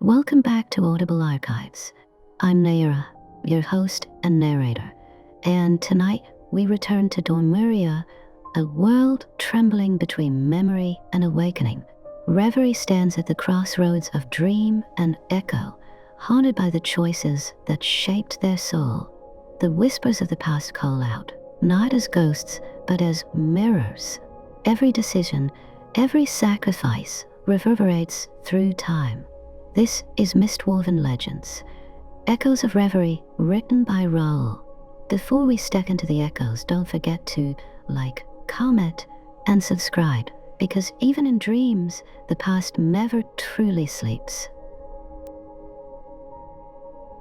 Welcome back to Audible Archives. I'm Nayara, your host and narrator, and tonight we return to Dormiria, a world trembling between memory and awakening. Reverie stands at the crossroads of dream and echo, haunted by the choices that shaped their soul. The whispers of the past call out, not as ghosts, but as mirrors. Every decision, every sacrifice reverberates through time. This is Mistwoven Legends, Echoes of Reverie, written by Raul. Before we step into the echoes, don't forget to like, comment, and subscribe, because even in dreams, the past never truly sleeps.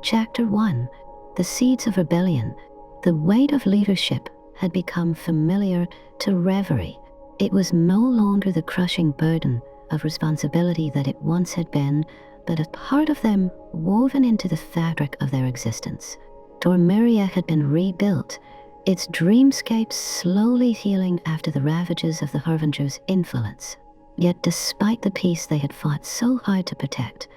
Chapter 1. The Seeds of Rebellion. The weight of leadership had become familiar to Reverie. It was no longer the crushing burden of responsibility that it once had been, but a part of them woven into the fabric of their existence. Dormiria had been rebuilt, its dreamscape slowly healing after the ravages of the Harbinger's influence. Yet despite the peace they had fought so hard to protect,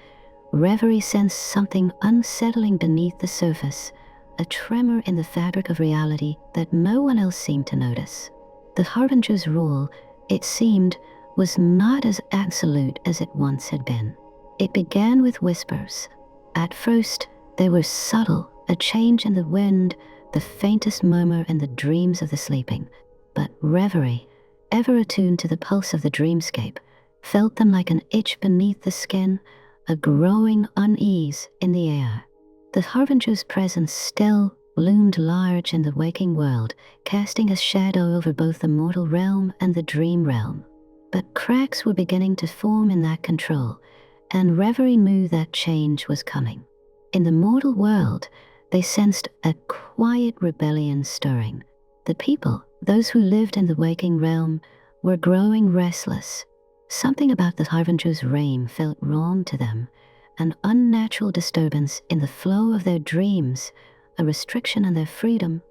Reverie sensed something unsettling beneath the surface, a tremor in the fabric of reality that no one else seemed to notice. The Harbinger's rule, it seemed, was not as absolute as it once had been. It began with whispers. At first, they were subtle, a change in the wind, the faintest murmur in the dreams of the sleeping. But Reverie, ever attuned to the pulse of the dreamscape, felt them like an itch beneath the skin, a growing unease in the air. The Harbinger's presence still loomed large in the waking world, casting a shadow over both the mortal realm and the dream realm. But cracks were beginning to form in that control, and Reverie knew that change was coming. In the mortal world, they sensed a quiet rebellion stirring. The people, those who lived in the waking realm, were growing restless. Something about the Harbinger's reign felt wrong to them, an unnatural disturbance in the flow of their dreams, a restriction on their freedom,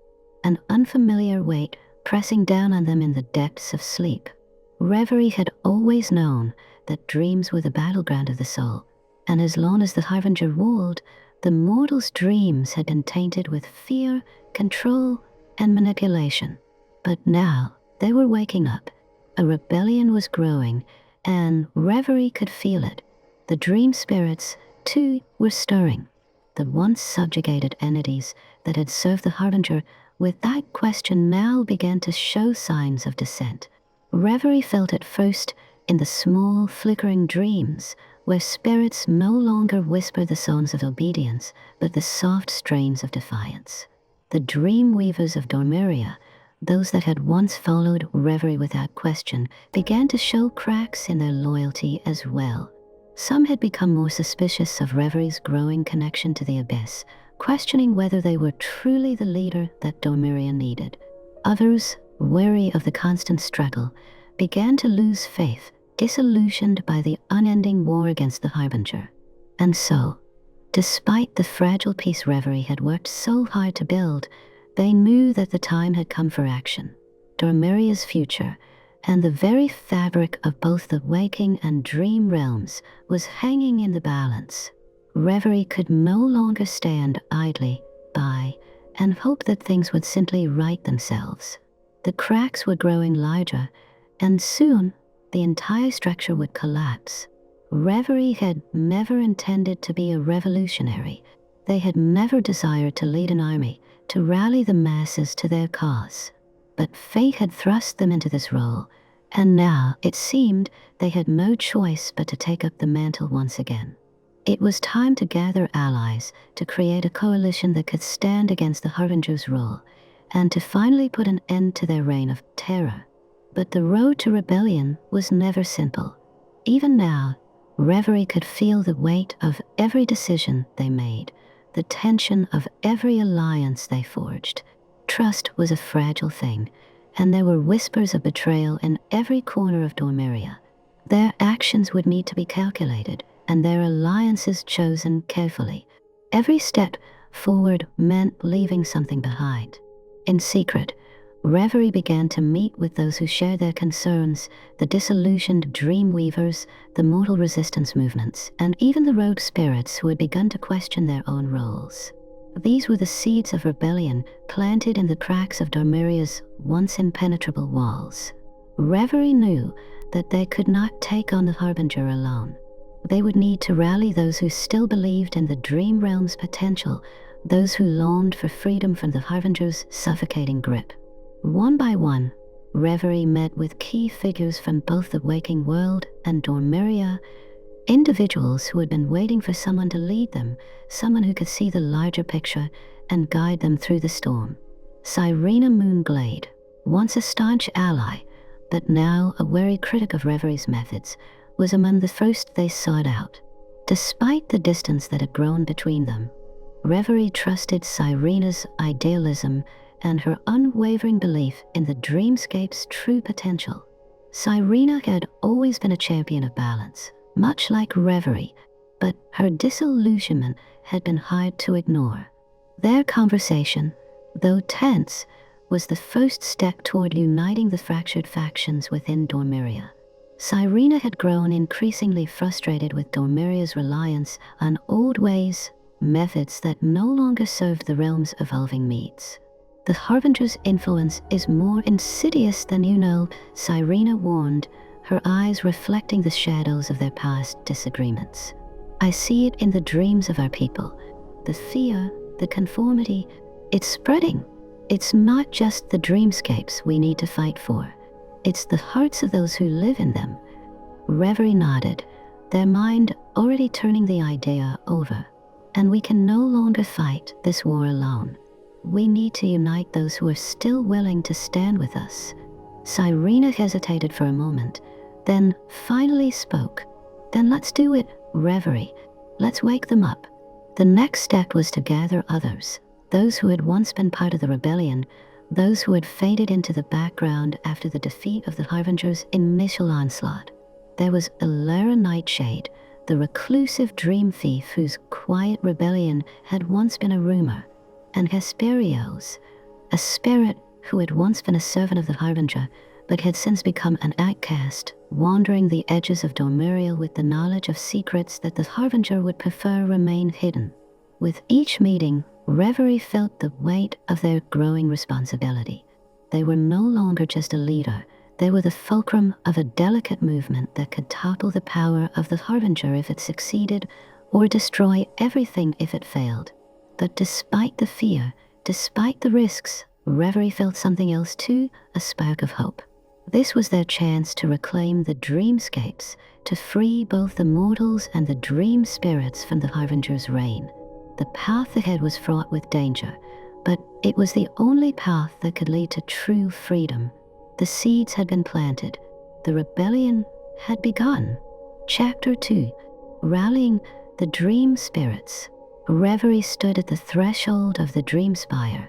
an unfamiliar weight pressing down on them in the depths of sleep. Reverie had always known that dreams were the battleground of the soul, and as long as the Harbinger ruled, the mortal's dreams had been tainted with fear, control, and manipulation. But now they were waking up. A rebellion was growing, and Reverie could feel it. The dream spirits, too, were stirring. The once subjugated entities that had served the Harbinger without question now began to show signs of dissent. Reverie felt it first in the small, flickering dreams, where spirits no longer whisper the songs of obedience, but the soft strains of defiance. The Dreamweavers of Dormiria, those that had once followed Reverie without question, began to show cracks in their loyalty as well. Some had become more suspicious of Reverie's growing connection to the Abyss, questioning whether they were truly the leader that Dormiria needed. Others, weary of the constant struggle, began to lose faith, disillusioned by the unending war against the Harbinger. And so, despite the fragile peace Reverie had worked so hard to build, they knew that the time had come for action. Dormiria's future, and the very fabric of both the waking and dream realms, was hanging in the balance. Reverie could no longer stand idly by and hope that things would simply right themselves. The cracks were growing larger, and soon the entire structure would collapse. Reverie had never intended to be a revolutionary. They had never desired to lead an army, to rally the masses to their cause. But fate had thrust them into this role, and now it seemed they had no choice but to take up the mantle once again. It was time to gather allies, to create a coalition that could stand against the Harbinger's rule, and to finally put an end to their reign of terror. But the road to rebellion was never simple. Even now, Reverie could feel the weight of every decision they made, the tension of every alliance they forged. Trust was a fragile thing, and there were whispers of betrayal in every corner of Dormiria. Their actions would need to be calculated, and their alliances chosen carefully. Every step forward meant leaving something behind. In secret, Reverie began to meet with those who shared their concerns, the disillusioned Dreamweavers, the mortal resistance movements, and even the rogue spirits who had begun to question their own roles. These were the seeds of rebellion planted in the cracks of Dormiria's once impenetrable walls. Reverie knew that they could not take on the Harbinger alone. They would need to rally those who still believed in the Dream Realm's potential, those who longed for freedom from the Harbinger's suffocating grip. One by one, Reverie met with key figures from both the waking world and Dormiria, individuals who had been waiting for someone to lead them, someone who could see the larger picture and guide them through the storm. Cyrena Moonglade, once a staunch ally, but now a wary critic of Reverie's methods, was among the first they sought out. Despite the distance that had grown between them, Reverie trusted Cyrena's idealism and her unwavering belief in the dreamscape's true potential. Cyrena had always been a champion of balance, much like Reverie, but her disillusionment had been hard to ignore. Their conversation, though tense, was the first step toward uniting the fractured factions within Dormiria. Cyrena had grown increasingly frustrated with Dormiria's reliance on old ways, methods that no longer served the realm's evolving needs. The Harbinger's influence is more insidious than you know, Cyrena warned, her eyes reflecting the shadows of their past disagreements. I see it in the dreams of our people. The fear, the conformity, it's spreading. It's not just the dreamscapes we need to fight for. It's the hearts of those who live in them. Reverie nodded, their mind already turning the idea over. And we can no longer fight this war alone. We need to unite those who are still willing to stand with us. Cyrena hesitated for a moment, then finally spoke. Then let's do it, Reverie. Let's wake them up. The next step was to gather others, those who had once been part of the rebellion, those who had faded into the background after the defeat of the Harbinger's initial onslaught. There was Ilara Nightshade, the reclusive dream thief whose quiet rebellion had once been a rumor, and Hesperios, a spirit who had once been a servant of the Harbinger, but had since become an outcast, wandering the edges of Dormiria with the knowledge of secrets that the Harbinger would prefer remain hidden. With each meeting, Reverie felt the weight of their growing responsibility. They were no longer just a leader. They were the fulcrum of a delicate movement that could topple the power of the Harbinger if it succeeded, or destroy everything if it failed. But despite the fear, despite the risks, Reverie felt something else too, a spark of hope. This was their chance to reclaim the dreamscapes, to free both the mortals and the dream spirits from the Harbinger's reign. The path ahead was fraught with danger, but it was the only path that could lead to true freedom. The seeds had been planted. The rebellion had begun. Chapter 2. Rallying the Dream Spirits. Reverie stood at the threshold of the Dream Spire,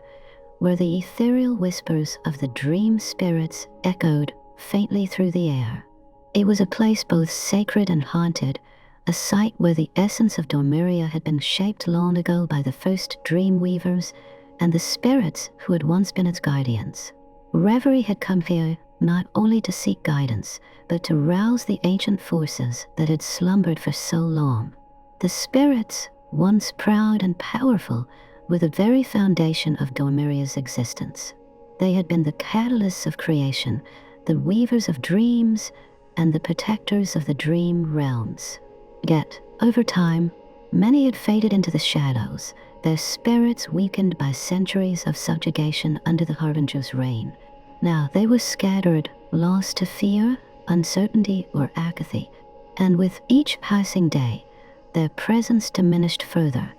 where the ethereal whispers of the dream spirits echoed faintly through the air. It was a place both sacred and haunted, a site where the essence of Dormiria had been shaped long ago by the first Dreamweavers and the spirits who had once been its guardians. Reverie had come here not only to seek guidance, but to rouse the ancient forces that had slumbered for so long. The spirits, once proud and powerful, were the very foundation of Dormiria's existence. They had been the catalysts of creation, the weavers of dreams, and the protectors of the dream realms. Yet, over time, many had faded into the shadows, their spirits weakened by centuries of subjugation under the Harbinger's reign. Now they were scattered, lost to fear, uncertainty, or apathy, and with each passing day, their presence diminished further,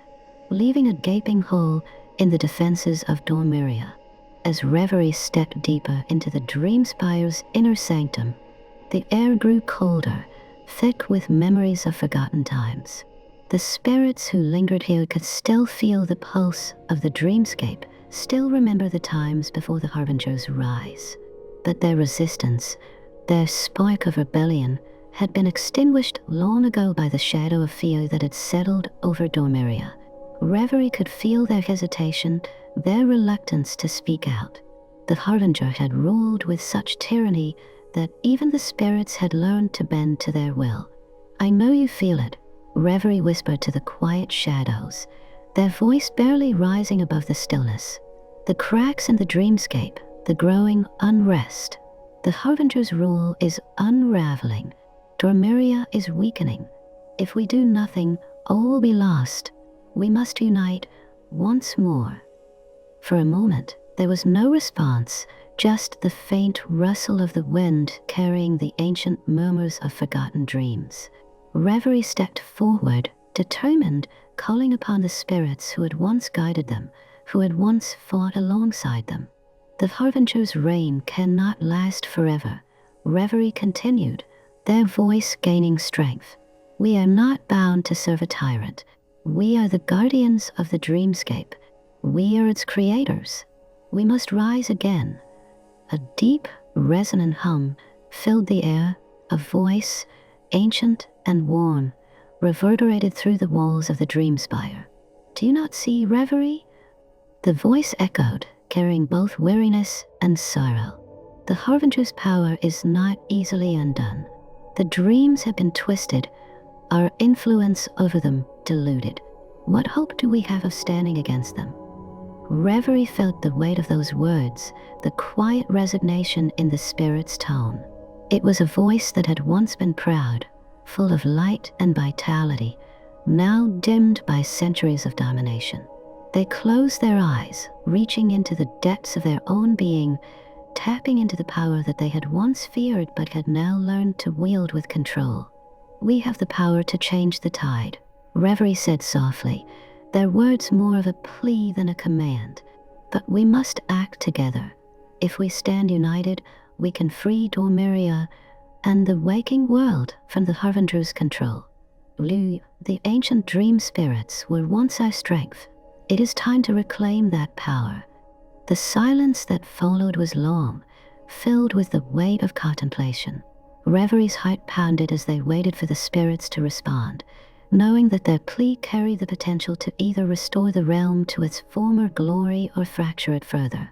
leaving a gaping hole in the defenses of Dormiria. As Reverie stepped deeper into the Dream Spire's inner sanctum, the air grew colder, thick with memories of forgotten times. The spirits who lingered here could still feel the pulse of the dreamscape, still remember the times before the Harbinger's rise. But their resistance, their spark of rebellion, had been extinguished long ago by the shadow of fear that had settled over Dormiria. Reverie could feel their hesitation, their reluctance to speak out. The Harbinger had ruled with such tyranny that even the spirits had learned to bend to their will. "I know you feel it," Reverie whispered to the quiet shadows, their voice barely rising above the stillness. "The cracks in the dreamscape, the growing unrest. The Harbinger's rule is unraveling. Dormiria is weakening. If we do nothing, all will be lost. We must unite once more." For a moment, there was no response, just the faint rustle of the wind carrying the ancient murmurs of forgotten dreams. Reverie stepped forward, determined, calling upon the spirits who had once guided them, who had once fought alongside them. "The Harbinger's reign cannot last forever," Reverie continued, their voice gaining strength. "We are not bound to serve a tyrant. We are the guardians of the dreamscape. We are its creators. We must rise again." A deep, resonant hum filled the air, a voice, ancient and warm, reverberated through the walls of the Dreamspire. "Do you not see, Reverie?" The voice echoed, carrying both weariness and sorrow. "The Harbinger's power is not easily undone. The dreams have been twisted, our influence over them diluted. What hope do we have of standing against them?" Reverie felt the weight of those words, the quiet resignation in the spirit's tone. It was a voice that had once been proud, full of light and vitality, now dimmed by centuries of domination. They closed their eyes, reaching into the depths of their own being, tapping into the power that they had once feared but had now learned to wield with control. "We have the power to change the tide," Reverie said softly, their words more of a plea than a command. "But we must act together. If we stand united, we can free Dormiria and the waking world from the Harbinger's control. The ancient dream spirits were once our strength. It is time to reclaim that power." The silence that followed was long, filled with the weight of contemplation. Reverie's heart pounded as they waited for the spirits to respond, knowing that their plea carried the potential to either restore the realm to its former glory or fracture it further.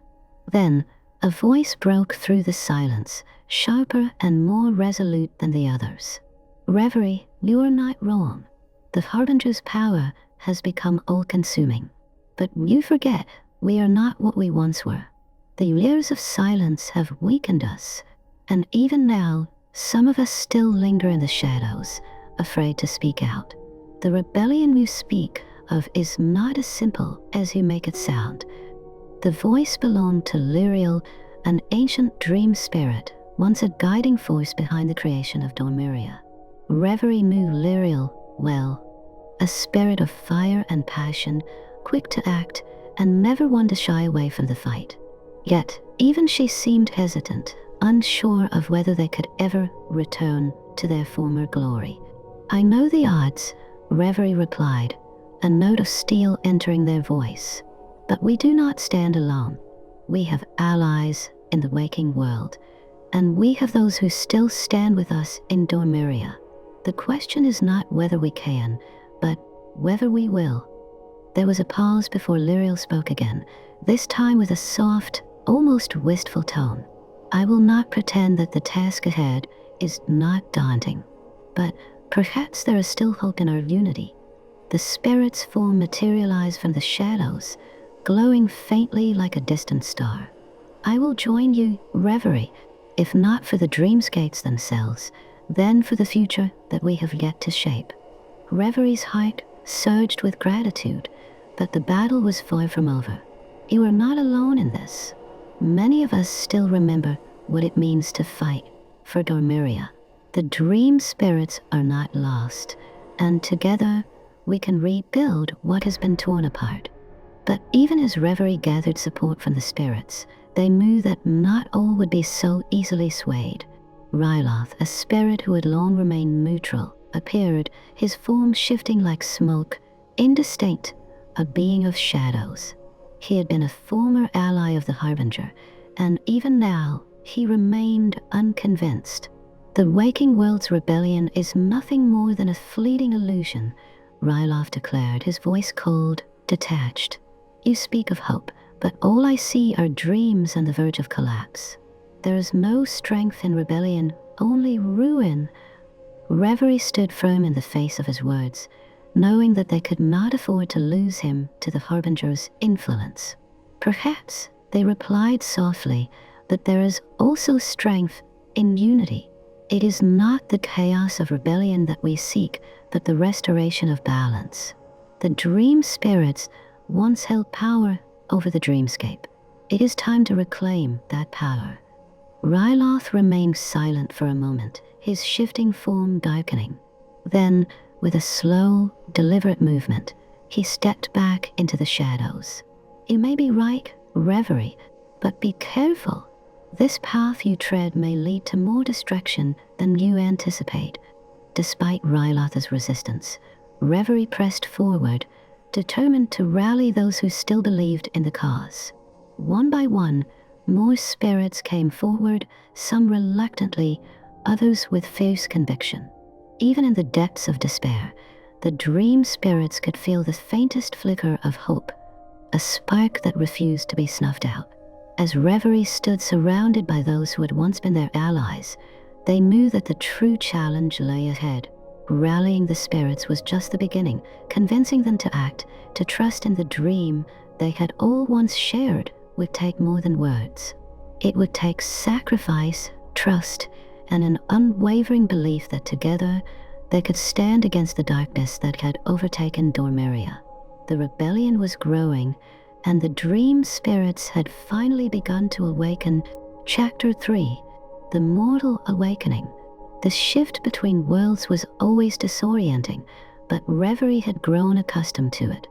Then, a voice broke through the silence, sharper and more resolute than the others. "Reverie, you are not wrong. The Harbinger's power has become all-consuming. But you forget, we are not what we once were. The years of silence have weakened us, and even now, some of us still linger in the shadows, afraid to speak out. The rebellion you speak of is not as simple as you make it sound." The voice belonged to Lyriel, an ancient dream spirit, once a guiding force behind the creation of Dormiria. Reverie knew Lyriel well, a spirit of fire and passion, quick to act, and never one to shy away from the fight. Yet, even she seemed hesitant, unsure of whether they could ever return to their former glory. "I know the odds," Reverie replied, a note of steel entering their voice. "But we do not stand alone. We have allies in the waking world, and we have those who still stand with us in Dormiria. The question is not whether we can, but whether we will." There was a pause before Lyriel spoke again, this time with a soft, almost wistful tone. "I will not pretend that the task ahead is not daunting, but perhaps there is still hope in our unity." The spirit's form materialized from the shadows, glowing faintly like a distant star. "I will join you, Reverie, if not for the dreamscapes themselves, then for the future that we have yet to shape." Reverie's heart surged with gratitude, but the battle was far from over. "You are not alone in this. Many of us still remember what it means to fight for Dormiria. The dream spirits are not lost, and together we can rebuild what has been torn apart." But even as Reverie gathered support from the spirits, they knew that not all would be so easily swayed. Ryloth, a spirit who had long remained neutral, appeared, his form shifting like smoke, indistinct, a being of shadows. He had been a former ally of the Harbinger, and even now he remained unconvinced. "The waking world's rebellion is nothing more than a fleeting illusion," Ryloth declared, his voice cold, detached. "You speak of hope, but all I see are dreams on the verge of collapse. There is no strength in rebellion, only ruin. Reverie stood firm in the face of his words, knowing that they could not afford to lose him to the Harbinger's influence. Perhaps, they replied softly, that there is also strength in unity. It is not the chaos of rebellion that we seek, but the restoration of balance. The dream spirits once held power over the dreamscape. It is time to reclaim that power. Ryloth remained silent for a moment, his shifting form darkening. Then, with a slow, deliberate movement, he stepped back into the shadows. You may be right, Reverie, but be careful. This path you tread may lead to more destruction than you anticipate. Despite Ryloth's resistance, Reverie pressed forward, determined to rally those who still believed in the cause. One by one, more spirits came forward, some reluctantly, others with fierce conviction. Even in the depths of despair, the dream spirits could feel the faintest flicker of hope, a spark that refused to be snuffed out. As Reverie stood surrounded by those who had once been their allies, they knew that the true challenge lay ahead. Rallying the spirits was just the beginning, convincing them to act, to trust in the dream they had all once shared would take more than words. It would take sacrifice, trust, and an unwavering belief that together they could stand against the darkness that had overtaken Dormeria. The rebellion was growing, and the dream spirits had finally begun to awaken. Chapter 3, The Mortal Awakening. The shift between worlds was always disorienting, but Reverie had grown accustomed to it.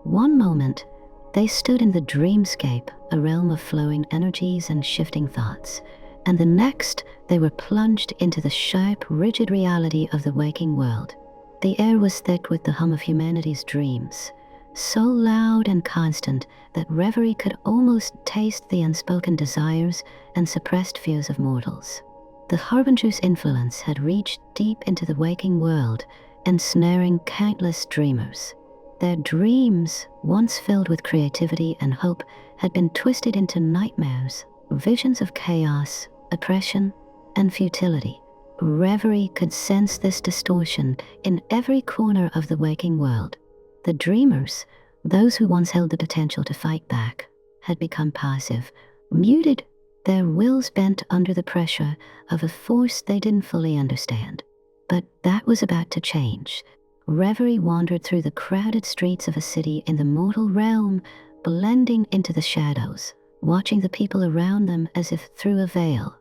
One moment, they stood in the dreamscape, a realm of flowing energies and shifting thoughts, and the next, they were plunged into the sharp, rigid reality of the waking world. The air was thick with the hum of humanity's dreams, so loud and constant that Reverie could almost taste the unspoken desires and suppressed fears of mortals. The Harbinger's influence had reached deep into the waking world, ensnaring countless dreamers. Their dreams, once filled with creativity and hope, had been twisted into nightmares, visions of chaos, oppression, and futility. Reverie could sense this distortion in every corner of the waking world. The dreamers, those who once held the potential to fight back, had become passive, muted, their wills bent under the pressure of a force they didn't fully understand. But that was about to change. Reverie wandered through the crowded streets of a city in the mortal realm, blending into the shadows, watching the people around them as if through a veil.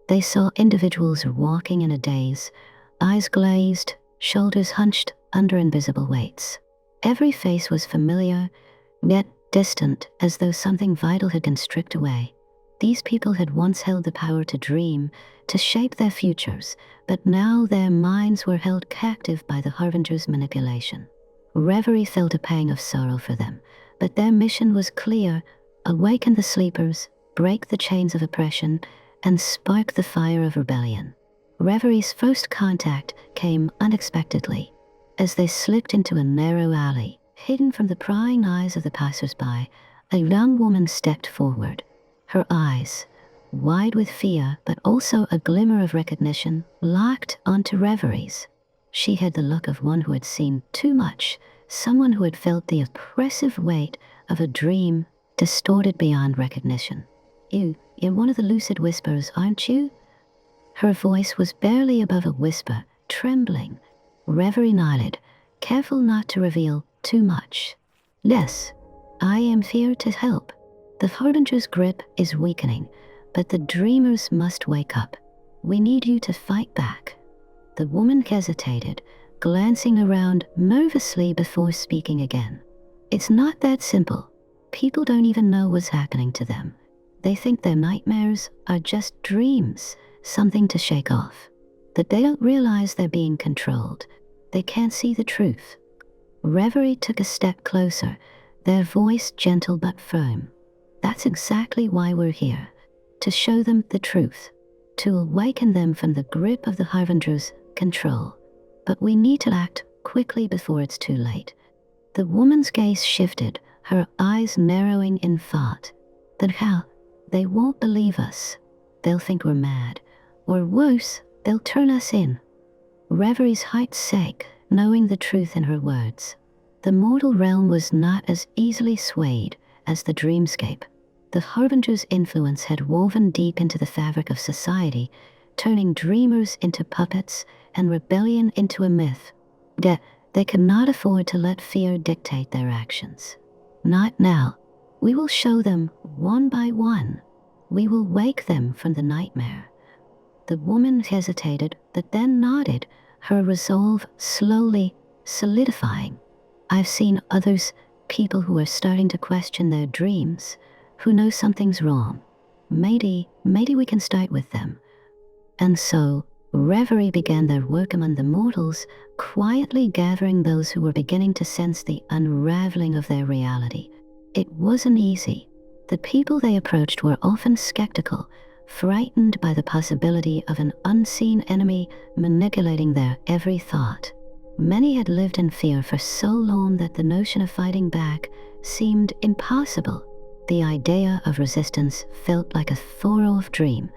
They saw individuals walking in a daze, eyes glazed, shoulders hunched under invisible weights. Every face was familiar, yet distant, as though something vital had been stripped away. These people had once held the power to dream, to shape their futures, but now their minds were held captive by the Harbinger's manipulation. Reverie felt a pang of sorrow for them, but their mission was clear: awaken the sleepers, break the chains of oppression, and spark the fire of rebellion. Reverie's first contact came unexpectedly. As they slipped into a narrow alley, hidden from the prying eyes of the passers-by, a young woman stepped forward. Her eyes, wide with fear but also a glimmer of recognition, locked onto Reverie's. She had the look of one who had seen too much, someone who had felt the oppressive weight of a dream distorted beyond recognition. You're one of the lucid whispers, aren't you? Her voice was barely above a whisper, trembling. Reverie nodded, careful not to reveal too much. Yes, I am here to help. The Harbinger's grip is weakening, but the dreamers must wake up. We need you to fight back. The woman hesitated, glancing around nervously before speaking again. It's not that simple. People don't even know what's happening to them. They think their nightmares are just dreams, something to shake off. That they don't realize they're being controlled. They can't see the truth. Reverie took a step closer, their voice gentle but firm. That's exactly why we're here. To show them the truth. To awaken them from the grip of the Harbinger's control. But we need to act quickly before it's too late. The woman's gaze shifted, her eyes narrowing in thought. Then how? They won't believe us. They'll think we're mad. Or worse, they'll turn us in. Reverie's heart sank, knowing the truth in her words. The mortal realm was not as easily swayed as the dreamscape. The Harbinger's influence had woven deep into the fabric of society, turning dreamers into puppets and rebellion into a myth. They could not afford to let fear dictate their actions. Not now. We will show them one by one. We will wake them from the nightmare. The woman hesitated, but then nodded, her resolve slowly solidifying. I've seen others, people who are starting to question their dreams, who know something's wrong. Maybe we can start with them. And so, Reverie began their work among the mortals, quietly gathering those who were beginning to sense the unraveling of their reality. It wasn't easy. The people they approached were often skeptical, frightened by the possibility of an unseen enemy manipulating their every thought. Many had lived in fear for so long that the notion of fighting back seemed impossible. The idea of resistance felt like a far-off dream,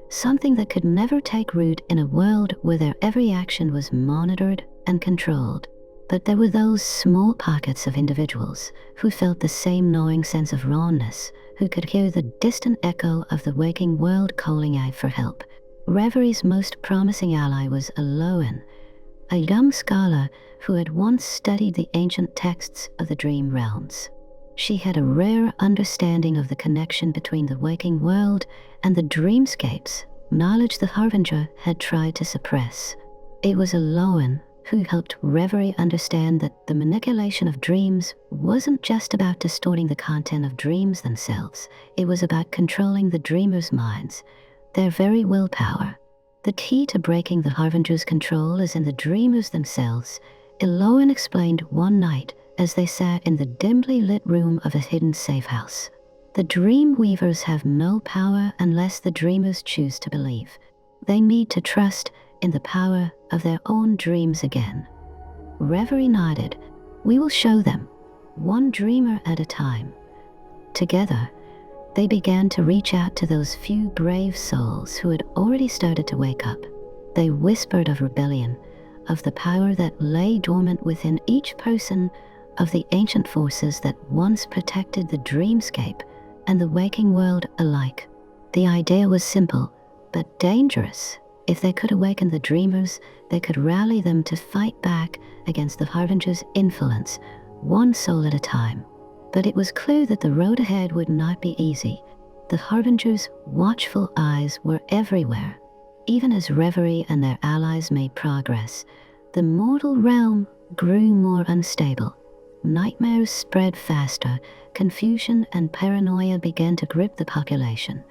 something that could never take root in a world where their every action was monitored and controlled. But there were those small pockets of individuals who felt the same gnawing sense of wrongness, who could hear the distant echo of the waking world calling out for help. Reverie's most promising ally was Aloan, a young scholar who had once studied the ancient texts of the dream realms. She had a rare understanding of the connection between the waking world and the dreamscapes, knowledge the Harbinger had tried to suppress. It was Aloan who helped Reverie understand that the manipulation of dreams wasn't just about distorting the content of dreams themselves. It was about controlling the dreamers' minds, their very willpower. The key to breaking the Harbinger's control is in the dreamers themselves, Aloan explained one night as they sat in the dimly lit room of a hidden safe house. The Dreamweavers have no power unless the dreamers choose to believe. They need to trust in the power of their own dreams again. Reverie nodded. We will show them, one dreamer at a time. Together, they began to reach out to those few brave souls who had already started to wake up. They whispered of rebellion, of the power that lay dormant within each person, of the ancient forces that once protected the dreamscape and the waking world alike. The idea was simple, but dangerous. If they could awaken the dreamers, they could rally them to fight back against the Harbinger's influence, one soul at a time. But it was clear that the road ahead would not be easy. The Harbinger's watchful eyes were everywhere. Even as Reverie and their allies made progress, the mortal realm grew more unstable. Nightmares spread faster, confusion and paranoia began to grip the population,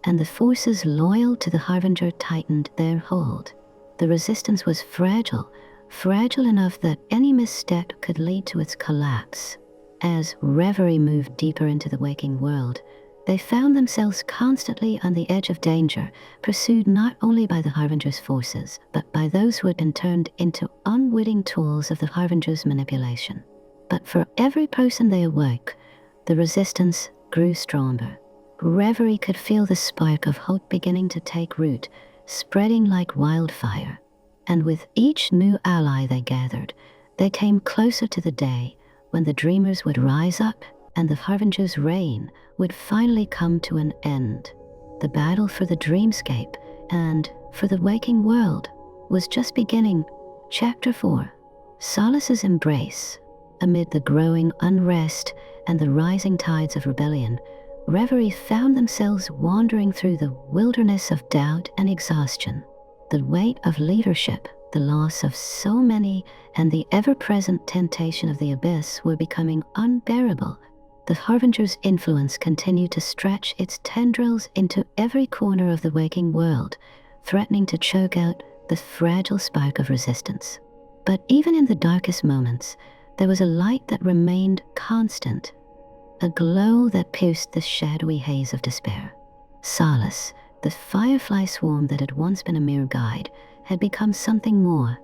and the forces loyal to the Harbinger tightened their hold. The resistance was fragile enough that any misstep could lead to its collapse. As Reverie moved deeper into the waking world, they found themselves constantly on the edge of danger, pursued not only by the Harbinger's forces, but by those who had been turned into unwitting tools of the Harbinger's manipulation. But for every person they awoke, the resistance grew stronger. Reverie could feel the spark of hope beginning to take root, spreading like wildfire. And with each new ally they gathered, they came closer to the day when the dreamers would rise up and the Harbinger's reign would finally come to an end. The battle for the dreamscape and for the waking world was just beginning. Chapter 4. Solace's embrace. Amid the growing unrest and the rising tides of rebellion, Reverie found themselves wandering through the wilderness of doubt and exhaustion. The weight of leadership, the loss of so many, and the ever-present temptation of the abyss were becoming unbearable. The Harbinger's influence continued to stretch its tendrils into every corner of the waking world, threatening to choke out the fragile spark of resistance. But even in the darkest moments, there was a light that remained constant, a glow that pierced the shadowy haze of despair. Solace, the firefly swarm that had once been a mere guide, had become something more,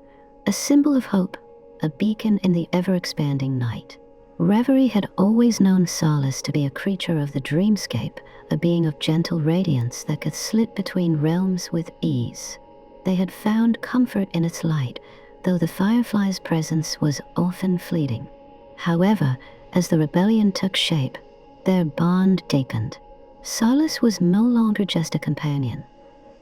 a symbol of hope, a beacon in the ever-expanding night. Reverie had always known Solace to be a creature of the dreamscape, a being of gentle radiance that could slip between realms with ease. They had found comfort in its light, though the Firefly's presence was often fleeting. However, as the rebellion took shape, their bond deepened. Solace was no longer just a companion.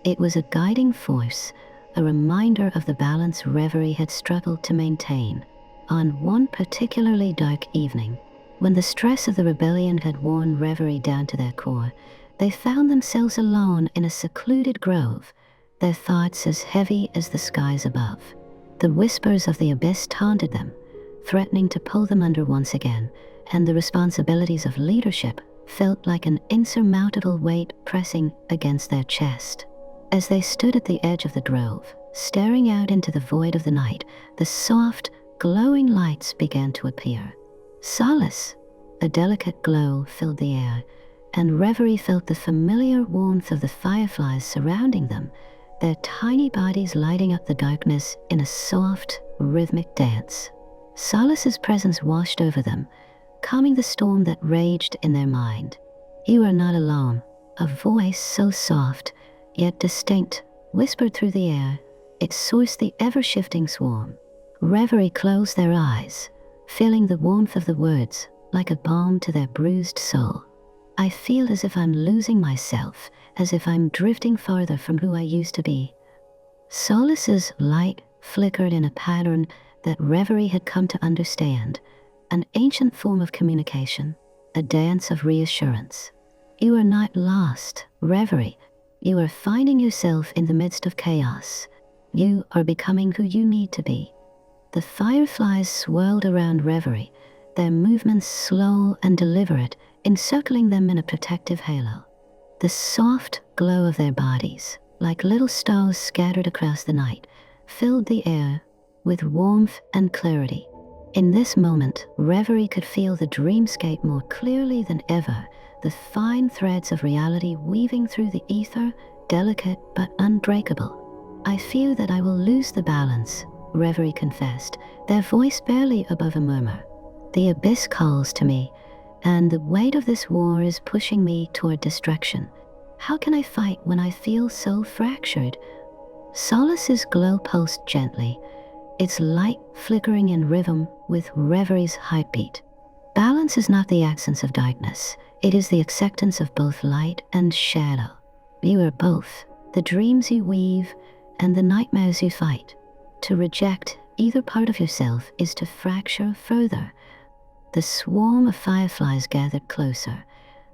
It was a guiding force, a reminder of the balance Reverie had struggled to maintain. On one particularly dark evening, when the stress of the rebellion had worn Reverie down to their core, they found themselves alone in a secluded grove, their thoughts as heavy as the skies above. The whispers of the abyss taunted them, threatening to pull them under once again, and the responsibilities of leadership felt like an insurmountable weight pressing against their chest. As they stood at the edge of the grove, staring out into the void of the night, the soft, glowing lights began to appear. Solace, a delicate glow filled the air, and Reverie felt the familiar warmth of the fireflies surrounding them, their tiny bodies lighting up the darkness in a soft, rhythmic dance. Solace's presence washed over them, calming the storm that raged in their mind. "You are not alone," a voice so soft, yet distinct, whispered through the air. It sourced the ever-shifting swarm. Reverie closed their eyes, feeling the warmth of the words like a balm to their bruised soul. "I feel as if I'm losing myself, as if I'm drifting farther from who I used to be." Solace's light flickered in a pattern that Reverie had come to understand, an ancient form of communication, a dance of reassurance. "You are not lost, Reverie. You are finding yourself in the midst of chaos. You are becoming who you need to be." The fireflies swirled around Reverie, their movements slow and deliberate, encircling them in a protective halo. The soft glow of their bodies, like little stars scattered across the night, filled the air with warmth and clarity. In this moment, Reverie could feel the dreamscape more clearly than ever, the fine threads of reality weaving through the ether, delicate but unbreakable. "I fear that I will lose the balance," Reverie confessed, their voice barely above a murmur. "The abyss calls to me, and the weight of this war is pushing me toward destruction. How can I fight when I feel so fractured?" Solace's glow pulsed gently, its light flickering in rhythm with Reverie's heartbeat. "Balance is not the absence of darkness. It is the acceptance of both light and shadow. You are both, the dreams you weave and the nightmares you fight. To reject either part of yourself is to fracture further." The swarm of fireflies gathered closer,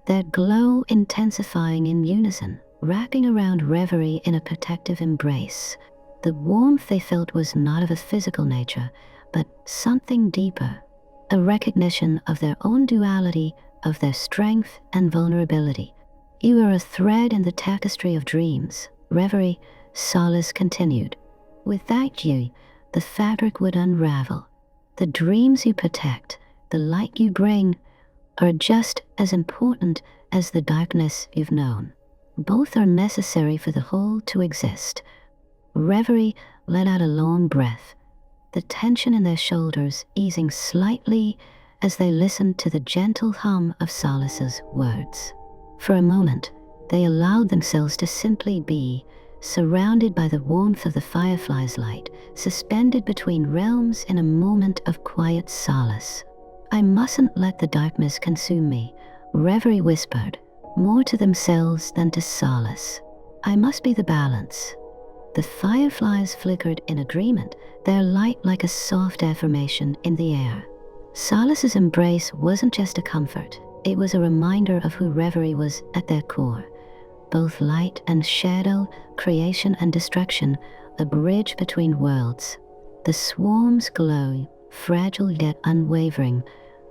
their glow intensifying in unison, wrapping around Reverie in a protective embrace. The warmth they felt was not of a physical nature, but something deeper, a recognition of their own duality, of their strength and vulnerability. "You are a thread in the tapestry of dreams, Reverie," Solace continued. "Without you, the fabric would unravel. The dreams you protect, the light you bring, are just as important as the darkness you've known. Both are necessary for the whole to exist." Reverie let out a long breath, the tension in their shoulders easing slightly as they listened to the gentle hum of Solace's words. For a moment, they allowed themselves to simply be, surrounded by the warmth of the firefly's light, suspended between realms in a moment of quiet solace. "I mustn't let the darkness consume me," Reverie whispered, more to themselves than to Solace. "I must be the balance." The fireflies flickered in agreement, their light like a soft affirmation in the air. Solace's embrace wasn't just a comfort, it was a reminder of who Reverie was at their core. Both light and shadow, creation and destruction, a bridge between worlds. The swarm's glow, fragile yet unwavering,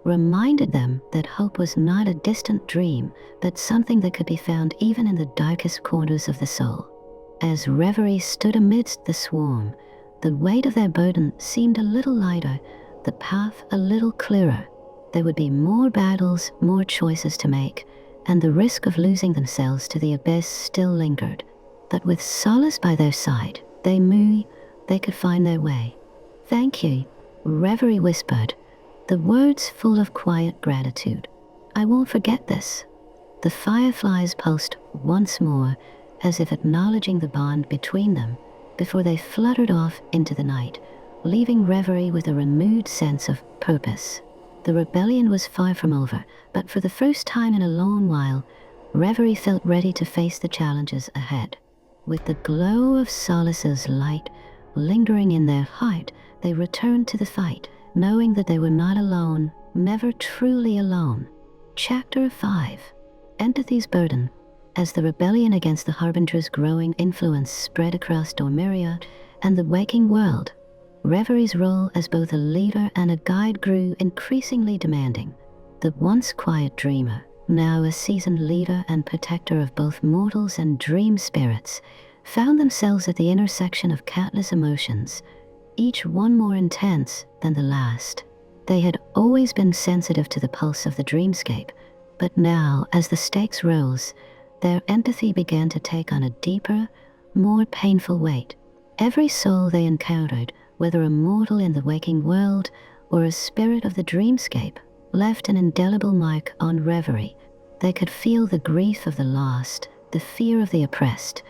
reminded them that hope was not a distant dream, but something that could be found even in the darkest corners of the soul. As Reverie stood amidst the swarm, the weight of their burden seemed a little lighter, the path a little clearer. There would be more battles, more choices to make, and the risk of losing themselves to the abyss still lingered. But with Solace by their side, they could find their way. "Thank you," Reverie whispered, the words full of quiet gratitude. "I won't forget this." The fireflies pulsed once more, as if acknowledging the bond between them, before they fluttered off into the night, leaving Reverie with a renewed sense of purpose. The rebellion was far from over, but for the first time in a long while, Reverie felt ready to face the challenges ahead. With the glow of Solace's light lingering in their heart, they returned to the fight, knowing that they were not alone, never truly alone. Chapter 5. Empathy's Burden. As the rebellion against the Harbinger's growing influence spread across Dormiria and the waking world, Reverie's role as both a leader and a guide grew increasingly demanding. The once quiet dreamer, now a seasoned leader and protector of both mortals and dream spirits, found themselves at the intersection of countless emotions, each one more intense than the last. They had always been sensitive to the pulse of the dreamscape, but now, as the stakes rose, their empathy began to take on a deeper, more painful weight. Every soul they encountered, whether a mortal in the waking world or a spirit of the dreamscape, left an indelible mark on Reverie. They could feel the grief of the lost, the fear of the oppressed,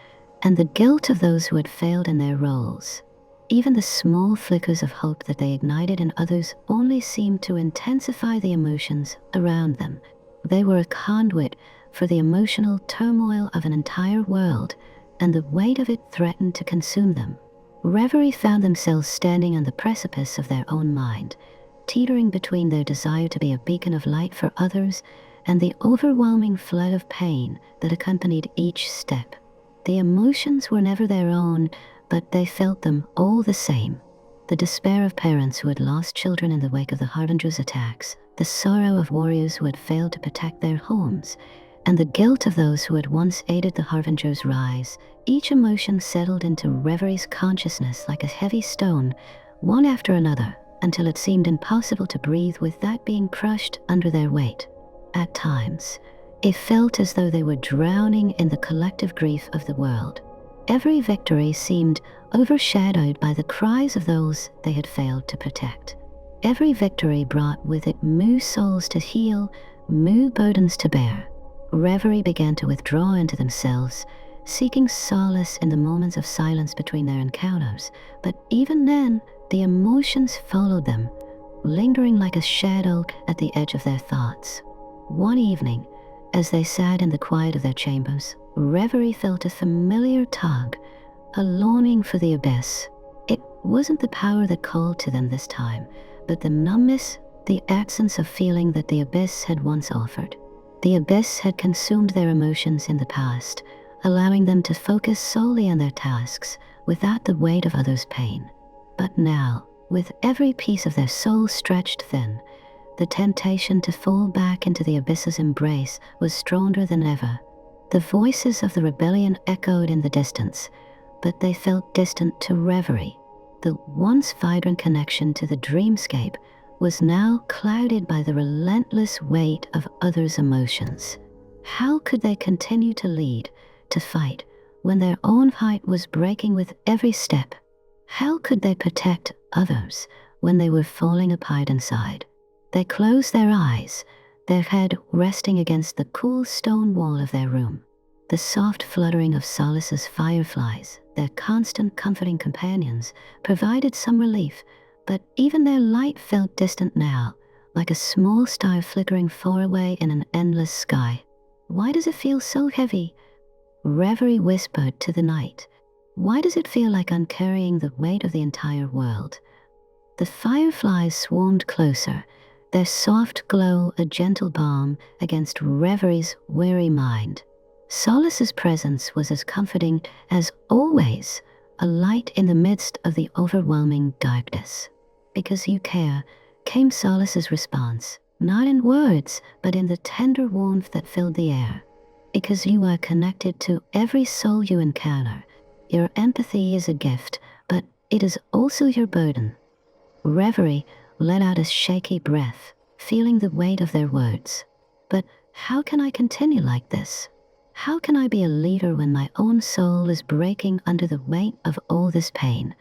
and the guilt of those who had failed in their roles. Even the small flickers of hope that they ignited in others only seemed to intensify the emotions around them. They were a conduit for the emotional turmoil of an entire world, and the weight of it threatened to consume them. Reverie found themselves standing on the precipice of their own mind, teetering between their desire to be a beacon of light for others and the overwhelming flood of pain that accompanied each step. The emotions were never their own, but they felt them all the same. The despair of parents who had lost children in the wake of the Harbinger's attacks, the sorrow of warriors who had failed to protect their homes, and the guilt of those who had once aided the Harbinger's rise. Each emotion settled into Reverie's consciousness like a heavy stone, one after another, until it seemed impossible to breathe with that being crushed under their weight. At times, it felt as though they were drowning in the collective grief of the world. Every victory seemed overshadowed by the cries of those they had failed to protect. Every victory brought with it new souls to heal, new burdens to bear. Reverie began to withdraw into themselves, seeking solace in the moments of silence between their encounters, but even then, the emotions followed them, lingering like a shadow at the edge of their thoughts. One evening, as they sat in the quiet of their chambers, Reverie felt a familiar tug, a longing for the abyss. It wasn't the power that called to them this time, but the numbness, the absence of feeling that the abyss had once offered. The abyss had consumed their emotions in the past, allowing them to focus solely on their tasks without the weight of others' pain. But now, with every piece of their soul stretched thin, the temptation to fall back into the abyss's embrace was stronger than ever. The voices of the rebellion echoed in the distance, but they felt distant to Reverie. The once vibrant connection to the dreamscape was now clouded by the relentless weight of others' emotions. How could they continue to lead, to fight, when their own heart was breaking with every step? How could they protect others when they were falling apart inside? They closed their eyes, their head resting against the cool stone wall of their room. The soft fluttering of Solace's fireflies, their constant comforting companions, provided some relief, but even their light felt distant now, like a small star flickering far away in an endless sky. "Why does it feel so heavy?" Reverie whispered to the night. "Why does it feel like I'm carrying the weight of the entire world?" The fireflies swarmed closer, their soft glow a gentle balm against Reverie's weary mind. Solace's presence was as comforting as always, a light in the midst of the overwhelming darkness. "Because you care," came Solace's response, not in words, but in the tender warmth that filled the air. "Because you are connected to every soul you encounter. Your empathy is a gift, but it is also your burden." Reverie let out a shaky breath, feeling the weight of their words. "But how can I continue like this? How can I be a leader when my own soul is breaking under the weight of all this pain?"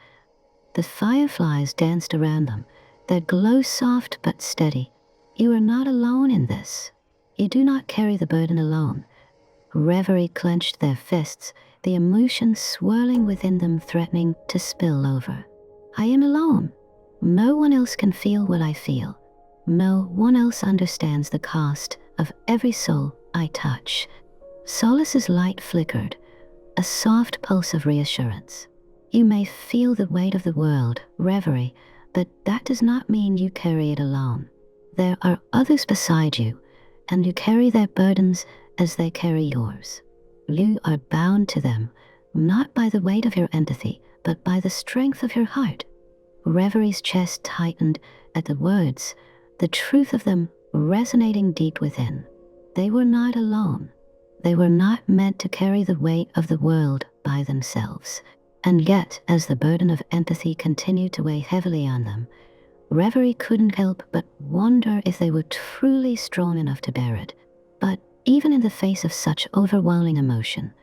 The fireflies danced around them, their glow soft but steady. You are not alone in this. You do not carry the burden alone. Reverie clenched their fists, the emotions swirling within them threatening to spill over. I am alone. No one else can feel what I feel. No one else understands the cost of every soul I touch. Solace's light flickered, a soft pulse of reassurance. You may feel the weight of the world, Reverie, but that does not mean you carry it alone. There are others beside you, and you carry their burdens as they carry yours. You are bound to them, not by the weight of your empathy, but by the strength of your heart. Reverie's chest tightened at the words, the truth of them resonating deep within. They were not alone. They were not meant to carry the weight of the world by themselves. And yet, as the burden of empathy continued to weigh heavily on them, Reverie couldn't help but wonder if they were truly strong enough to bear it. But even in the face of such overwhelming emotion,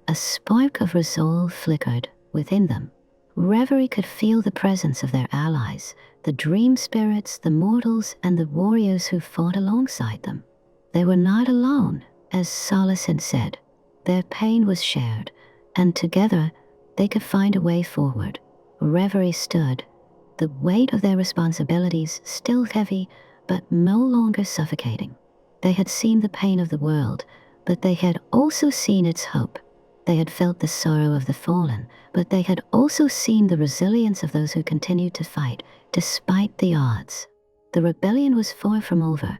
a spark of resolve flickered within them. Reverie could feel the presence of their allies, the dream spirits, the mortals, and the warriors who fought alongside them. They were not alone, as Solace had said. Their pain was shared, and together they could find a way forward. Reverie stood, the weight of their responsibilities still heavy, but no longer suffocating. They had seen the pain of the world, but they had also seen its hope. They had felt the sorrow of the fallen, but they had also seen the resilience of those who continued to fight, despite the odds. The rebellion was far from over,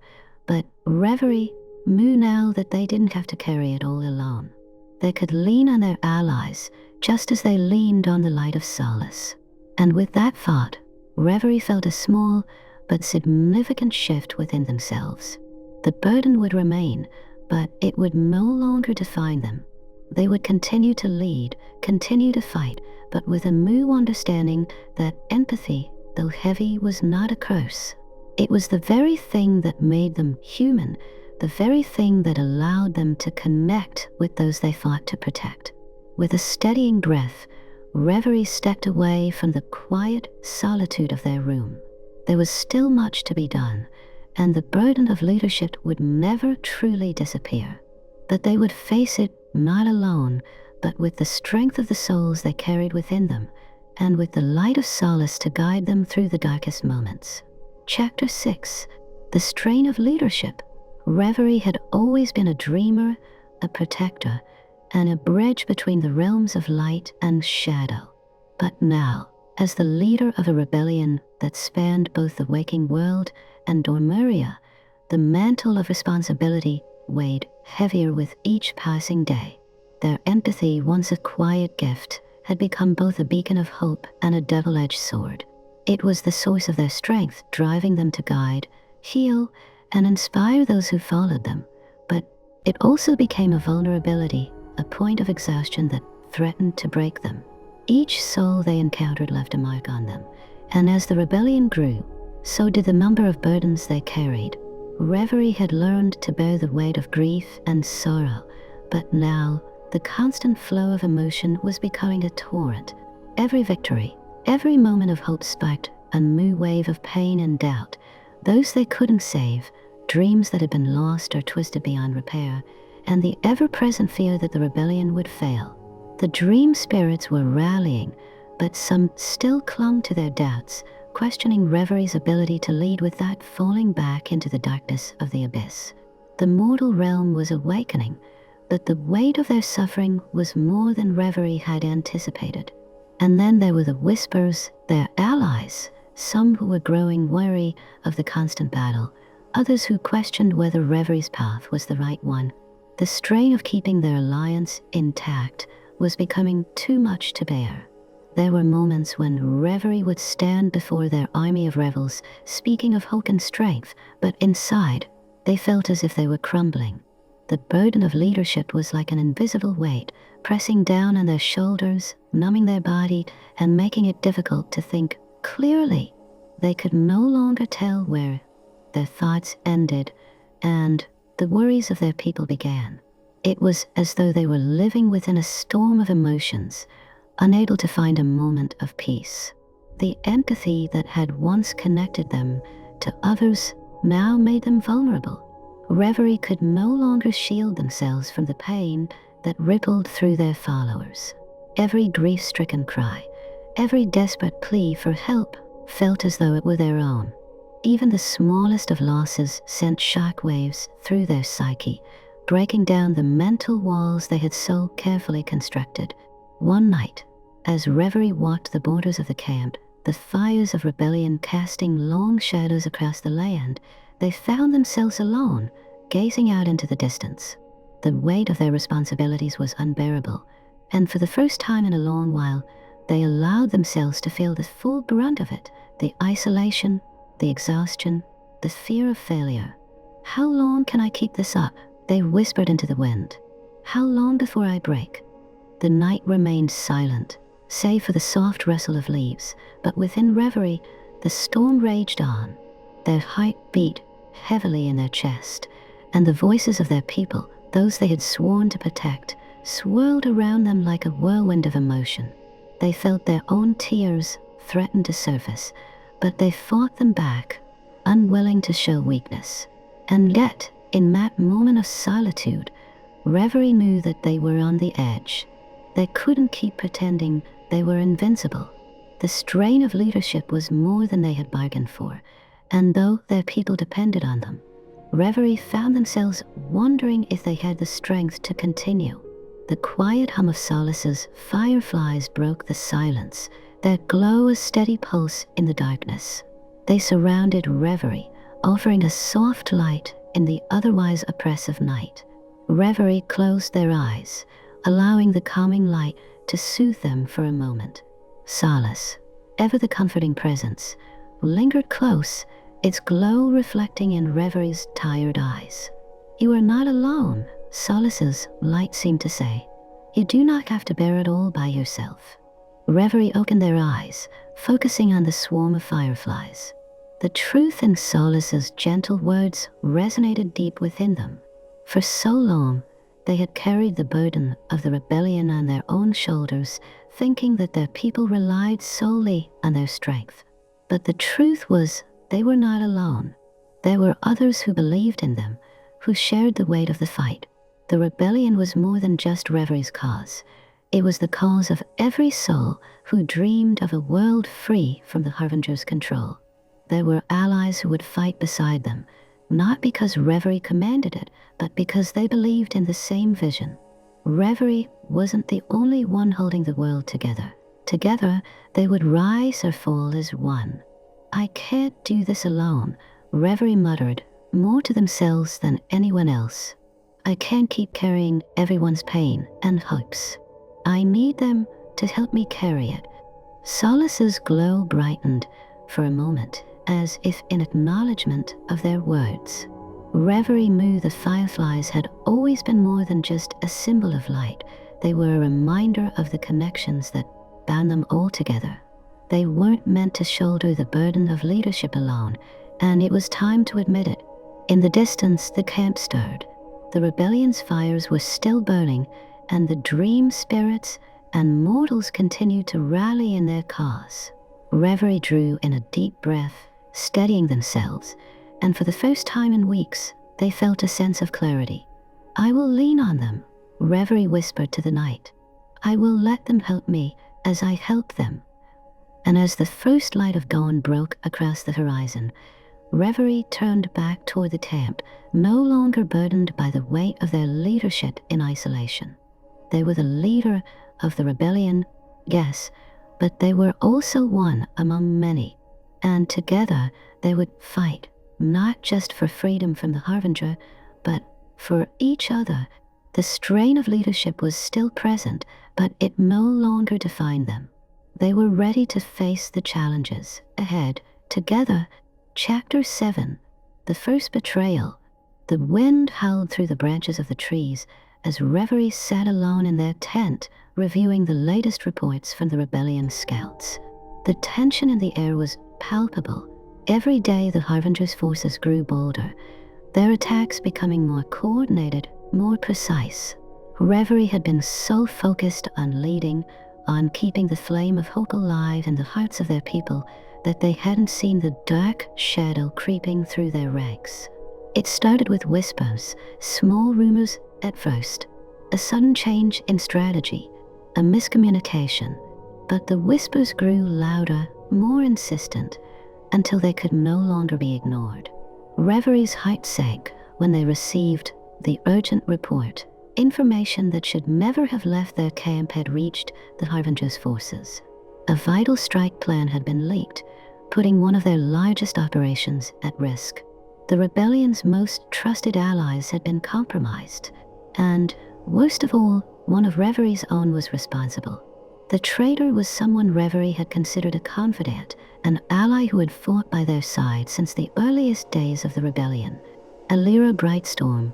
but Reverie knew now that they didn't have to carry it all alone. They could lean on their allies, just as they leaned on the light of Solace. And with that thought, Reverie felt a small but significant shift within themselves. The burden would remain, but it would no longer define them. They would continue to lead, continue to fight, but with a new understanding that empathy, though heavy, was not a curse. It was the very thing that made them human, the very thing that allowed them to connect with those they fought to protect. With a steadying breath, Reverie stepped away from the quiet solitude of their room. There was still much to be done, and the burden of leadership would never truly disappear. But they would face it not alone, but with the strength of the souls they carried within them, and with the light of Solace to guide them through the darkest moments. Chapter 6. The Strain of Leadership. Reverie had always been a dreamer, a protector, and a bridge between the realms of light and shadow. But now, as the leader of a rebellion that spanned both the waking world and Dormeria, the mantle of responsibility weighed heavier with each passing day. Their empathy, once a quiet gift, had become both a beacon of hope and a double-edged sword. It was the source of their strength, driving them to guide, heal, and inspire those who followed them. But it also became a vulnerability, a point of exhaustion that threatened to break them. Each soul they encountered left a mark on them, and as the rebellion grew, so did the number of burdens they carried. Reverie had learned to bear the weight of grief and sorrow, but now the constant flow of emotion was becoming a torrent. Every victory, every moment of hope sparked a new wave of pain and doubt. Those they couldn't save, dreams that had been lost or twisted beyond repair, and the ever-present fear that the rebellion would fail. The dream spirits were rallying, but some still clung to their doubts, questioning Reverie's ability to lead without falling back into the darkness of the abyss. The mortal realm was awakening, but the weight of their suffering was more than Reverie had anticipated. And then there were the whispers, their allies, some who were growing weary of the constant battle, others who questioned whether Reverie's path was the right one. The strain of keeping their alliance intact was becoming too much to bear. There were moments when Reverie would stand before their army of rebels, speaking of hope and strength, but inside, they felt as if they were crumbling. The burden of leadership was like an invisible weight, pressing down on their shoulders, numbing their body, and making it difficult to think clearly. They could no longer tell where their thoughts ended and the worries of their people began. It was as though they were living within a storm of emotions, unable to find a moment of peace. the empathy that had once connected them to others now made them vulnerable. Reverie could no longer shield themselves from the pain that rippled through their followers. Every grief-stricken cry, every desperate plea for help felt as though it were their own. Even the smallest of losses sent shockwaves through their psyche, breaking down the mental walls they had so carefully constructed. One night, as Reverie walked the borders of the camp, the fires of rebellion casting long shadows across the land, they found themselves alone, gazing out into the distance. The weight of their responsibilities was unbearable, and for the first time in a long while, they allowed themselves to feel the full brunt of it, the isolation, the exhaustion, the fear of failure. "How long can I keep this up?" they whispered into the wind. "How long before I break?" The night remained silent, save for the soft rustle of leaves, but within Reverie, the storm raged on. Their heart beat heavily in their chest, and the voices of their people, those they had sworn to protect, swirled around them like a whirlwind of emotion. They felt their own tears threaten to surface, but they fought them back, unwilling to show weakness. And yet, in that moment of solitude, Reverie knew that they were on the edge. They couldn't keep pretending they were invincible. The strain of leadership was more than they had bargained for, and though their people depended on them, Reverie found themselves wondering if they had the strength to continue. The quiet hum of Solace's fireflies broke the silence, their glow a steady pulse in the darkness. They surrounded Reverie, offering a soft light in the otherwise oppressive night. Reverie closed their eyes, allowing the calming light to soothe them for a moment. Solace, ever the comforting presence, lingered close, its glow reflecting in Reverie's tired eyes. "You are not alone," Solace's light seemed to say. "You do not have to bear it all by yourself." Reverie opened their eyes, focusing on the swarm of fireflies. The truth in Solace's gentle words resonated deep within them. For so long, they had carried the burden of the rebellion on their own shoulders, thinking that their people relied solely on their strength. But the truth was, they were not alone. There were others who believed in them, who shared the weight of the fight. The rebellion was more than just Reverie's cause. It was the cause of every soul who dreamed of a world free from the Harbinger's control. There were allies who would fight beside them, not because Reverie commanded it, but because they believed in the same vision. Reverie wasn't the only one holding the world together. Together, they would rise or fall as one. "I can't do this alone," Reverie muttered, more to themselves than anyone else. "I can't keep carrying everyone's pain and hopes. I need them to help me carry it." Solace's glow brightened for a moment, as if in acknowledgement of their words. Reverie knew the fireflies had always been more than just a symbol of light. They were a reminder of the connections that bound them all together. They weren't meant to shoulder the burden of leadership alone, and it was time to admit it. In the distance, the camp stirred. The rebellion's fires were still burning, and the dream spirits and mortals continued to rally in their cause. Reverie drew in a deep breath, steadying themselves, and for the first time in weeks, they felt a sense of clarity. "I will lean on them," Reverie whispered to the night. "I will let them help me as I help them." And as the first light of dawn broke across the horizon, Reverie turned back toward the camp, no longer burdened by the weight of their leadership in isolation. They were the leader of the rebellion, yes, but they were also one among many, and together they would fight, not just for freedom from the Harbinger, but for each other. The strain of leadership was still present, but it no longer defined them. They were ready to face the challenges ahead, together. Chapter 7, The First Betrayal. The wind howled through the branches of the trees as Reverie sat alone in their tent, reviewing the latest reports from the rebellion scouts. The tension in the air was palpable. Every day the Harbinger's forces grew bolder, their attacks becoming more coordinated, more precise. Reverie had been so focused on leading, on keeping the flame of hope alive in the hearts of their people that they hadn't seen the dark shadow creeping through their ranks. It started with whispers, small rumors at first, a sudden change in strategy, a miscommunication, but the whispers grew louder, more insistent, until they could no longer be ignored. Reverie's heart sank when they received the urgent report. Information that should never have left their camp had reached the Harbinger's forces. A vital strike plan had been leaked, putting one of their largest operations at risk. The rebellion's most trusted allies had been compromised, and, worst of all, one of Reverie's own was responsible. The traitor was someone Reverie had considered a confidant, an ally who had fought by their side since the earliest days of the rebellion. Alira Brightstorm,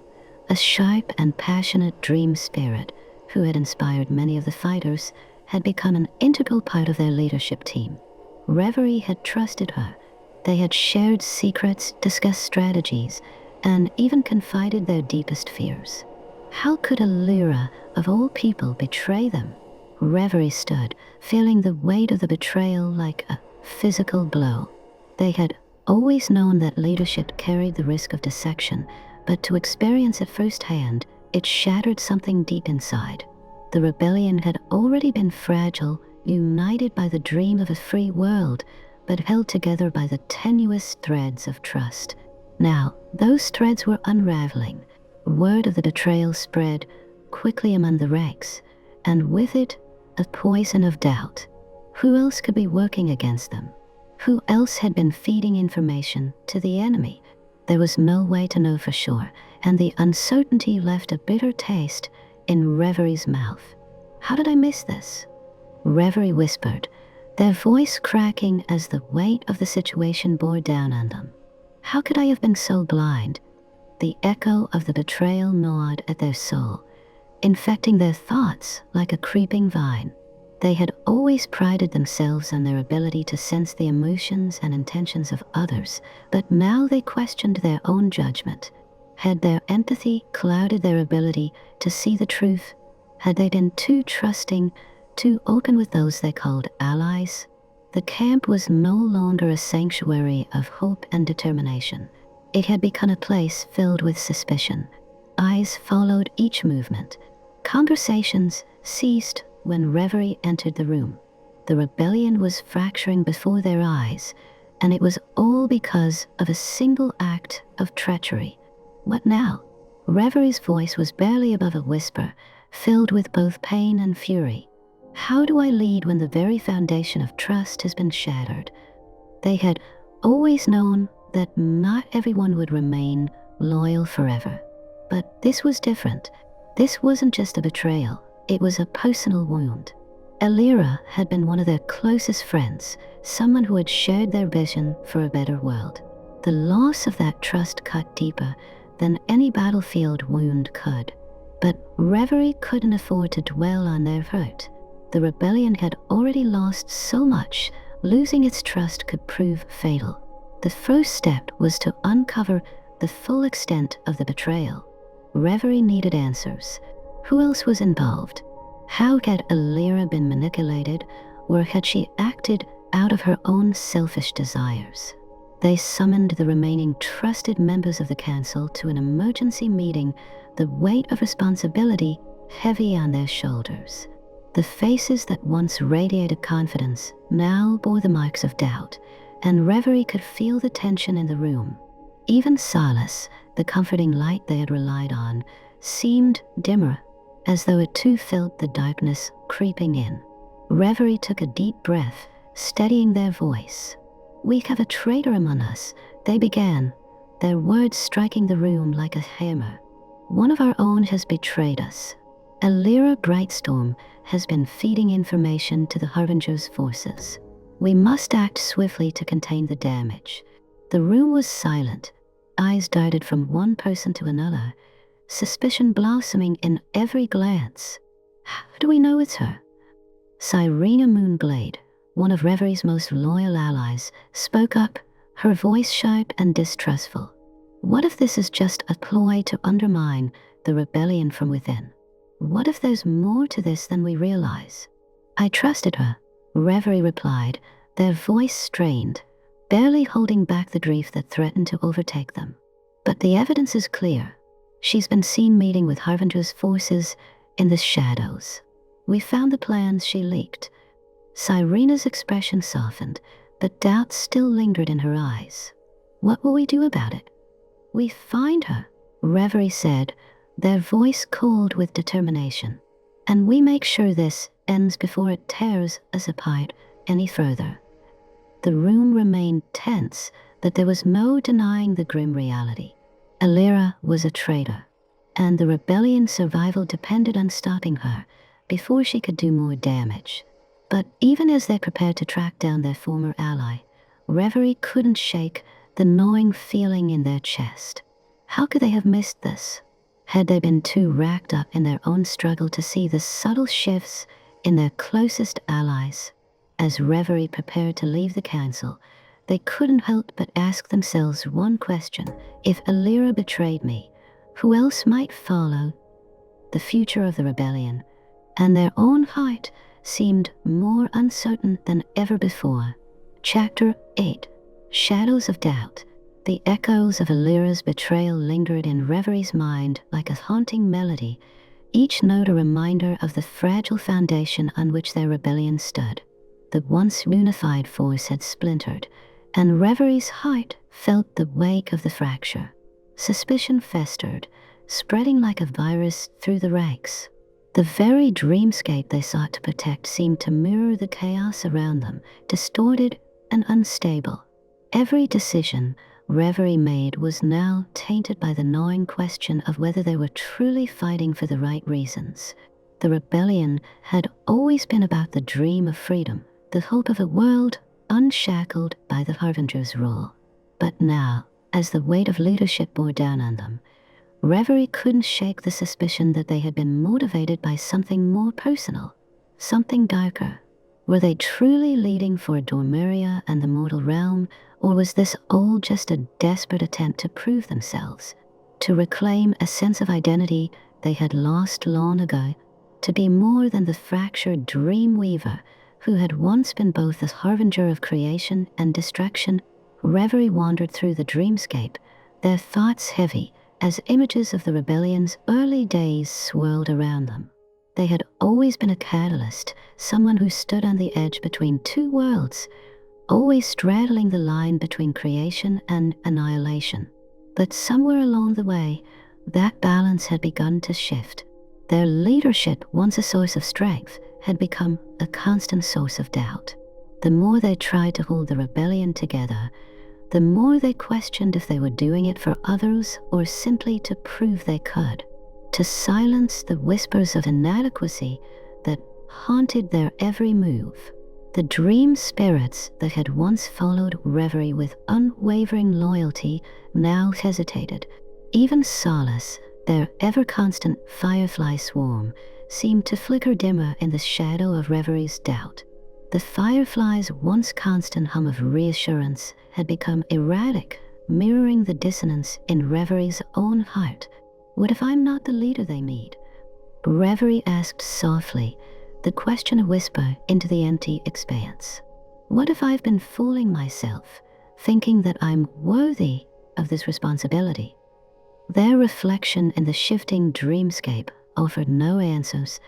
a sharp and passionate dream spirit who had inspired many of the fighters, had become an integral part of their leadership team. Reverie had trusted her. They had shared secrets, discussed strategies, and even confided their deepest fears. How could Alira, of all people, betray them? Reverie stood, feeling the weight of the betrayal like a physical blow. They had always known that leadership carried the risk of dissection, but to experience it firsthand, it shattered something deep inside. The rebellion had already been fragile, united by the dream of a free world, but held together by the tenuous threads of trust. Now, those threads were unraveling. Word of the betrayal spread quickly among the ranks, and with it, a poison of doubt. Who else could be working against them? Who else had been feeding information to the enemy? There was no way to know for sure, and the uncertainty left a bitter taste in Reverie's mouth. How did I miss this? Reverie whispered, their voice cracking as the weight of the situation bore down on them. How could I have been so blind? The echo of the betrayal gnawed at their soul, infecting their thoughts like a creeping vine. They had always prided themselves on their ability to sense the emotions and intentions of others, but now they questioned their own judgment. Had their empathy clouded their ability to see the truth? Had they been too trusting, too open with those they called allies? The camp was no longer a sanctuary of hope and determination. It had become a place filled with suspicion. Eyes followed each movement. Conversations ceased when Reverie entered the room. The rebellion was fracturing before their eyes, and it was all because of a single act of treachery. What now? Reverie's voice was barely above a whisper, filled with both pain and fury. How do I lead when the very foundation of trust has been shattered? They had always known that not everyone would remain loyal forever. But this was different. This wasn't just a betrayal. It was a personal wound. Alira had been one of their closest friends, someone who had shared their vision for a better world. The loss of that trust cut deeper than any battlefield wound could. But Reverie couldn't afford to dwell on their hurt. The rebellion had already lost so much, losing its trust could prove fatal. The first step was to uncover the full extent of the betrayal. Reverie needed answers. Who else was involved? How had Alira been manipulated, or had she acted out of her own selfish desires? They summoned the remaining trusted members of the council to an emergency meeting, the weight of responsibility heavy on their shoulders. The faces that once radiated confidence now bore the marks of doubt, and Reverie could feel the tension in the room. Even Solace, the comforting light they had relied on, seemed dimmer, as though it too felt the darkness creeping in. Reverie took a deep breath, steadying their voice. "We have a traitor among us," they began, their words striking the room like a hammer. "One of our own has betrayed us. Alira Brightstorm has been feeding information to the Harbinger's forces. We must act swiftly to contain the damage." The room was silent. Eyes darted from one person to another, suspicion blossoming in every glance. "How do we know it's her?" Cyrena Moonblade, one of Reverie's most loyal allies, spoke up, her voice sharp and distrustful. "What if this is just a ploy to undermine the rebellion from within? What if there's more to this than we realize?" I trusted her, Reverie replied, their voice strained, barely holding back the grief that threatened to overtake them. But the evidence is clear. She's been seen meeting with Harbinger's forces in the shadows. We found the plans she leaked. Cyrena's expression softened, but doubt still lingered in her eyes. What will we do about it? We find her, Reverie said, their voice cold with determination. And we make sure this ends before it tears us apart any further. The room remained tense, but there was no denying the grim reality. Alira was a traitor, and the rebellion's survival depended on stopping her before she could do more damage. But even as they prepared to track down their former ally, Reverie couldn't shake the gnawing feeling in their chest. How could they have missed this? Had they been too wrapped up in their own struggle to see the subtle shifts in their closest allies? As Reverie prepared to leave the council, they couldn't help but ask themselves one question. If Alira betrayed me, who else might follow? The future of the rebellion and their own heart seemed more uncertain than ever before. Chapter 8. Shadows of Doubt. The echoes of Alira's betrayal lingered in Reverie's mind like a haunting melody, each note a reminder of the fragile foundation on which their rebellion stood. The once unified force had splintered, and Reverie's heart felt the wake of the fracture. Suspicion festered, spreading like a virus through the ranks. The very dreamscape they sought to protect seemed to mirror the chaos around them, distorted and unstable. Every decision Reverie made was now tainted by the gnawing question of whether they were truly fighting for the right reasons. The rebellion had always been about the dream of freedom, the hope of a world unshackled by the Harbinger's rule. But now, as the weight of leadership bore down on them, Reverie couldn't shake the suspicion that they had been motivated by something more personal, something darker. Were they truly leading for Dormeria and the mortal realm, or was this all just a desperate attempt to prove themselves, to reclaim a sense of identity they had lost long ago, to be more than the fractured Dreamweaver who had once been both the harbinger of creation and destruction? Reverie wandered through the dreamscape, their thoughts heavy as images of the rebellion's early days swirled around them. They had always been a catalyst, someone who stood on the edge between two worlds, always straddling the line between creation and annihilation. But somewhere along the way, that balance had begun to shift. Their leadership, once a source of strength, had become a constant source of doubt. The more they tried to hold the rebellion together, the more they questioned if they were doing it for others or simply to prove they could, to silence the whispers of inadequacy that haunted their every move. The dream spirits that had once followed Reverie with unwavering loyalty now hesitated. Even Solace, their ever-constant firefly swarm, seemed to flicker dimmer in the shadow of Reverie's doubt. The firefly's once constant hum of reassurance had become erratic, mirroring the dissonance in Reverie's own heart. What if I'm not the leader they need? Reverie asked softly, the question a whisper into the empty expanse. What if I've been fooling myself, thinking that I'm worthy of this responsibility? Their reflection in the shifting dreamscape offered no answers,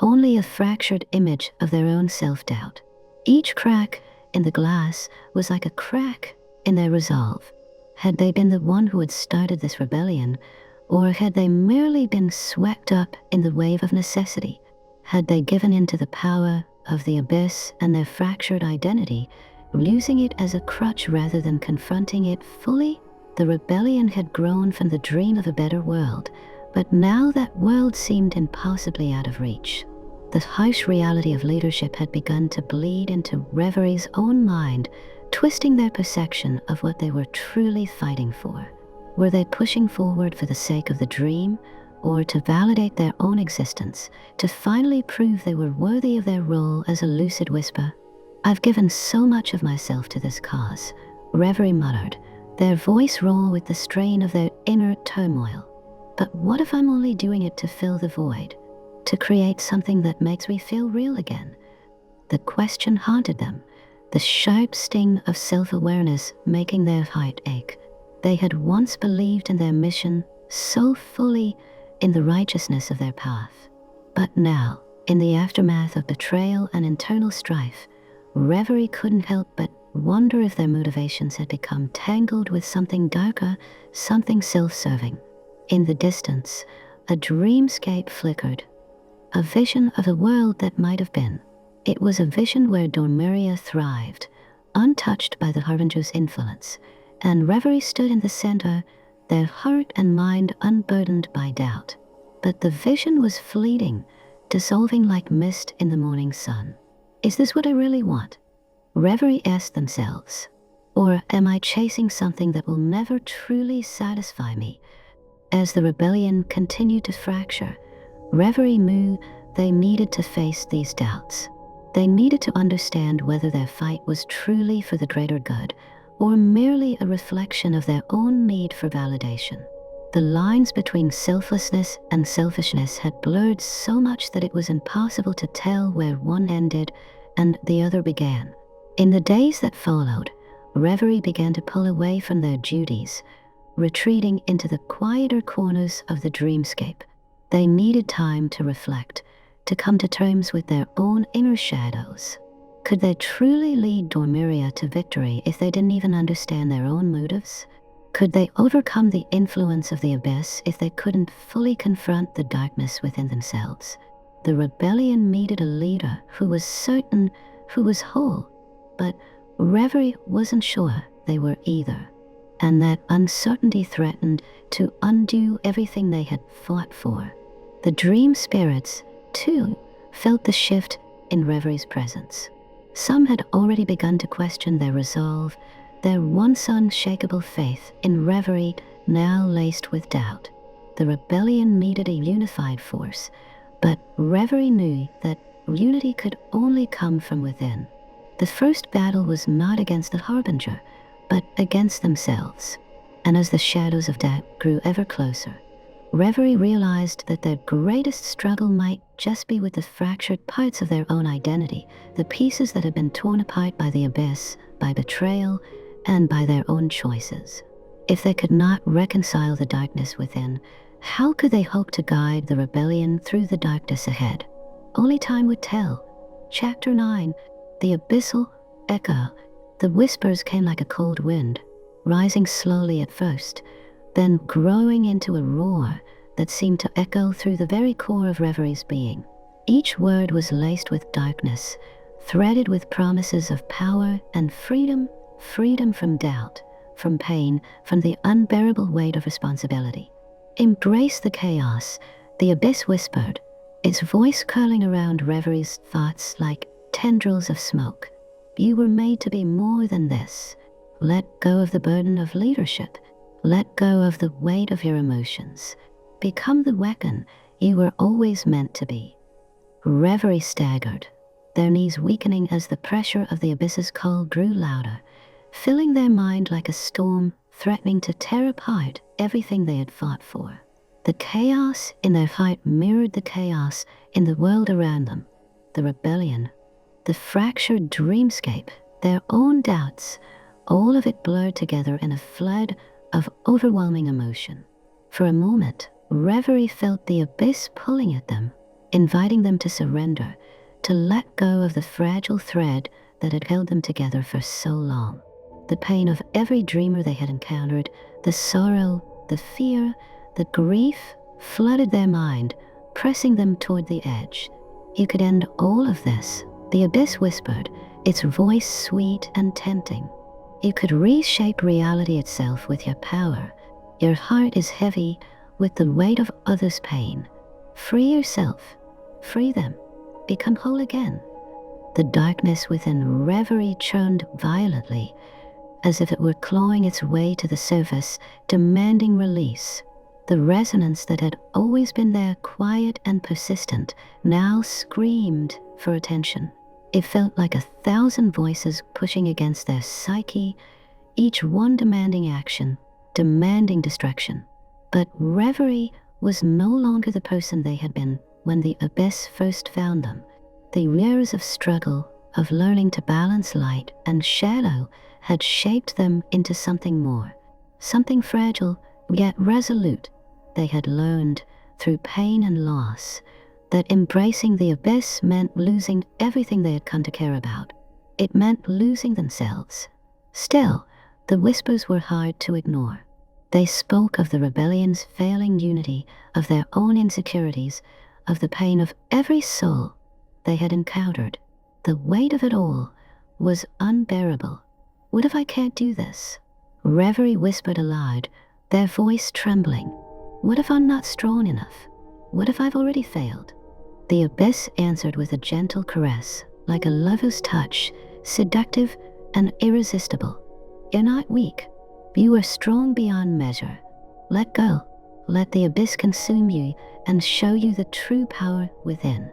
only a fractured image of their own self-doubt. Each crack in the glass was like a crack in their resolve. Had they been the one who had started this rebellion, or had they merely been swept up in the wave of necessity? Had they given in to the power of the abyss and their fractured identity, using it as a crutch rather than confronting it fully? The rebellion had grown from the dream of a better world, but now that world seemed impossibly out of reach. The harsh reality of leadership had begun to bleed into Reverie's own mind, twisting their perception of what they were truly fighting for. Were they pushing forward for the sake of the dream, or to validate their own existence, to finally prove they were worthy of their role as a lucid whisper? I've given so much of myself to this cause, Reverie muttered, their voice raw with the strain of their inner turmoil. But what if I'm only doing it to fill the void, to create something that makes me feel real again? The question haunted them, the sharp sting of self-awareness making their heart ache. They had once believed in their mission so fully, in the righteousness of their path. But now, in the aftermath of betrayal and internal strife, Reverie couldn't help but wonder if their motivations had become tangled with something darker, something self-serving. In the distance, a dreamscape flickered, a vision of a world that might have been. It was a vision where Dormiria thrived, untouched by the Harbinger's influence, and Reverie stood in the center, their heart and mind unburdened by doubt. But the vision was fleeting, dissolving like mist in the morning sun. Is this what I really want? Reverie asked themselves. Or am I chasing something that will never truly satisfy me? As the rebellion continued to fracture, Reverie knew they needed to face these doubts. They needed to understand whether their fight was truly for the greater good, or merely a reflection of their own need for validation. The lines between selflessness and selfishness had blurred so much that it was impossible to tell where one ended and the other began. In the days that followed, Reverie began to pull away from their duties, retreating into the quieter corners of the dreamscape. They needed time to reflect, to come to terms with their own inner shadows. Could they truly lead Dormiria to victory if they didn't even understand their own motives? Could they overcome the influence of the Abyss if they couldn't fully confront the darkness within themselves? The rebellion needed a leader who was certain, who was whole, but Reverie wasn't sure they were either, and that uncertainty threatened to undo everything they had fought for. The dream spirits, too, felt the shift in Reverie's presence. Some had already begun to question their resolve, their once unshakable faith in Reverie now laced with doubt. The rebellion needed a unified force, but Reverie knew that unity could only come from within. The first battle was not against the Harbinger, but against themselves. And as the shadows of doubt grew ever closer, Reverie realized that their greatest struggle might just be with the fractured parts of their own identity, the pieces that had been torn apart by the Abyss, by betrayal, and by their own choices. If they could not reconcile the darkness within, how could they hope to guide the rebellion through the darkness ahead? Only time would tell. Chapter 9, The Abyssal Echo. The whispers came like a cold wind, rising slowly at first, then growing into a roar that seemed to echo through the very core of Reverie's being. Each word was laced with darkness, threaded with promises of power and freedom, freedom from doubt, from pain, from the unbearable weight of responsibility. Embrace the chaos, the Abyss whispered, its voice curling around Reverie's thoughts like tendrils of smoke. You were made to be more than this. Let go of the burden of leadership. Let go of the weight of your emotions. Become the weapon you were always meant to be. Reverie staggered, their knees weakening as the pressure of the Abyss's call grew louder, filling their mind like a storm threatening to tear apart everything they had fought for. The chaos in their heart mirrored the chaos in the world around them. The rebellion, the fractured dreamscape, their own doubts, all of it blurred together in a flood of overwhelming emotion. For a moment, Reverie felt the Abyss pulling at them, inviting them to surrender, to let go of the fragile thread that had held them together for so long. The pain of every dreamer they had encountered, the sorrow, the fear, the grief flooded their mind, pressing them toward the edge. You could end all of this, the Abyss whispered, its voice sweet and tempting. You could reshape reality itself with your power. Your heart is heavy with the weight of others' pain. Free yourself. Free them. Become whole again. The darkness within Reverie churned violently, as if it were clawing its way to the surface, demanding release. The resonance that had always been there, quiet and persistent, now screamed for attention. It felt like 1,000 voices pushing against their psyche, each one demanding action, demanding destruction. But Reverie was no longer the person they had been when the Abyss first found them. The years of struggle, of learning to balance light and shadow had shaped them into something more, something fragile yet resolute. They had learned through pain and loss that embracing the abyss meant losing everything they had come to care about. It meant losing themselves. Still, the whispers were hard to ignore. They spoke of the rebellion's failing unity, of their own insecurities, of the pain of every soul they had encountered. The weight of it all was unbearable. What if I can't do this? Reverie whispered aloud, their voice trembling. What if I'm not strong enough? What if I've already failed? The abyss answered with a gentle caress, like a lover's touch, seductive and irresistible. You're not weak. You are strong beyond measure. Let go. Let the abyss consume you and show you the true power within.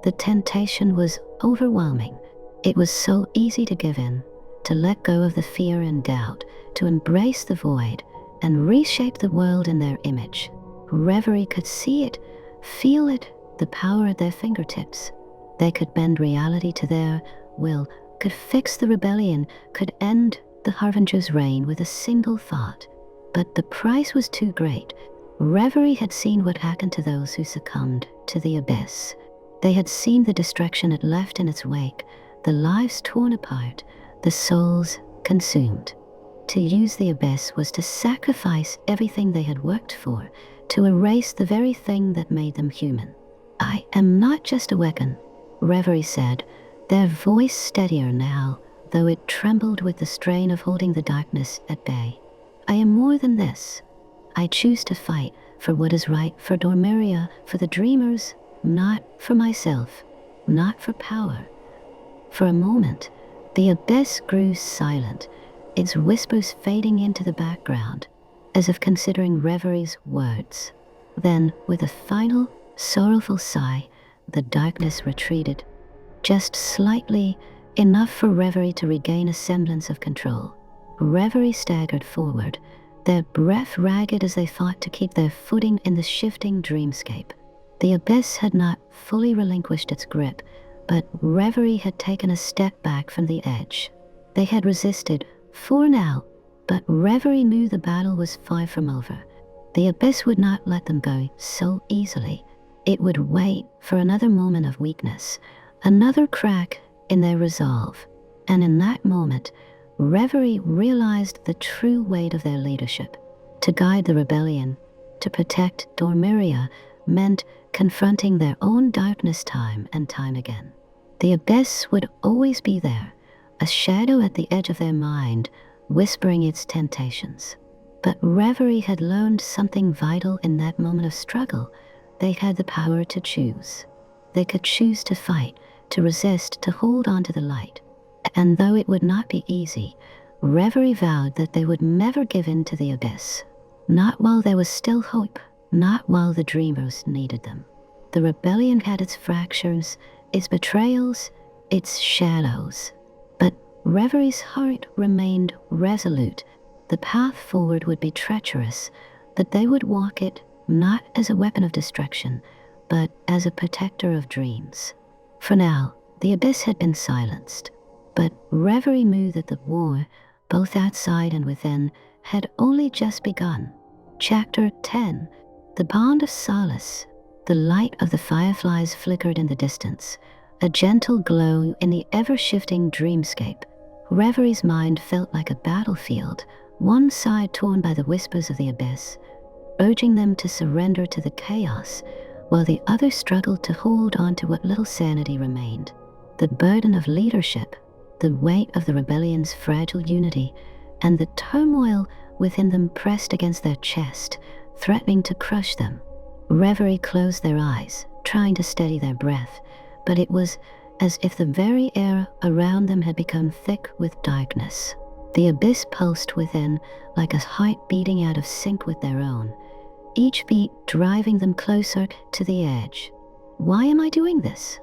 The temptation was overwhelming. It was so easy to give in, to let go of the fear and doubt, to embrace the void and reshape the world in their image. Reverie could see it, feel it, the power at their fingertips. They could bend reality to their will, could fix the rebellion, could end the Harbinger's reign with a single thought. But the price was too great. Reverie had seen what happened to those who succumbed to the abyss. They had seen the destruction it left in its wake, the lives torn apart, the souls consumed. To use the abyss was to sacrifice everything they had worked for, to erase the very thing that made them human. I am not just a weapon, Reverie said, their voice steadier now, though it trembled with the strain of holding the darkness at bay. I am more than this. I choose to fight for what is right for Dormiria, for the dreamers, not for myself, not for power. For a moment, the abyss grew silent, its whispers fading into the background, as if considering Reverie's words. Then, with a final, sorrowful sigh, the darkness retreated, just slightly, enough for Reverie to regain a semblance of control. Reverie staggered forward, their breath ragged as they fought to keep their footing in the shifting dreamscape. The abyss had not fully relinquished its grip, but Reverie had taken a step back from the edge. They had resisted, for now, but Reverie knew the battle was far from over. The abyss would not let them go so easily. It would wait for another moment of weakness, another crack in their resolve. And in that moment, Reverie realized the true weight of their leadership. To guide the rebellion, to protect Dormiria, meant confronting their own darkness time and time again. The abyss would always be there, a shadow at the edge of their mind, whispering its temptations. But Reverie had learned something vital in that moment of struggle. They had the power to choose. They could choose to fight, to resist, to hold on to the light. And though it would not be easy, Reverie vowed that they would never give in to the abyss. Not while there was still hope, not while the dreamers needed them. The rebellion had its fractures, its betrayals, its shadows. But Reverie's heart remained resolute. The path forward would be treacherous, but they would walk it not as a weapon of destruction, but as a protector of dreams. For now, the abyss had been silenced, but Reverie knew that the war, both outside and within, had only just begun. Chapter 10. The Bond of Solace. The light of the fireflies flickered in the distance, a gentle glow in the ever-shifting dreamscape. Reverie's mind felt like a battlefield, one side torn by the whispers of the abyss, urging them to surrender to the chaos, while the other struggled to hold on to what little sanity remained. The burden of leadership, the weight of the rebellion's fragile unity, and the turmoil within them pressed against their chest, threatening to crush them. Reverie closed their eyes, trying to steady their breath, but it was as if the very air around them had become thick with darkness. The abyss pulsed within like a heart beating out of sync with their own, each beat driving them closer to the edge. Why am I doing this?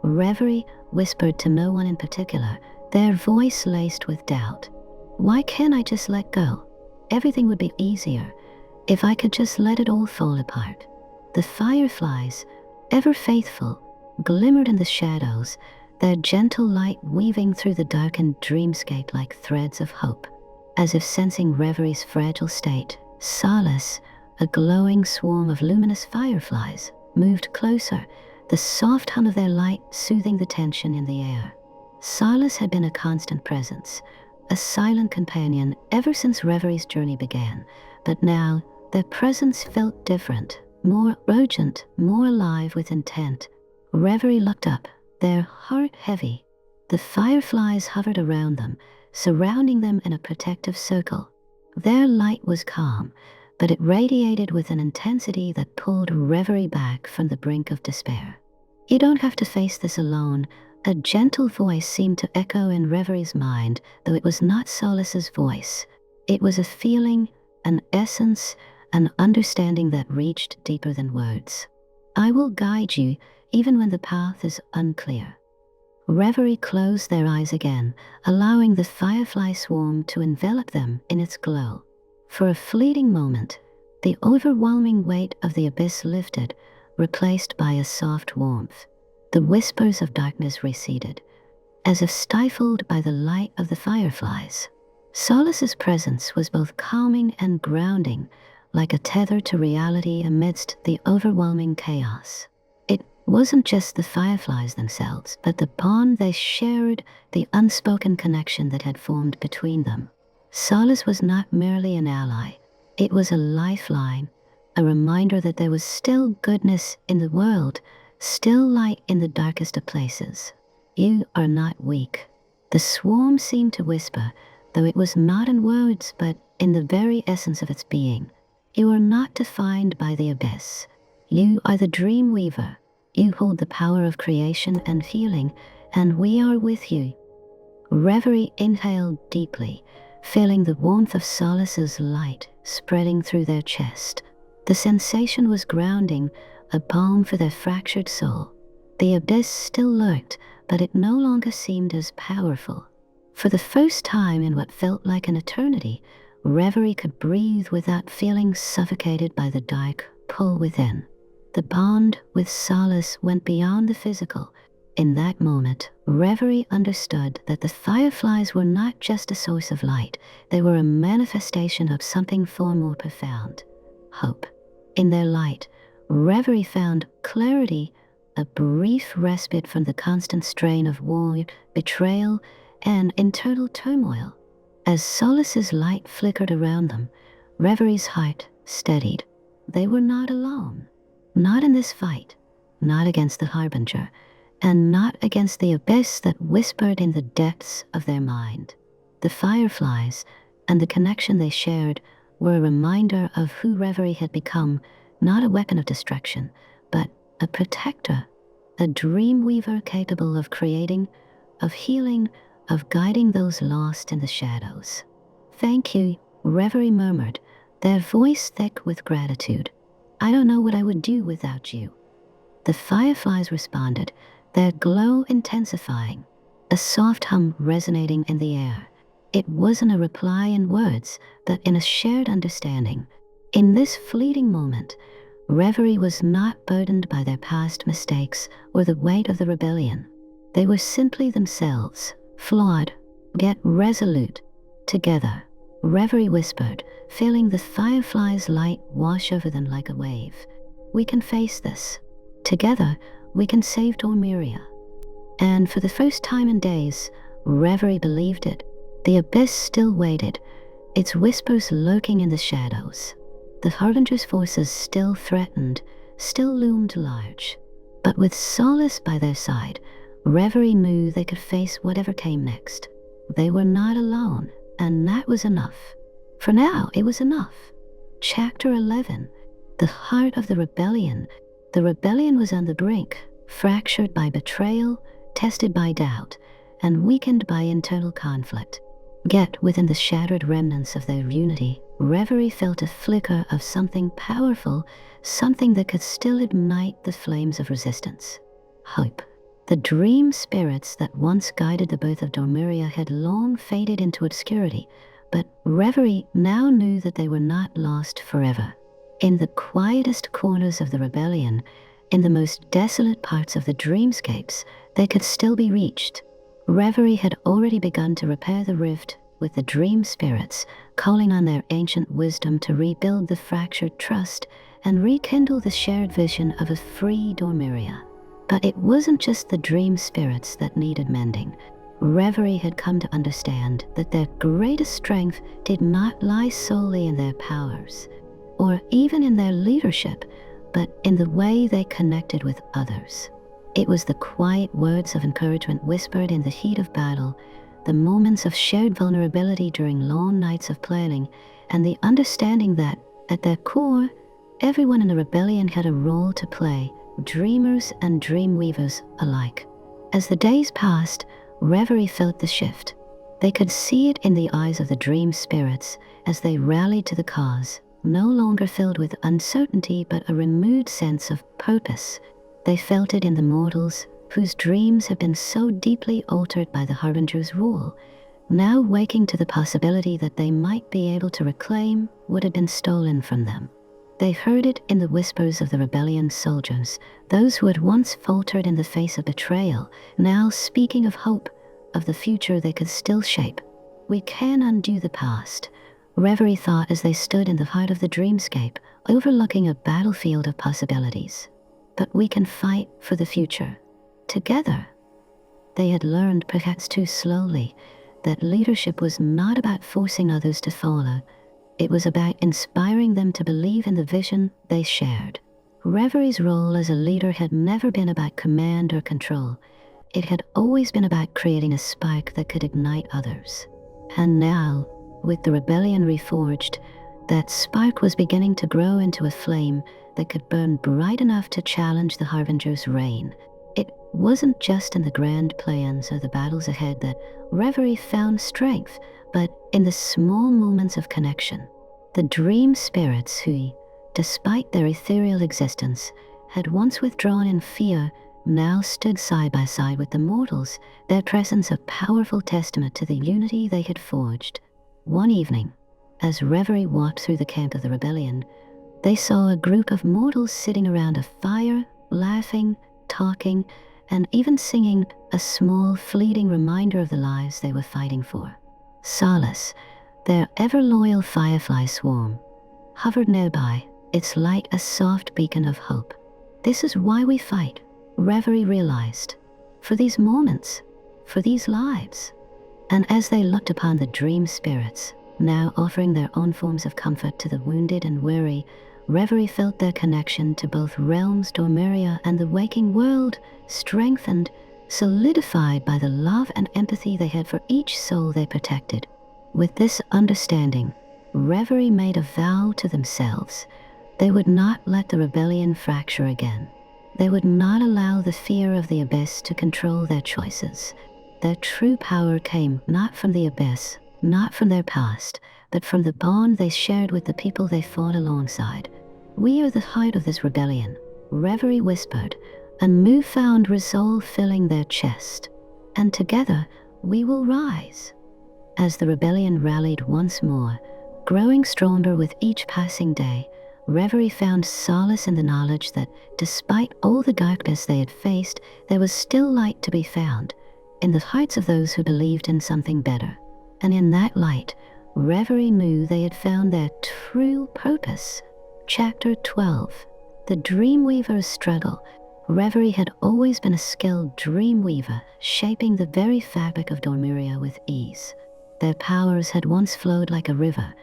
Reverie whispered to no one in particular, their voice laced with doubt. Why can't I just let go? Everything would be easier if I could just let it all fall apart. The fireflies, ever faithful, glimmered in the shadows, their gentle light weaving through the darkened dreamscape like threads of hope. As if sensing Reverie's fragile state, Solace, a glowing swarm of luminous fireflies, moved closer, the soft hum of their light soothing the tension in the air. Solace had been a constant presence, a silent companion ever since Reverie's journey began, but now their presence felt different, more urgent, more alive with intent. Reverie looked up, their heart heavy. The fireflies hovered around them, surrounding them in a protective circle. Their light was calm, but it radiated with an intensity that pulled Reverie back from the brink of despair. "You don't have to face this alone," a gentle voice seemed to echo in Reverie's mind, though it was not Solace's voice. It was a feeling, an essence, an understanding that reached deeper than words. "I will guide you, even when the path is unclear." Reverie closed their eyes again, allowing the firefly swarm to envelop them in its glow. For a fleeting moment, the overwhelming weight of the abyss lifted, replaced by a soft warmth. The whispers of darkness receded, as if stifled by the light of the fireflies. Solace's presence was both calming and grounding, like a tether to reality amidst the overwhelming chaos. It wasn't just the fireflies themselves, but the bond they shared, the unspoken connection that had formed between them. Solace was not merely an ally, it was a lifeline, a reminder that there was still goodness in the world, still light in the darkest of places. "You are not weak," the swarm seemed to whisper, though it was not in words but in the very essence of its being. "You are not defined by the abyss. You are the Dreamweaver. You hold the power of creation and healing, and we are with you." Reverie inhaled deeply, feeling the warmth of Solace's light spreading through their chest. The sensation was grounding, a balm for their fractured soul. The abyss still lurked, but it no longer seemed as powerful. For the first time in what felt like an eternity, Reverie could breathe without feeling suffocated by the dark pull within. The bond with Solace went beyond the physical. In that moment, Reverie understood that the fireflies were not just a source of light, they were a manifestation of something far more profound: hope. In their light, Reverie found clarity, a brief respite from the constant strain of war, betrayal, and internal turmoil. As Solace's light flickered around them, Reverie's heart steadied. They were not alone. Not in this fight, not against the Harbinger, and not against the abyss that whispered in the depths of their mind. The fireflies, and the connection they shared, were a reminder of who Reverie had become, not a weapon of destruction, but a protector, a Dreamweaver capable of creating, of healing, of guiding those lost in the shadows. "Thank you," Reverie murmured, their voice thick with gratitude. "I don't know what I would do without you." The fireflies responded, their glow intensifying, a soft hum resonating in the air. It wasn't a reply in words, but in a shared understanding. In this fleeting moment, Reverie was not burdened by their past mistakes or the weight of the rebellion. They were simply themselves, flawed, yet resolute. Together, Reverie whispered, feeling the firefly's light wash over them like a wave. "We can face this. Together, we can save Dormiria." And for the first time in days, Reverie believed it. The abyss still waited, its whispers lurking in the shadows. The Harbinger's forces still threatened, still loomed large. But with Solace by their side, Reverie knew they could face whatever came next. They were not alone, and that was enough. For now, it was enough. Chapter 11. The heart of the rebellion. The rebellion was on the brink, fractured by betrayal, tested by doubt, and weakened by internal conflict. Yet within the shattered remnants of their unity, Reverie felt a flicker of something powerful, something that could still ignite the flames of resistance. Hope. The dream spirits that once guided the birth of Dormiria had long faded into obscurity, but Reverie now knew that they were not lost forever. In the quietest corners of the rebellion, in the most desolate parts of the dreamscapes, they could still be reached. Reverie had already begun to repair the rift with the dream spirits, calling on their ancient wisdom to rebuild the fractured trust and rekindle the shared vision of a free Dormiria. But it wasn't just the dream spirits that needed mending. Reverie had come to understand that their greatest strength did not lie solely in their powers, or even in their leadership, but in the way they connected with others. It was the quiet words of encouragement whispered in the heat of battle, the moments of shared vulnerability during long nights of planning, and the understanding that, at their core, everyone in the rebellion had a role to play, dreamers and dreamweavers alike. As the days passed, Reverie felt the shift. They could see it in the eyes of the dream spirits as they rallied to the cause, no longer filled with uncertainty but a renewed sense of purpose. They felt it in the mortals whose dreams had been so deeply altered by the Harbinger's rule, now waking to the possibility that they might be able to reclaim what had been stolen from them. They heard it in the whispers of the rebellion's soldiers, those who had once faltered in the face of betrayal, now speaking of hope, of the future they could still shape. We can undo the past, Reverie thought as they stood in the heart of the dreamscape, overlooking a battlefield of possibilities. But we can fight for the future. Together. They had learned, perhaps too slowly, that leadership was not about forcing others to follow. It was about inspiring them to believe in the vision they shared. Reverie's role as a leader had never been about command or control. It had always been about creating a spark that could ignite others. And now, with the rebellion reforged, that spark was beginning to grow into a flame that could burn bright enough to challenge the Harbinger's reign. It wasn't just in the grand plans or the battles ahead that Reverie found strength, but in the small moments of connection. The dream spirits who, despite their ethereal existence, had once withdrawn in fear, now stood side by side with the mortals, their presence a powerful testament to the unity they had forged. One evening, as Reverie walked through the camp of the rebellion, they saw a group of mortals sitting around a fire, laughing, talking, and even singing, a small, fleeting reminder of the lives they were fighting for. Solace, their ever-loyal firefly swarm, hovered nearby, its light a soft beacon of hope. This is why we fight, Reverie realized. For these moments, for these lives. And as they looked upon the dream spirits, now offering their own forms of comfort to the wounded and weary, Reverie felt their connection to both realms, Dormiria, and the waking world strengthened, solidified by the love and empathy they had for each soul they protected. With this understanding, Reverie made a vow to themselves. They would not let the rebellion fracture again. They would not allow the fear of the abyss to control their choices. Their true power came not from the abyss, not from their past, but from the bond they shared with the people they fought alongside. We are the heart of this rebellion, Reverie whispered, a newfound resolve filling their chest. And together, we will rise. As the rebellion rallied once more, growing stronger with each passing day, Reverie found solace in the knowledge that, despite all the darkness they had faced, there was still light to be found, in the hearts of those who believed in something better. And in that light, Reverie knew they had found their true purpose. Chapter 12. The Dreamweaver's Struggle. Reverie had always been a skilled dreamweaver, shaping the very fabric of Dormiria with ease. Their powers had once flowed like a river,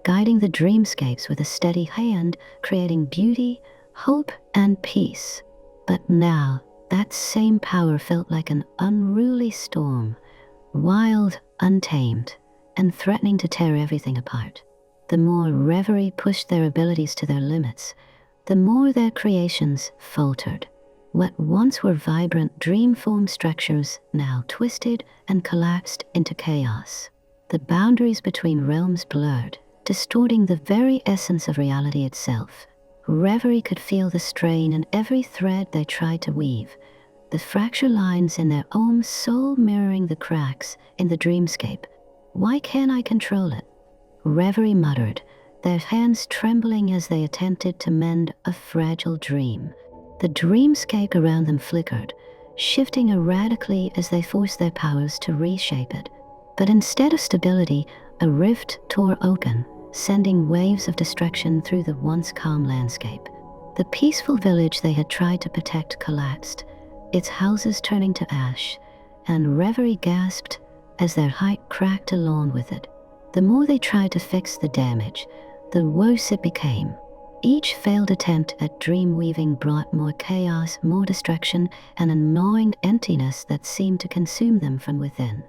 guiding the dreamscapes with a steady hand, creating beauty, hope, and peace. But now, that same power felt like an unruly storm, wild, untamed, and threatening to tear everything apart. The more Reverie pushed their abilities to their limits, the more their creations faltered. What once were vibrant dream-form structures now twisted and collapsed into chaos. The boundaries between realms blurred, distorting the very essence of reality itself. Reverie could feel the strain in every thread they tried to weave, the fracture lines in their own soul mirroring the cracks in the dreamscape. Why can't I control it? Reverie muttered, their hands trembling as they attempted to mend a fragile dream. The dreamscape around them flickered, shifting erratically as they forced their powers to reshape it. But instead of stability, a rift tore open, sending waves of destruction through the once calm landscape. The peaceful village they had tried to protect collapsed, its houses turning to ash, and Reverie gasped as their height cracked along with it. The more they tried to fix the damage, the worse it became. Each failed attempt at dream weaving brought more chaos, more destruction, and a gnawing emptiness that seemed to consume them from within.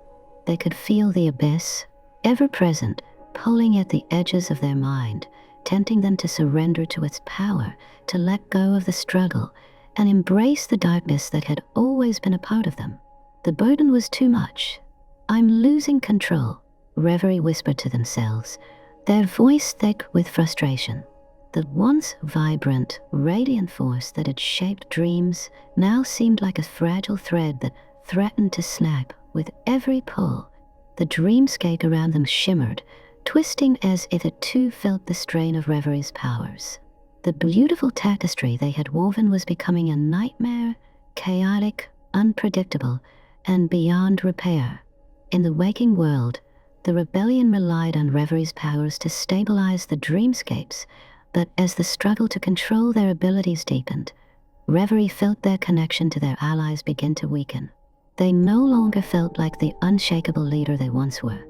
They could feel the abyss, ever present, pulling at the edges of their mind, tempting them to surrender to its power, to let go of the struggle, and embrace the darkness that had always been a part of them. The burden was too much. "I'm losing control," Reverie whispered to themselves, their voice thick with frustration. The once vibrant, radiant force that had shaped dreams now seemed like a fragile thread that threatened to snap with every pull. The dreamscape around them shimmered, twisting as if it too felt the strain of Reverie's powers. The beautiful tapestry they had woven was becoming a nightmare, chaotic, unpredictable, and beyond repair. In the waking world, the rebellion relied on Reverie's powers to stabilize the dreamscapes, but as the struggle to control their abilities deepened, Reverie felt their connection to their allies begin to weaken. They no longer felt like the unshakable leader they once were.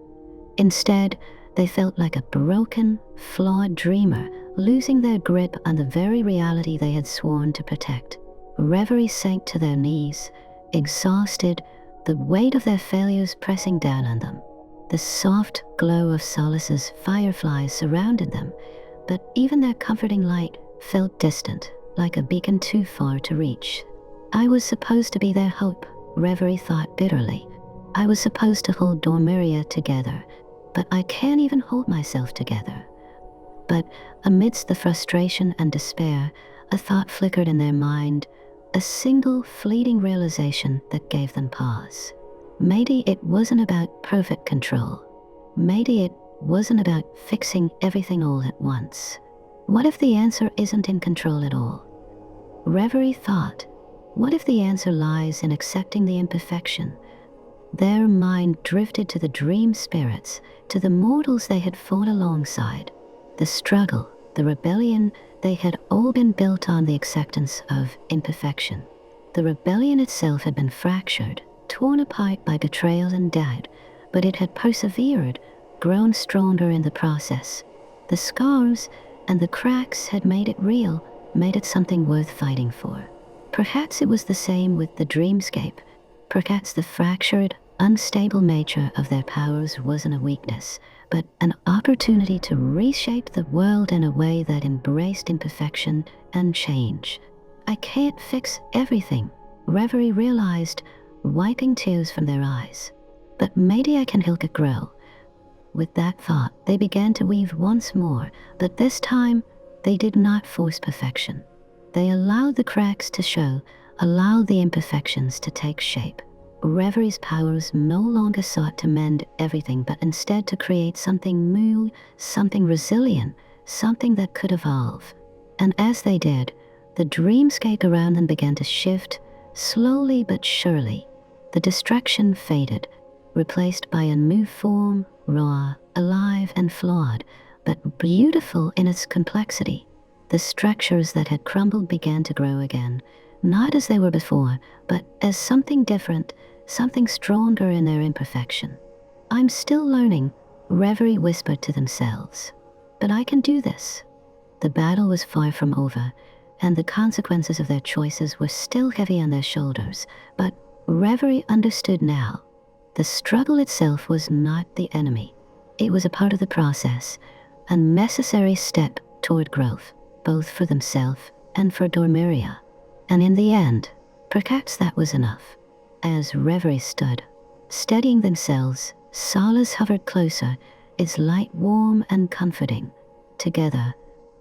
Instead, they felt like a broken, flawed dreamer, losing their grip on the very reality they had sworn to protect. Reverie sank to their knees, exhausted, the weight of their failures pressing down on them. The soft glow of Solace's fireflies surrounded them, but even their comforting light felt distant, like a beacon too far to reach. I was supposed to be their hope, Reverie thought bitterly. I was supposed to hold Dormiria together, but I can't even hold myself together. But amidst the frustration and despair, a thought flickered in their mind, a single fleeting realization that gave them pause. Maybe it wasn't about perfect control. Maybe it wasn't about fixing everything all at once. What if the answer isn't in control at all? Reverie thought, what if the answer lies in accepting the imperfection? Their mind drifted to the dream spirits, to the mortals they had fought alongside. The struggle, the rebellion, they had all been built on the acceptance of imperfection. The rebellion itself had been fractured, torn apart by betrayal and doubt, but it had persevered, grown stronger in the process. The scars and the cracks had made it real, made it something worth fighting for. Perhaps it was the same with the dreamscape. Perhaps the fractured, unstable nature of their powers wasn't a weakness, but an opportunity to reshape the world in a way that embraced imperfection and change. I can't fix everything, Reverie realized, wiping tears from their eyes. But maybe I can help it grow. With that thought, they began to weave once more, but this time they did not force perfection. They allowed the cracks to show, allowed the imperfections to take shape. Reverie's powers no longer sought to mend everything, but instead to create something new, something resilient, something that could evolve. And as they did, the dreamscape around them began to shift, slowly but surely. The distraction faded, replaced by a new form, raw, alive and flawed, but beautiful in its complexity. The structures that had crumbled began to grow again, not as they were before, but as something different, something stronger in their imperfection. I'm still learning, Reverie whispered to themselves. But I can do this. The battle was far from over, and the consequences of their choices were still heavy on their shoulders, but Reverie understood now. The struggle itself was not the enemy. It was a part of the process, a necessary step toward growth, both for themselves and for Dormiria. And in the end, perhaps that was enough. As Reverie stood, steadying themselves, Solace hovered closer, its light warm and comforting. Together,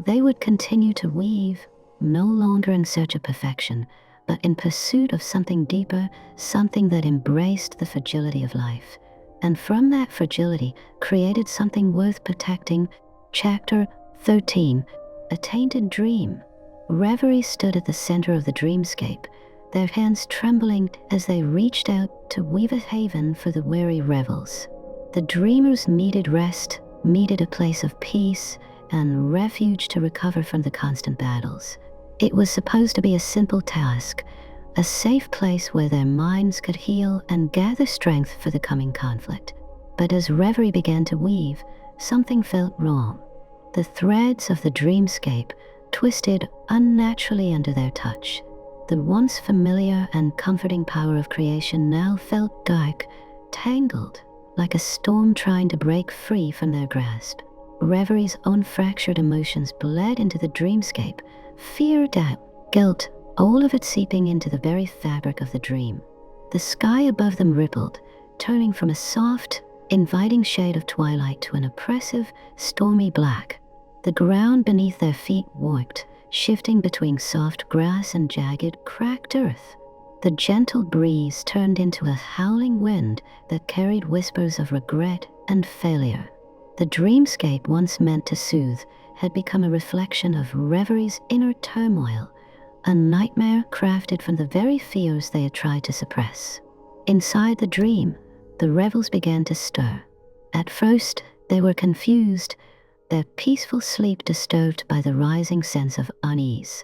they would continue to weave, no longer in search of perfection, but in pursuit of something deeper, something that embraced the fragility of life. And from that fragility, created something worth protecting. Chapter 13, A Tainted Dream. Reverie stood at the center of the dreamscape, their hands trembling as they reached out to weave a haven for the weary revels. The dreamers needed rest, needed a place of peace, and refuge to recover from the constant battles. It was supposed to be a simple task, a safe place where their minds could heal and gather strength for the coming conflict. But as Reverie began to weave, something felt wrong. The threads of the dreamscape twisted unnaturally under their touch. The once familiar and comforting power of creation now felt dark, tangled, like a storm trying to break free from their grasp. Reverie's own fractured emotions bled into the dreamscape, fear, doubt, guilt, all of it seeping into the very fabric of the dream. The sky above them rippled, turning from a soft, inviting shade of twilight to an oppressive, stormy black. The ground beneath their feet warped, shifting between soft grass and jagged, cracked earth. The gentle breeze turned into a howling wind that carried whispers of regret and failure. The dreamscape once meant to soothe had become a reflection of Reverie's inner turmoil, a nightmare crafted from the very fears they had tried to suppress. Inside the dream, the revels began to stir. At first, they were confused, their peaceful sleep disturbed by the rising sense of unease.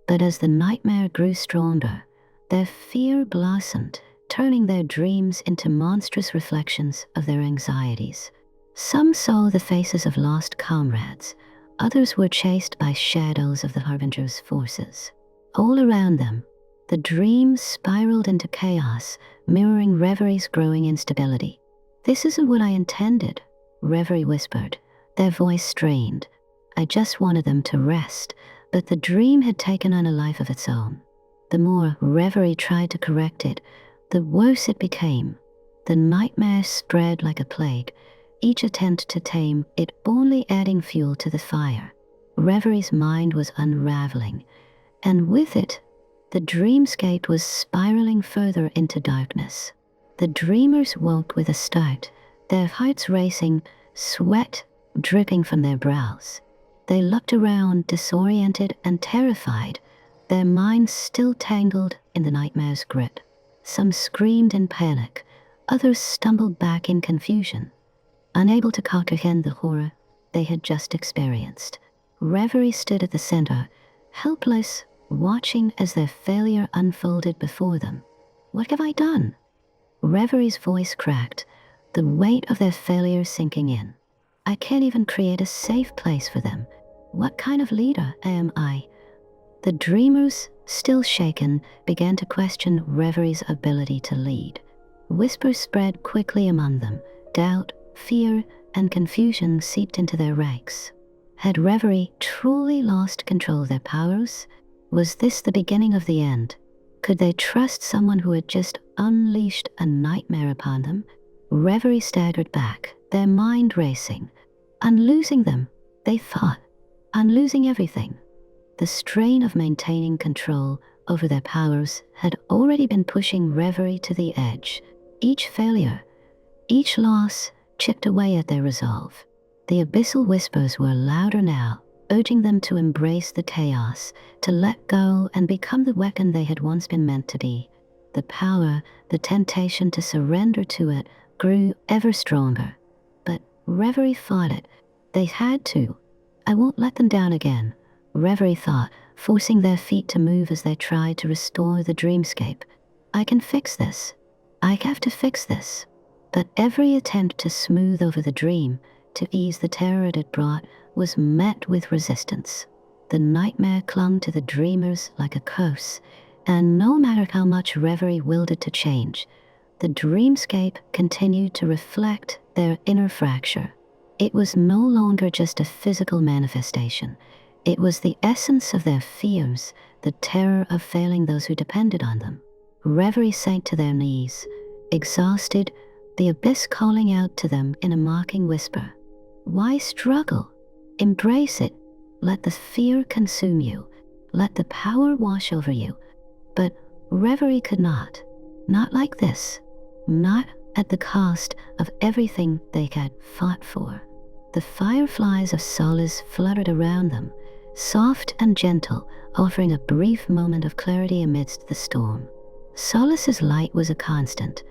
But as the nightmare grew stronger, their fear blossomed, turning their dreams into monstrous reflections of their anxieties. Some saw the faces of lost comrades, others were chased by shadows of the Harbinger's forces. All around them, the dreams spiraled into chaos, mirroring Reverie's growing instability. "This isn't what I intended," Reverie whispered, their voice strained. "I just wanted them to rest," but the dream had taken on a life of its own. The more Reverie tried to correct it, the worse it became. The nightmare spread like a plague, each attempt to tame it only adding fuel to the fire. Reverie's mind was unraveling, and with it, the dreamscape was spiraling further into darkness. The dreamers woke with a start, their hearts racing, sweat dripping from their brows. They looked around, disoriented and terrified, their minds still tangled in the nightmare's grip. Some screamed in panic, others stumbled back in confusion, unable to comprehend the horror they had just experienced. Reverie stood at the center, helpless, watching as their failure unfolded before them. "What have I done?" Reverie's voice cracked, the weight of their failure sinking in. "I can't even create a safe place for them. What kind of leader am I?" The dreamers, still shaken, began to question Reverie's ability to lead. Whispers spread quickly among them. Doubt, fear, and confusion seeped into their ranks. Had Reverie truly lost control of their powers? Was this the beginning of the end? Could they trust someone who had just unleashed a nightmare upon them? Reverie staggered back, their mind racing. On losing them, they thought. On losing everything. The strain of maintaining control over their powers had already been pushing Reverie to the edge. Each failure, each loss, chipped away at their resolve. The abyssal whispers were louder now, urging them to embrace the chaos, to let go and become the weapon they had once been meant to be. The power, the temptation to surrender to it, grew ever stronger. But Reverie fought it. They had to. "I won't let them down again," Reverie thought, forcing their feet to move as they tried to restore the dreamscape. "I can fix this. I have to fix this." But every attempt to smooth over the dream, to ease the terror it had brought, was met with resistance. The nightmare clung to the dreamers like a curse, and no matter how much Reverie willed it to change, the dreamscape continued to reflect their inner fracture. It was no longer just a physical manifestation. It was the essence of their fears, the terror of failing those who depended on them. Reverie sank to their knees, exhausted, the abyss calling out to them in a mocking whisper. "Why struggle? Embrace it. Let the fear consume you. Let the power wash over you." But Reverie could not. Not like this. Not at the cost of everything they had fought for. The fireflies of Solace fluttered around them, soft and gentle, offering a brief moment of clarity amidst the storm. Solace's light was a constant,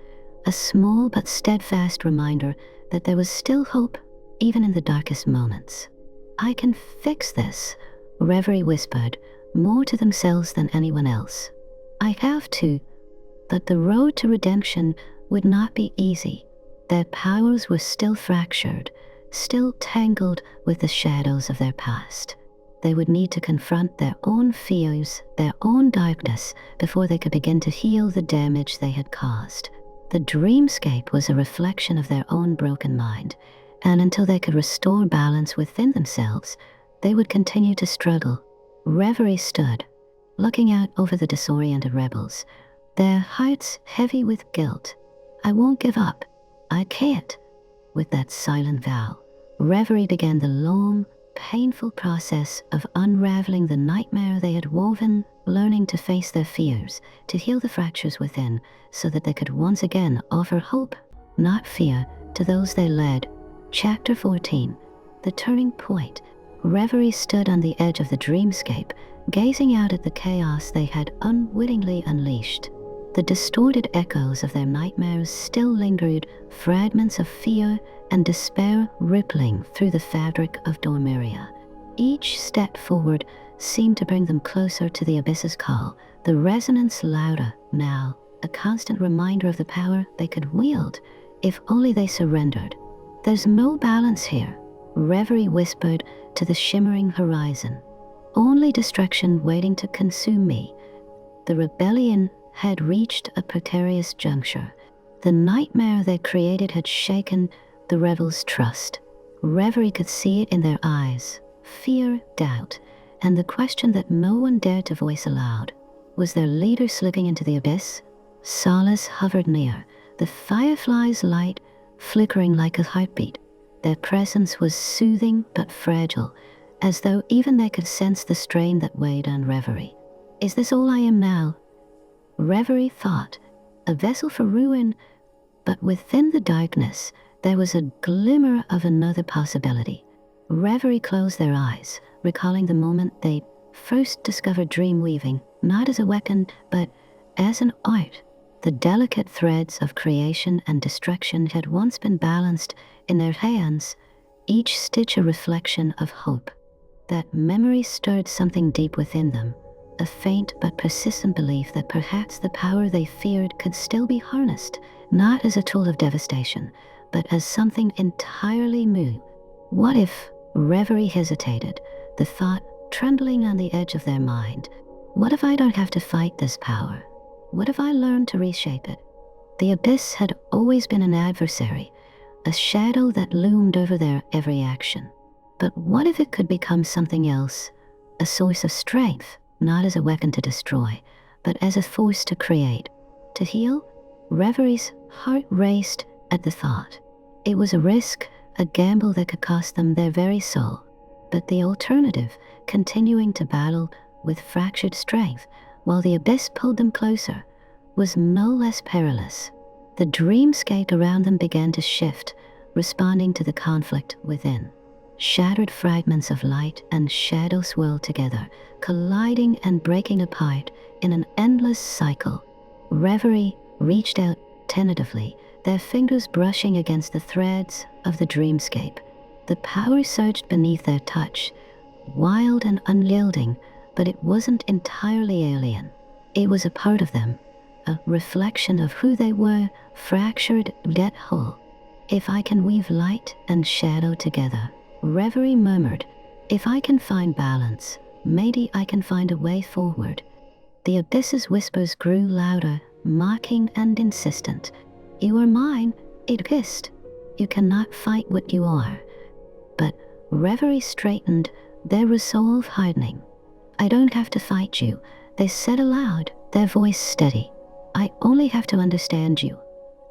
a small but steadfast reminder that there was still hope, even in the darkest moments. "I can fix this," Reverie whispered, more to themselves than anyone else. "I have to." But the road to redemption would not be easy. Their powers were still fractured, still tangled with the shadows of their past. They would need to confront their own fears, their own darkness, before they could begin to heal the damage they had caused. The dreamscape was a reflection of their own broken mind, and until they could restore balance within themselves, they would continue to struggle. Reverie stood, looking out over the disoriented rebels, their hearts heavy with guilt. "I won't give up. I can't." With that silent vow, Reverie began the long, painful process of unraveling the nightmare they had woven, learning to face their fears, to heal the fractures within, so that they could once again offer hope, not fear, to those they led. Chapter 14. The Turning Point. Reverie stood on the edge of the dreamscape, gazing out at the chaos they had unwittingly unleashed. The distorted echoes of their nightmares still lingered, fragments of fear and despair rippling through the fabric of Dormiria. Each step forward seemed to bring them closer to the abyss's call, the resonance louder now, a constant reminder of the power they could wield if only they surrendered. "There's no balance here," Reverie whispered to the shimmering horizon. "Only destruction waiting to consume me." The rebellion had reached a precarious juncture. The nightmare they created had shaken the rebels' trust. Reverie could see it in their eyes: fear, doubt, and the question that no one dared to voice aloud. Was their leader slipping into the abyss? Solace hovered near, the firefly's light flickering like a heartbeat. Their presence was soothing but fragile, as though even they could sense the strain that weighed on Reverie. "Is this all I am now?" Reverie thought, a vessel for ruin, but within the darkness there was a glimmer of another possibility. Reverie closed their eyes, recalling the moment they first discovered dreamweaving, not as a weapon, but as an art. The delicate threads of creation and destruction had once been balanced in their hands, each stitch a reflection of hope. That memory stirred something deep within them, a faint but persistent belief that perhaps the power they feared could still be harnessed, not as a tool of devastation, but as something entirely new. What if? Reverie hesitated, the thought trembling on the edge of their mind. What if I don't have to fight this power? What if I learn to reshape it? The abyss had always been an adversary, a shadow that loomed over their every action. But what if it could become something else, a source of strength, not as a weapon to destroy, but as a force to create, to heal? Reverie's heart raced at the thought. It was a risk, a gamble that could cost them their very soul. But the alternative, continuing to battle with fractured strength while the abyss pulled them closer, was no less perilous. The dreamscape around them began to shift, responding to the conflict within. Shattered fragments of light and shadow swirled together, colliding and breaking apart in an endless cycle. Reverie reached out tentatively, their fingers brushing against the threads of the dreamscape. The power surged beneath their touch, wild and unyielding, but it wasn't entirely alien. It was a part of them, a reflection of who they were, fractured yet whole. "If I can weave light and shadow together," Reverie murmured, "if I can find balance, maybe I can find a way forward." The abyss's whispers grew louder, mocking and insistent. "You are mine," it hissed. "You cannot fight what you are." But Reverie straightened, their resolve hardening. "I don't have to fight you," they said aloud, their voice steady. "I only have to understand you."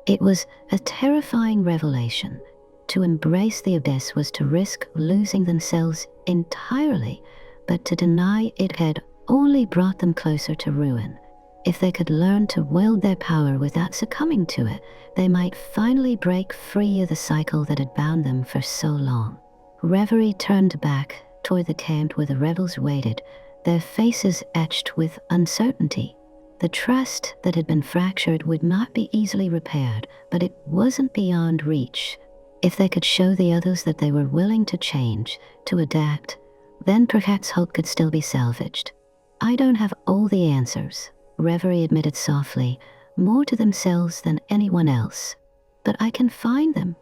It was a terrifying revelation. To embrace the abyss was to risk losing themselves entirely, but to deny it had only brought them closer to ruin. If they could learn to wield their power without succumbing to it, they might finally break free of the cycle that had bound them for so long. Reverie turned back toward the camp where the rebels waited, their faces etched with uncertainty. The trust that had been fractured would not be easily repaired, but it wasn't beyond reach. If they could show the others that they were willing to change, to adapt, then perhaps hope could still be salvaged. I don't have all the answers, Reverie admitted softly, more to themselves than anyone else. But I can find them.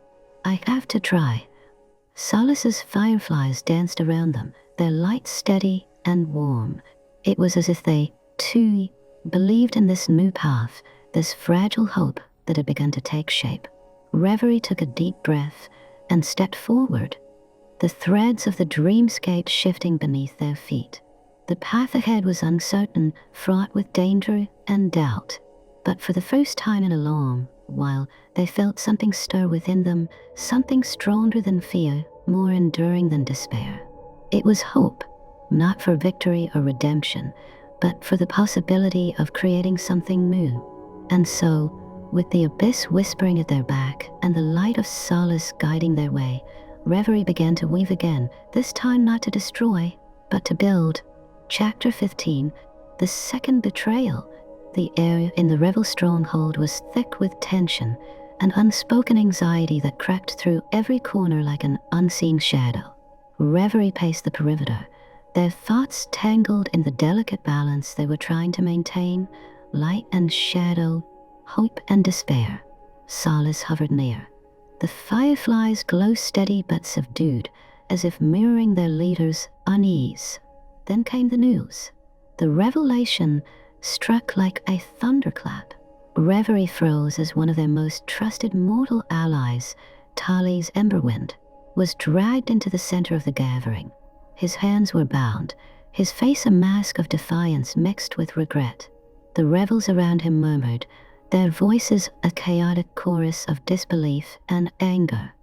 I have to try. Solace's fireflies danced around them, their light steady and warm. It was as if they, too, believed in this new path, this fragile hope that had begun to take shape. Reverie took a deep breath and stepped forward, the threads of the dreamscape shifting beneath their feet. The path ahead was uncertain, fraught with danger and doubt. But for the first time in a long while, they felt something stir within them, something stronger than fear, more enduring than despair. It was hope, not for victory or redemption, but for the possibility of creating something new. And so, with the abyss whispering at their back and the light of Solace guiding their way, Reverie began to weave again, this time not to destroy, but to build. Chapter 15, The Second Betrayal. The air in the Revel stronghold was thick with tension, an unspoken anxiety that crept through every corner like an unseen shadow. Reverie paced the perimeter, their thoughts tangled in the delicate balance they were trying to maintain, light and shadow, hope and despair. Solace hovered near. The fireflies glowed steady but subdued, as if mirroring their leader's unease. Then came the news. The revelation struck like a thunderclap. Reverie froze as one of their most trusted mortal allies, Tali's Emberwind, was dragged into the center of the gathering. His hands were bound, his face a mask of defiance mixed with regret. The revels around him murmured, their voices a chaotic chorus of disbelief and anger.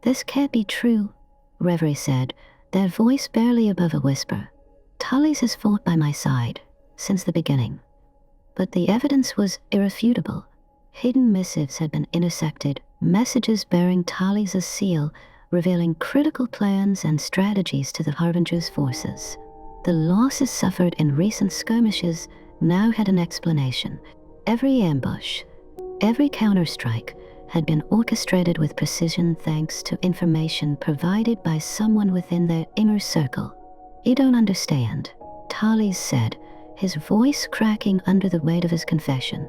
"This can't be true," Reverie said, their voice barely above a whisper. "Tali's has fought by my side, since the beginning." But the evidence was irrefutable. Hidden missives had been intersected, messages bearing Tali's seal, revealing critical plans and strategies to the Harbinger's forces. The losses suffered in recent skirmishes now had an explanation. Every ambush, every counterstrike had been orchestrated with precision thanks to information provided by someone within their inner circle. "You don't understand," Tali said, his voice cracking under the weight of his confession.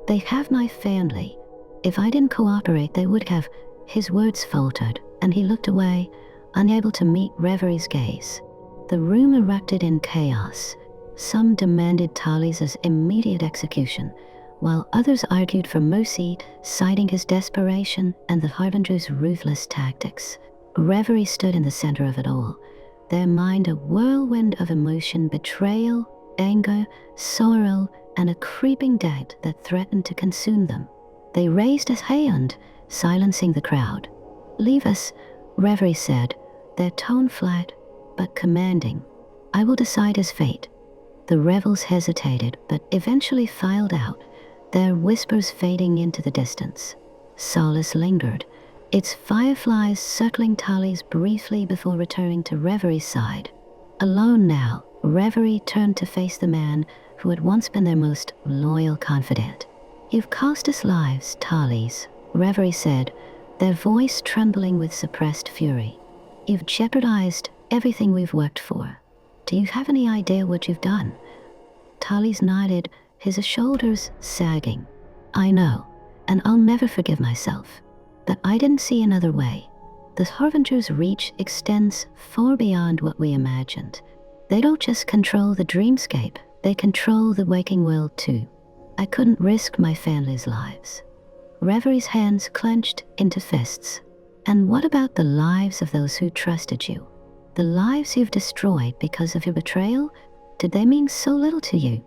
"They have my family. If I didn't cooperate, they would have." His words faltered, and he looked away, unable to meet Reverie's gaze. The room erupted in chaos. Some demanded Tali's immediate execution, while others argued for mercy, citing his desperation and the Harbinger's ruthless tactics. Reverie stood in the center of it all, their mind a whirlwind of emotion, betrayal, anger, sorrow, and a creeping doubt that threatened to consume them. They raised a hand, silencing the crowd. "Leave us," Reverie said, their tone flat but commanding. "I will decide his fate." The revels hesitated, but eventually filed out, their whispers fading into the distance. Solace lingered, its fireflies circling Tali's briefly before returning to Reverie's side. Alone now, Reverie turned to face the man who had once been their most loyal confidant. "You've cost us lives, Tali's," Reverie said, their voice trembling with suppressed fury. "You've jeopardized everything we've worked for. Do you have any idea what you've done?" Tali's nodded, his shoulders sagging. "I know, and I'll never forgive myself. But I didn't see another way. The Harbinger's reach extends far beyond what we imagined. They don't just control the dreamscape, they control the waking world too. I couldn't risk my family's lives." Reverie's hands clenched into fists. "And what about the lives of those who trusted you? The lives you've destroyed because of your betrayal? Did they mean so little to you?"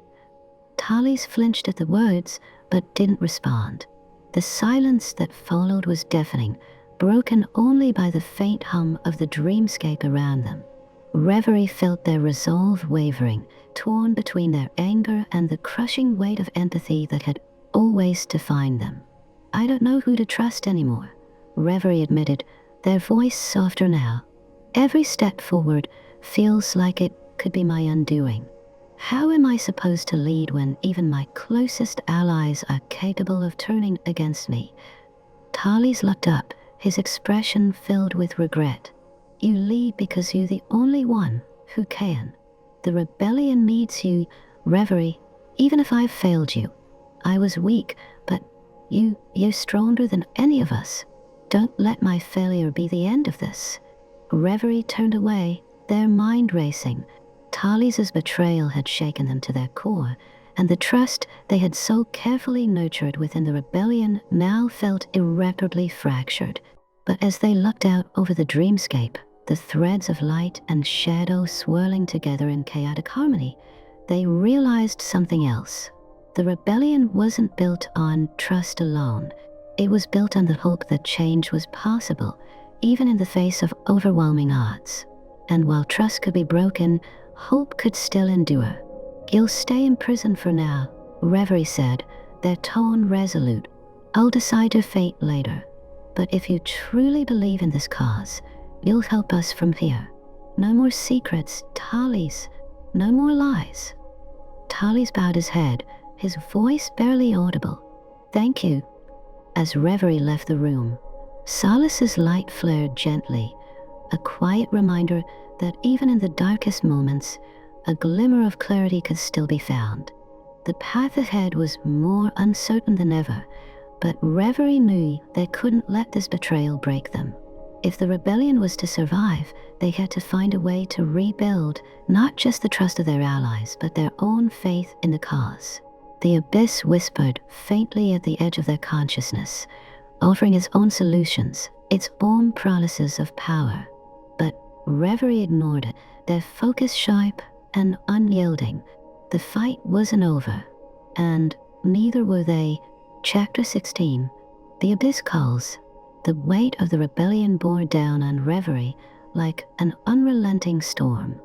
Tali's flinched at the words, but didn't respond. The silence that followed was deafening, broken only by the faint hum of the dreamscape around them. Reverie felt their resolve wavering, torn between their anger and the crushing weight of empathy that had always defined them. "I don't know who to trust anymore," Reverie admitted, their voice softer now. "Every step forward feels like it could be my undoing." How am I supposed to lead when even my closest allies are capable of turning against me? Talis looked up, his expression filled with regret. You lead because you're the only one who can. The rebellion needs you, Reverie, even if I've failed you. I was weak, but you're stronger than any of us. Don't let my failure be the end of this. Reverie turned away, their mind racing. Talis's betrayal had shaken them to their core, and the trust they had so carefully nurtured within the rebellion now felt irreparably fractured. But as they looked out over the dreamscape, the threads of light and shadow swirling together in chaotic harmony, they realized something else. The rebellion wasn't built on trust alone. It was built on the hope that change was possible, even in the face of overwhelming odds. And while trust could be broken, hope could still endure. You'll stay in prison for now, Reverie said, their tone resolute. I'll decide your fate later. But if you truly believe in this cause, you'll help us from here. No more secrets, Talis. No more lies. Talis bowed his head, his voice barely audible. Thank you. As Reverie left the room, Solace's light flared gently, a quiet reminder that even in the darkest moments, a glimmer of clarity could still be found. The path ahead was more uncertain than ever, but Reverie knew they couldn't let this betrayal break them. If the rebellion was to survive, they had to find a way to rebuild not just the trust of their allies, but their own faith in the cause. The abyss whispered faintly at the edge of their consciousness, offering its own solutions, its own promises of power. But Reverie ignored it, their focus sharp and unyielding. The fight wasn't over, and neither were they. Chapter 16. The Abyss Calls. The weight of the rebellion bore down on Reverie like an unrelenting storm.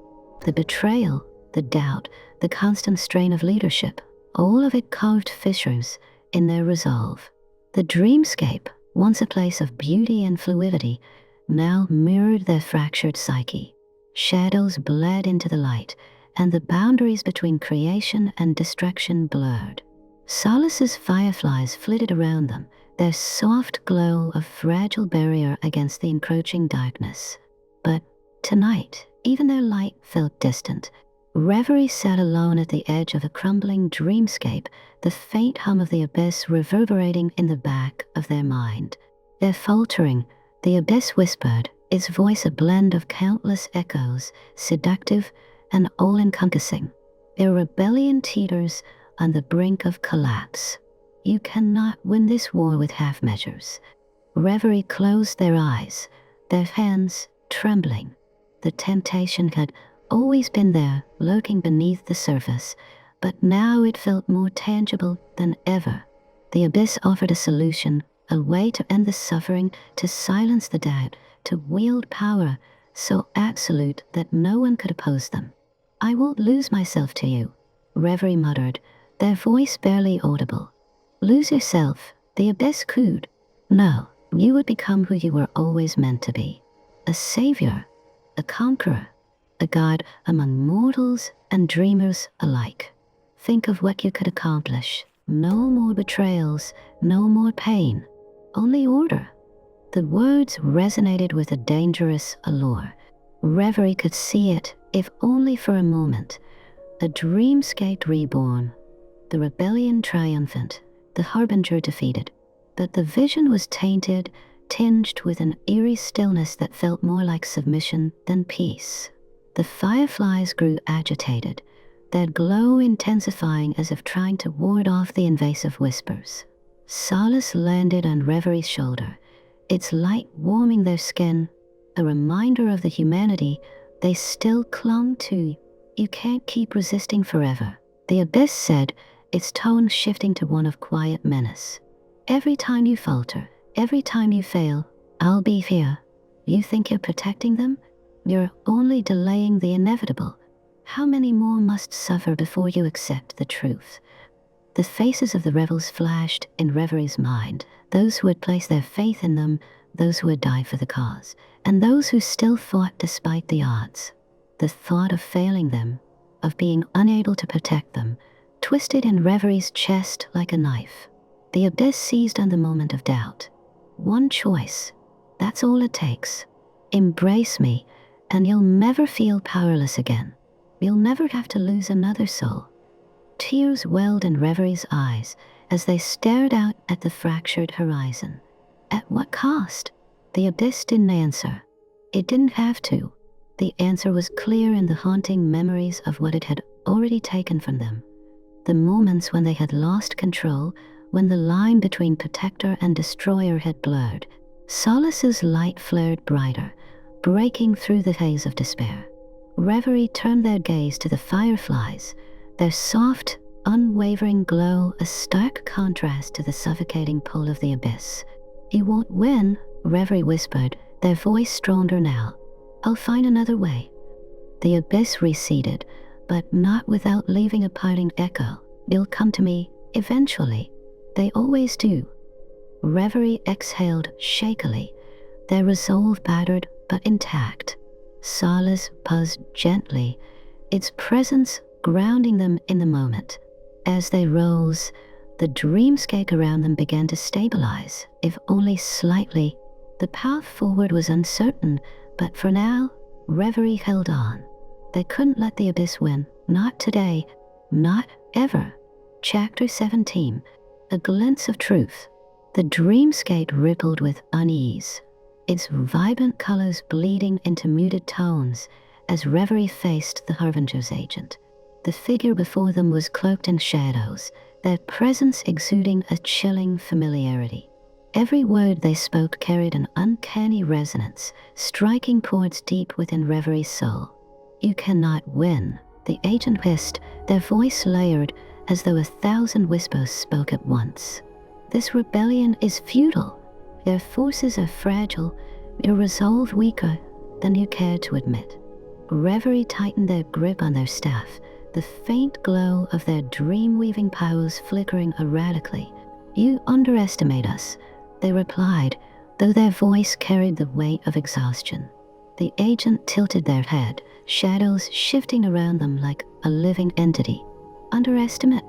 The betrayal, the doubt, the constant strain of leadership, all of it carved fissures in their resolve. The dreamscape, once a place of beauty and fluidity, now mirrored their fractured psyche. Shadows bled into the light, and the boundaries between creation and destruction blurred. Solace's fireflies flitted around them, their soft glow a fragile barrier against the encroaching darkness. But tonight, even their light felt distant. Reverie sat alone at the edge of a crumbling dreamscape, the faint hum of the abyss reverberating in the back of their mind. Their faltering, the abyss whispered, its voice a blend of countless echoes, seductive and all-encompassing. Their rebellion teeters on the brink of collapse. You cannot win this war with half measures. Reverie closed their eyes, their hands trembling. The temptation had always been there, lurking beneath the surface, but now it felt more tangible than ever. The abyss offered a solution, a way to end the suffering, to silence the doubt, to wield power so absolute that no one could oppose them. I won't lose myself to you, Reverie muttered, their voice barely audible. Lose yourself, the abyss cooed. No, you would become who you were always meant to be. A savior, a conqueror, a god among mortals and dreamers alike. Think of what you could accomplish. No more betrayals, no more pain, only order. The words resonated with a dangerous allure. Reverie could see it, if only for a moment. A dreamscape reborn, the rebellion triumphant, the Harbinger defeated. But the vision was tainted, tinged with an eerie stillness that felt more like submission than peace. The fireflies grew agitated, their glow intensifying as if trying to ward off the invasive whispers. Solace landed on Reverie's shoulder, its light warming their skin, a reminder of the humanity they still clung to. You can't keep resisting forever, the abyss said, its tone shifting to one of quiet menace. Every time you falter, every time you fail, I'll be here. You think you're protecting them? You're only delaying the inevitable. How many more must suffer before you accept the truth? The faces of the rebels flashed in Reverie's mind, those who had placed their faith in them, those who had died for the cause, and those who still fought despite the odds. The thought of failing them, of being unable to protect them, twisted in Reverie's chest like a knife. The abyss seized on the moment of doubt. One choice. That's all it takes. Embrace me, and you'll never feel powerless again. You'll never have to lose another soul. Tears welled in Reverie's eyes as they stared out at the fractured horizon. At what cost? The abyss didn't answer. It didn't have to. The answer was clear in the haunting memories of what it had already taken from them. The moments when they had lost control, when the line between protector and destroyer had blurred. Solace's light flared brighter, breaking through the haze of despair. Reverie turned their gaze to the fireflies, their soft, unwavering glow a stark contrast to the suffocating pull of the abyss. You won't win, Reverie whispered, their voice stronger now. I'll find another way. The abyss receded, but not without leaving a parting echo. You'll come to me, eventually. They always do. Reverie exhaled shakily, their resolve battered but intact. Solace buzzed gently, its presence grounding them in the moment. As they rose, the dreamscape around them began to stabilize, if only slightly. The path forward was uncertain, but for now, Reverie held on. They couldn't let the abyss win. Not today. Not ever. Chapter 17. A glimpse of truth. The dreamscape rippled with unease, its vibrant colors bleeding into muted tones as Reverie faced the Harbinger's agent. The figure before them was cloaked in shadows, their presence exuding a chilling familiarity. Every word they spoke carried an uncanny resonance, striking chords deep within Reverie's soul. You cannot win, the agent hissed, their voice layered as though 1,000 whispers spoke at once. This rebellion is futile. Your forces are fragile, your resolve weaker than you care to admit. Reverie tightened their grip on their staff, the faint glow of their dream-weaving powers flickering erratically. You underestimate us, they replied, though their voice carried the weight of exhaustion. The agent tilted their head, shadows shifting around them like a living entity. Underestimate?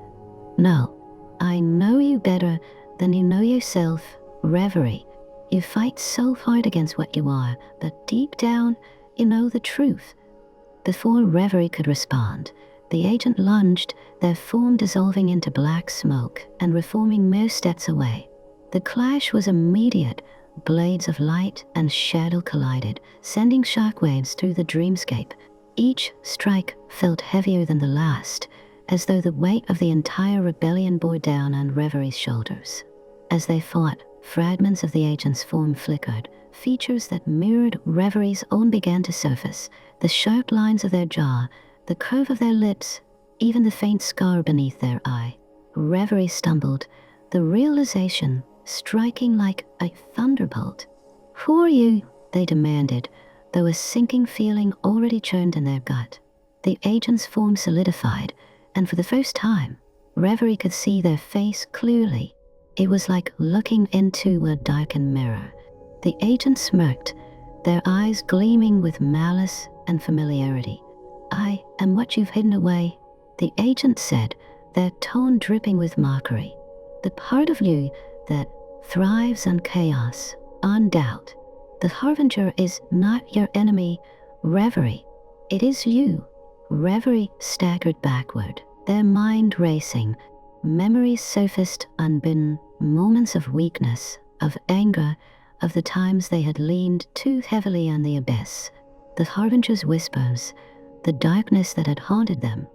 No. I know you better than you know yourself, Reverie. You fight so hard against what you are, but deep down, you know the truth. Before Reverie could respond, the agent lunged, their form dissolving into black smoke and reforming mere steps away. The clash was immediate. Blades of light and shadow collided, sending shockwaves through the dreamscape. Each strike felt heavier than the last, as though the weight of the entire rebellion bore down on Reverie's shoulders. As they fought, fragments of the agent's form flickered. Features that mirrored Reverie's own began to surface. The sharp lines of their jaw, the curve of their lips, even the faint scar beneath their eye. Reverie stumbled, the realization striking like a thunderbolt. Who are you? They demanded, though a sinking feeling already churned in their gut. The agent's form solidified, and for the first time, Reverie could see their face clearly. It was like looking into a darkened mirror. The agent smirked, their eyes gleaming with malice and familiarity. I am what you've hidden away, the agent said, their tone dripping with mockery. The part of you that thrives on chaos, on doubt. The Harbinger is not your enemy, Reverie. It is you. Reverie staggered backward, their mind racing. Memories surfaced unbidden, moments of weakness, of anger, of the times they had leaned too heavily on the abyss. The Harbinger's whispers, the darkness that had haunted them,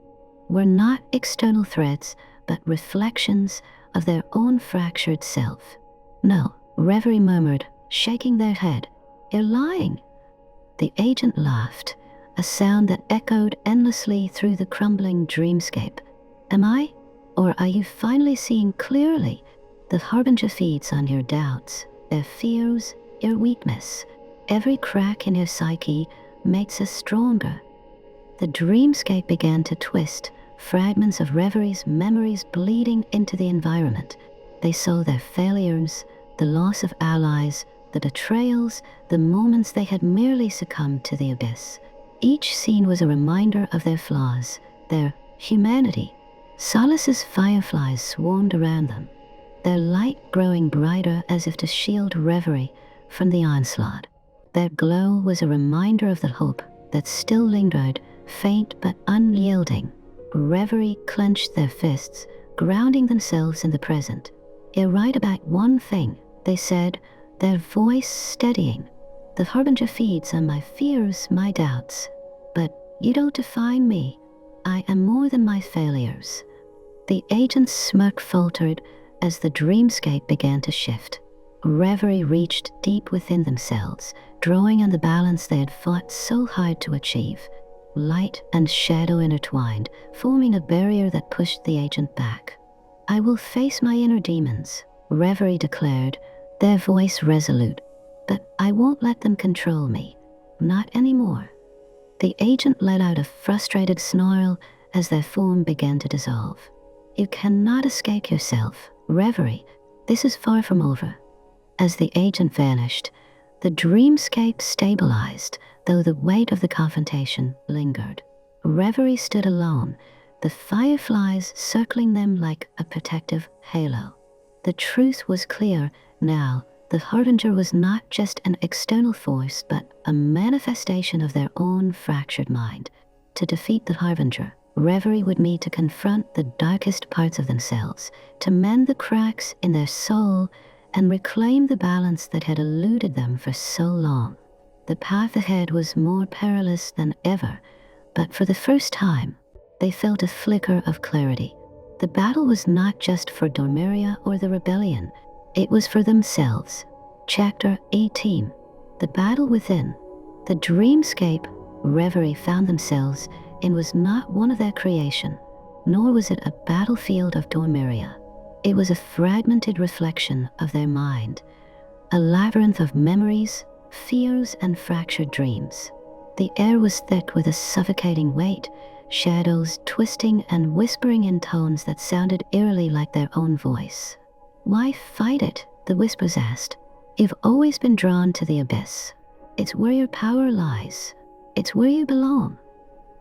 were not external threats, but reflections of their own fractured self. No, Reverie murmured, shaking their head. You're lying. The agent laughed, a sound that echoed endlessly through the crumbling dreamscape. Am I? Or are you finally seeing clearly? The Harbinger feeds on your doubts, their fears, your weakness. Every crack in your psyche makes us stronger. The dreamscape began to twist, fragments of Reverie's memories bleeding into the environment. They saw their failures, the loss of allies, the betrayals, the moments they had merely succumbed to the abyss. Each scene was a reminder of their flaws, their humanity. Solace's fireflies swarmed around them, their light growing brighter as if to shield Reverie from the onslaught. Their glow was a reminder of the hope that still lingered, faint but unyielding. Reverie clenched their fists, grounding themselves in the present. "You're right about one thing," they said, their voice steadying. "The Harbinger feeds on my fears, my doubts. But you don't define me. I am more than my failures." The agent's smirk faltered as the dreamscape began to shift. Reverie reached deep within themselves, drawing on the balance they had fought so hard to achieve. Light and shadow intertwined, forming a barrier that pushed the agent back. "I will face my inner demons," Reverie declared, their voice resolute. "But I won't let them control me. Not anymore." The agent let out a frustrated snarl as their form began to dissolve. "You cannot escape yourself, Reverie. This is far from over." As the agent vanished, the dreamscape stabilized, though the weight of the confrontation lingered. Reverie stood alone, the fireflies circling them like a protective halo. The truth was clear now. The Harbinger was not just an external force, but a manifestation of their own fractured mind. To defeat the Harbinger, Reverie would need to confront the darkest parts of themselves, to mend the cracks in their soul, and reclaim the balance that had eluded them for so long. The path ahead was more perilous than ever, but for the first time, they felt a flicker of clarity. The battle was not just for Dormeria or the rebellion, it was for themselves. Chapter 18. The Battle Within. The dreamscape Reverie found themselves in was not one of their creation, nor was it a battlefield of Dormeria. It was a fragmented reflection of their mind, a labyrinth of memories, fears, and fractured dreams. The air was thick with a suffocating weight, shadows twisting and whispering in tones that sounded eerily like their own voice. "Why fight it?" the whispers asked. "You've always been drawn to the abyss. It's where your power lies. It's where you belong."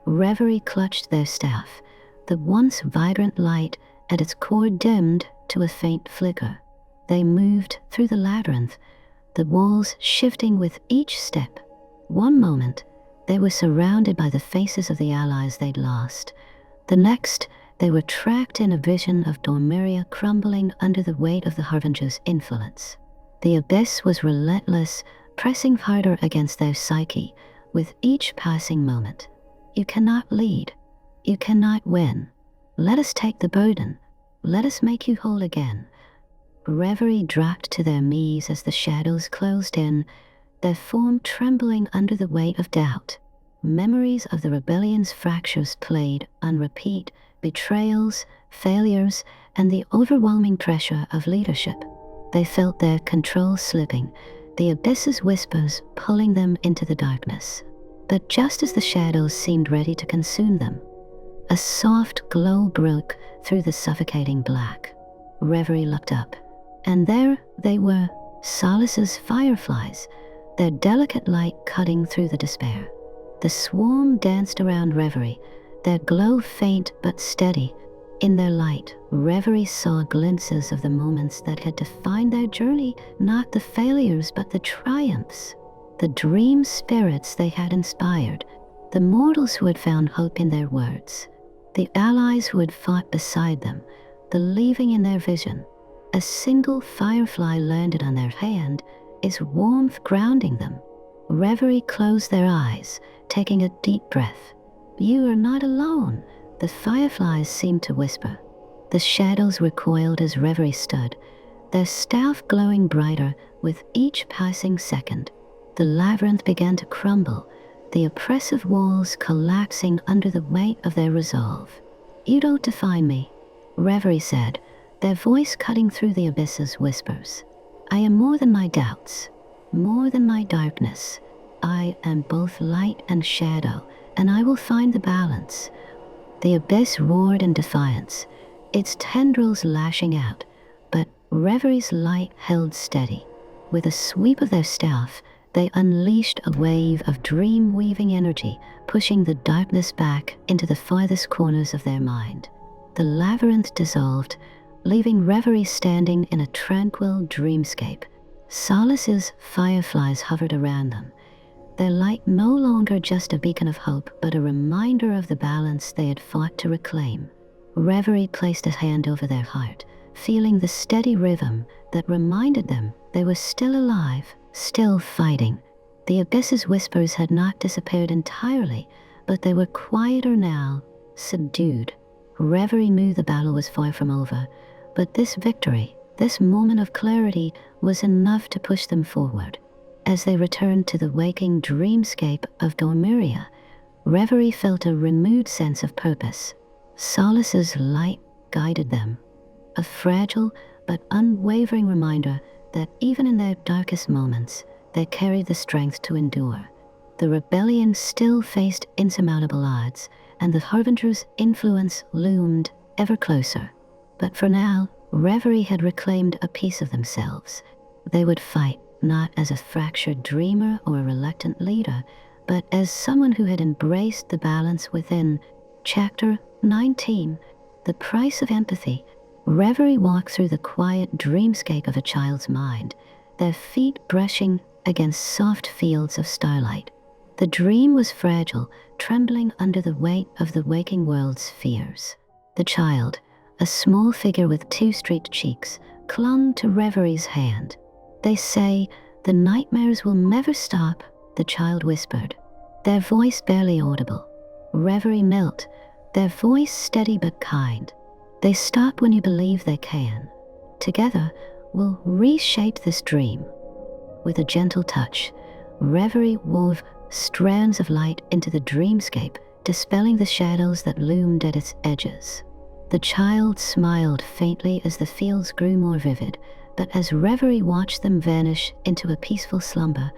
Reverie clutched their staff, the once vibrant light at its core dimmed to a faint flicker. They moved through the labyrinth, the walls shifting with each step. One moment, they were surrounded by the faces of the allies they'd lost. The next, they were trapped in a vision of Dormeria crumbling under the weight of the Harbinger's influence. The abyss was relentless, pressing harder against their psyche with each passing moment. "You cannot lead. You cannot win. Let us take the burden. Let us make you whole again." Reverie dropped to their knees as the shadows closed in, their form trembling under the weight of doubt. Memories of the rebellion's fractures played on repeat, betrayals, failures, and the overwhelming pressure of leadership. They felt their control slipping, the abyss's whispers pulling them into the darkness. But just as the shadows seemed ready to consume them, a soft glow broke through the suffocating black. Reverie looked up, and there they were, Solace's fireflies, their delicate light cutting through the despair. The swarm danced around Reverie, their glow faint but steady. In their light, Reverie saw glimpses of the moments that had defined their journey, not the failures but the triumphs. The dream spirits they had inspired, the mortals who had found hope in their words, the allies who had fought beside them, believing in their vision. A single firefly landed on their hand, its warmth grounding them. Reverie closed their eyes, taking a deep breath. "You are not alone," the fireflies seemed to whisper. The shadows recoiled as Reverie stood, their staff glowing brighter with each passing second. The labyrinth began to crumble, the oppressive walls collapsing under the weight of their resolve. "You don't define me," Reverie said, their voice cutting through the abyss's whispers. "I am more than my doubts, more than my darkness. I am both light and shadow, and I will find the balance." The abyss roared in defiance, its tendrils lashing out, but Reverie's light held steady. With a sweep of their staff, They unleashed a wave of dream-weaving energy, pushing the darkness back into the farthest corners of their mind. The labyrinth dissolved, leaving Reverie standing in a tranquil dreamscape. Solace's fireflies hovered around them, their light no longer just a beacon of hope, but a reminder of the balance they had fought to reclaim. Reverie placed a hand over their heart, feeling the steady rhythm that reminded them they were still alive, still fighting. The abyss's whispers had not disappeared entirely, but they were quieter now, subdued. Reverie knew the battle was far from over, but this victory, this moment of clarity, was enough to push them forward. As they returned to the waking dreamscape of Dormiria, Reverie felt a renewed sense of purpose. Solace's light guided them, a fragile but unwavering reminder that even in their darkest moments, they carried the strength to endure. The rebellion still faced insurmountable odds, and the Harbinger's influence loomed ever closer. But for now, Reverie had reclaimed a piece of themselves. They would fight not as a fractured dreamer or a reluctant leader, but as someone who had embraced the balance within. Chapter 19, The Price of Empathy. Reverie walked through the quiet dreamscape of a child's mind, their feet brushing against soft fields of starlight. The dream was fragile, trembling under the weight of the waking world's fears. The child, a small figure with two streaked cheeks, clung to Reverie's hand. "They say the nightmares will never stop," the child whispered, their voice barely audible. Reverie knelt, their voice steady but kind. "They stop when you believe they can. Together, we'll reshape this dream." With a gentle touch, Reverie wove strands of light into the dreamscape, dispelling the shadows that loomed at its edges. The child smiled faintly as the fields grew more vivid, but as Reverie watched them vanish into a peaceful slumber,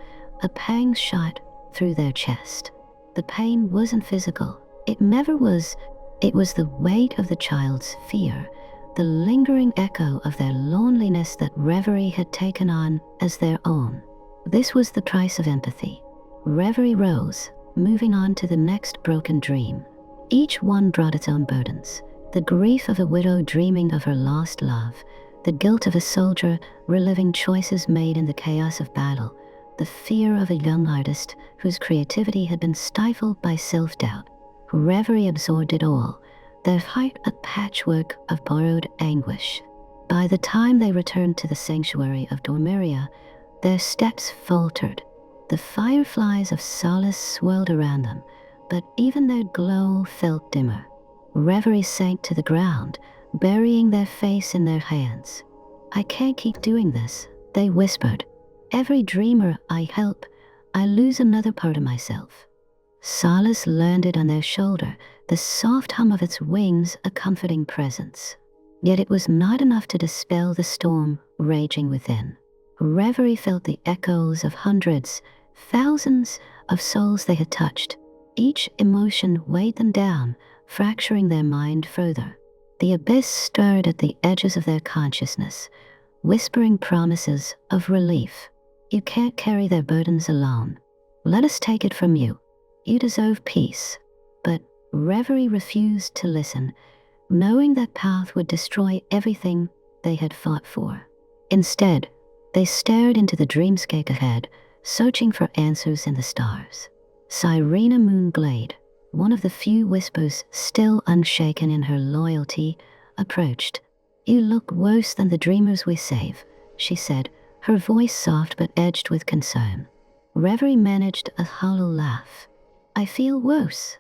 a pang shot through their chest. The pain wasn't physical. It never was. It was the weight of the child's fear, the lingering echo of their loneliness that Reverie had taken on as their own. This was the price of empathy. Reverie rose, moving on to the next broken dream. Each one brought its own burdens. The grief of a widow dreaming of her lost love, the guilt of a soldier reliving choices made in the chaos of battle, the fear of a young artist whose creativity had been stifled by self-doubt. Reverie absorbed it all, their heart a patchwork of borrowed anguish. By the time they returned to the sanctuary of Dormiria, their steps faltered. The fireflies of Solace swirled around them, but even their glow felt dimmer. Reverie sank to the ground, burying their face in their hands. "I can't keep doing this," they whispered. "Every dreamer I help, I lose another part of myself." Solace landed on their shoulder, the soft hum of its wings a comforting presence. Yet it was not enough to dispel the storm raging within. Reverie felt the echoes of hundreds, thousands of souls they had touched. Each emotion weighed them down, fracturing their mind further. The abyss stirred at the edges of their consciousness, whispering promises of relief. "You can't carry their burdens alone. Let us take it from you. You deserve peace." But Reverie refused to listen, knowing that path would destroy everything they had fought for. Instead, they stared into the dreamscape ahead, searching for answers in the stars. Cyrena Moonglade, one of the few whispers still unshaken in her loyalty, approached. "You look worse than the dreamers we save," she said, her voice soft but edged with concern. Reverie managed a hollow laugh. "I feel worse."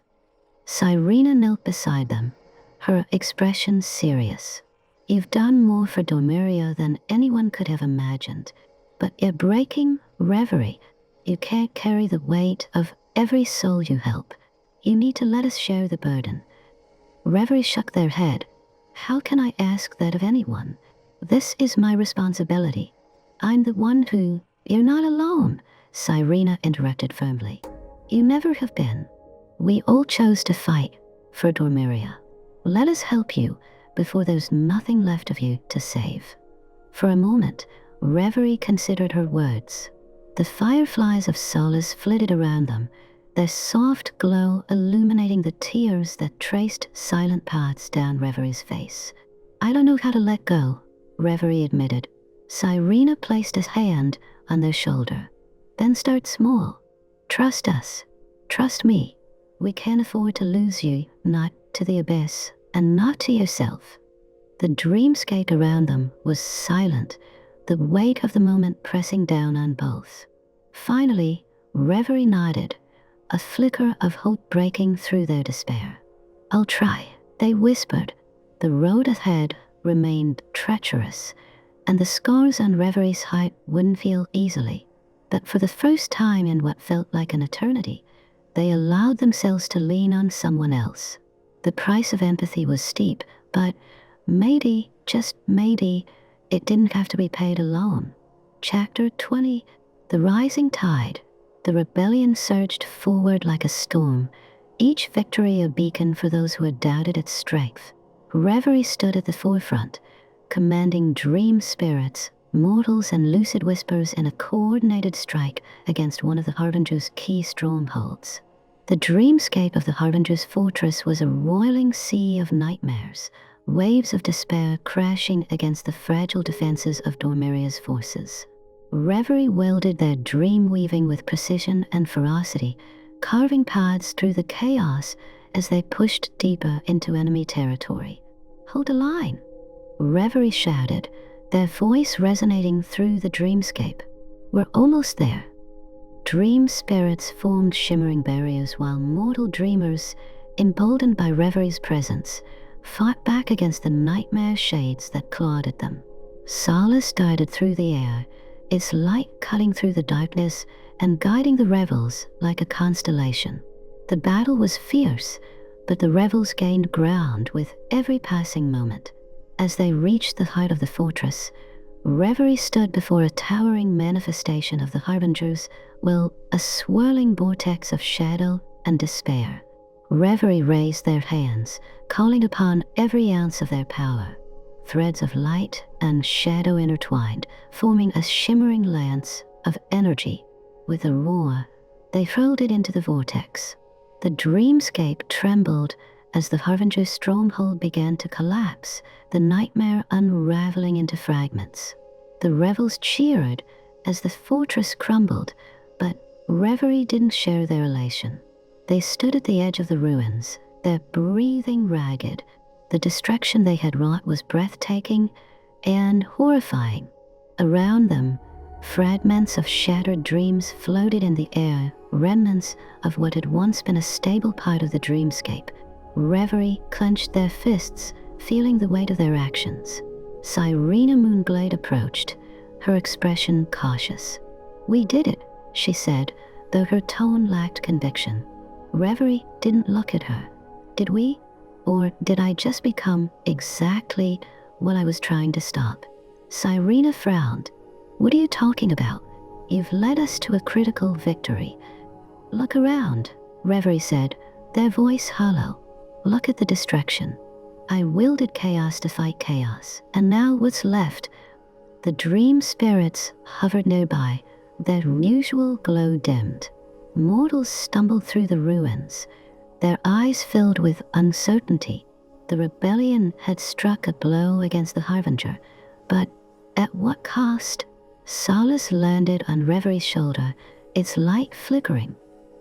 Cyrena knelt beside them, her expression serious. "You've done more for Dormiria than anyone could have imagined, but you're breaking Reverie. You can't carry the weight of every soul you help. You need to let us share the burden." Reverie shook their head. "How can I ask that of anyone? This is my responsibility. I'm the one who—" "You're not alone," Cyrena interrupted firmly. "You never have been. We all chose to fight for Dormiria. Let us help you before there's nothing left of you to save." For a moment, Reverie considered her words. The fireflies of Solace flitted around them, their soft glow illuminating the tears that traced silent paths down Reverie's face. "I don't know how to let go," Reverie admitted. Cyrena placed a hand on their shoulder. "Then start small. Trust us. Trust me. We can't afford to lose you, not to the abyss, and not to yourself." The dreamscape around them was silent, the weight of the moment pressing down on both. Finally, Reverie nodded, a flicker of hope breaking through their despair. "I'll try," they whispered. The road ahead remained treacherous, and the scars on Reverie's height wouldn't feel easily. But for the first time in what felt like an eternity, they allowed themselves to lean on someone else. The price of empathy was steep, but maybe, just maybe, it didn't have to be paid alone. Chapter 20. The rising tide. The rebellion surged forward like a storm, each victory a beacon for those who had doubted its strength. Reverie stood at the forefront, commanding dream spirits, mortals and lucid whispers in a coordinated strike against one of the Harbinger's key strongholds. The dreamscape of the Harbinger's fortress was a roiling sea of nightmares, waves of despair crashing against the fragile defenses of Dormiria's forces. Reverie wielded their dream weaving with precision and ferocity, carving paths through the chaos as they pushed deeper into enemy territory. "Hold the line," Reverie shouted, their voice resonating through the dreamscape. "We're almost there." Dream spirits formed shimmering barriers while mortal dreamers, emboldened by Reverie's presence, fought back against the nightmare shades that clawed at them. Solace darted through the air, its light cutting through the darkness and guiding the rebels like a constellation. The battle was fierce, but the rebels gained ground with every passing moment. As they reached the height of the fortress, Reverie stood before a towering manifestation of the Harbingers, a swirling vortex of shadow and despair. Reverie raised their hands, calling upon every ounce of their power. Threads of light and shadow intertwined, forming a shimmering lance of energy. With a roar, they hurled it into the vortex. The dreamscape trembled as the Harbinger's stronghold began to collapse, the nightmare unraveling into fragments. The rebels cheered as the fortress crumbled, but Reverie didn't share their elation. They stood at the edge of the ruins, their breathing ragged. The destruction they had wrought was breathtaking and horrifying. Around them, fragments of shattered dreams floated in the air, remnants of what had once been a stable part of the dreamscape. Reverie clenched their fists, feeling the weight of their actions. Cyrena Moonglade approached, her expression cautious. "We did it," she said, though her tone lacked conviction. Reverie didn't look at her. "Did we? Or did I just become exactly what I was trying to stop?" Cyrena frowned. "What are you talking about? You've led us to a critical victory." "Look around," Reverie said, their voice hollow. "Look at the destruction. I wielded chaos to fight chaos, and now what's left?" The dream spirits hovered nearby, their usual glow dimmed. Mortals stumbled through the ruins, their eyes filled with uncertainty. The rebellion had struck a blow against the Harbinger, but at what cost? Solace landed on Reverie's shoulder, its light flickering.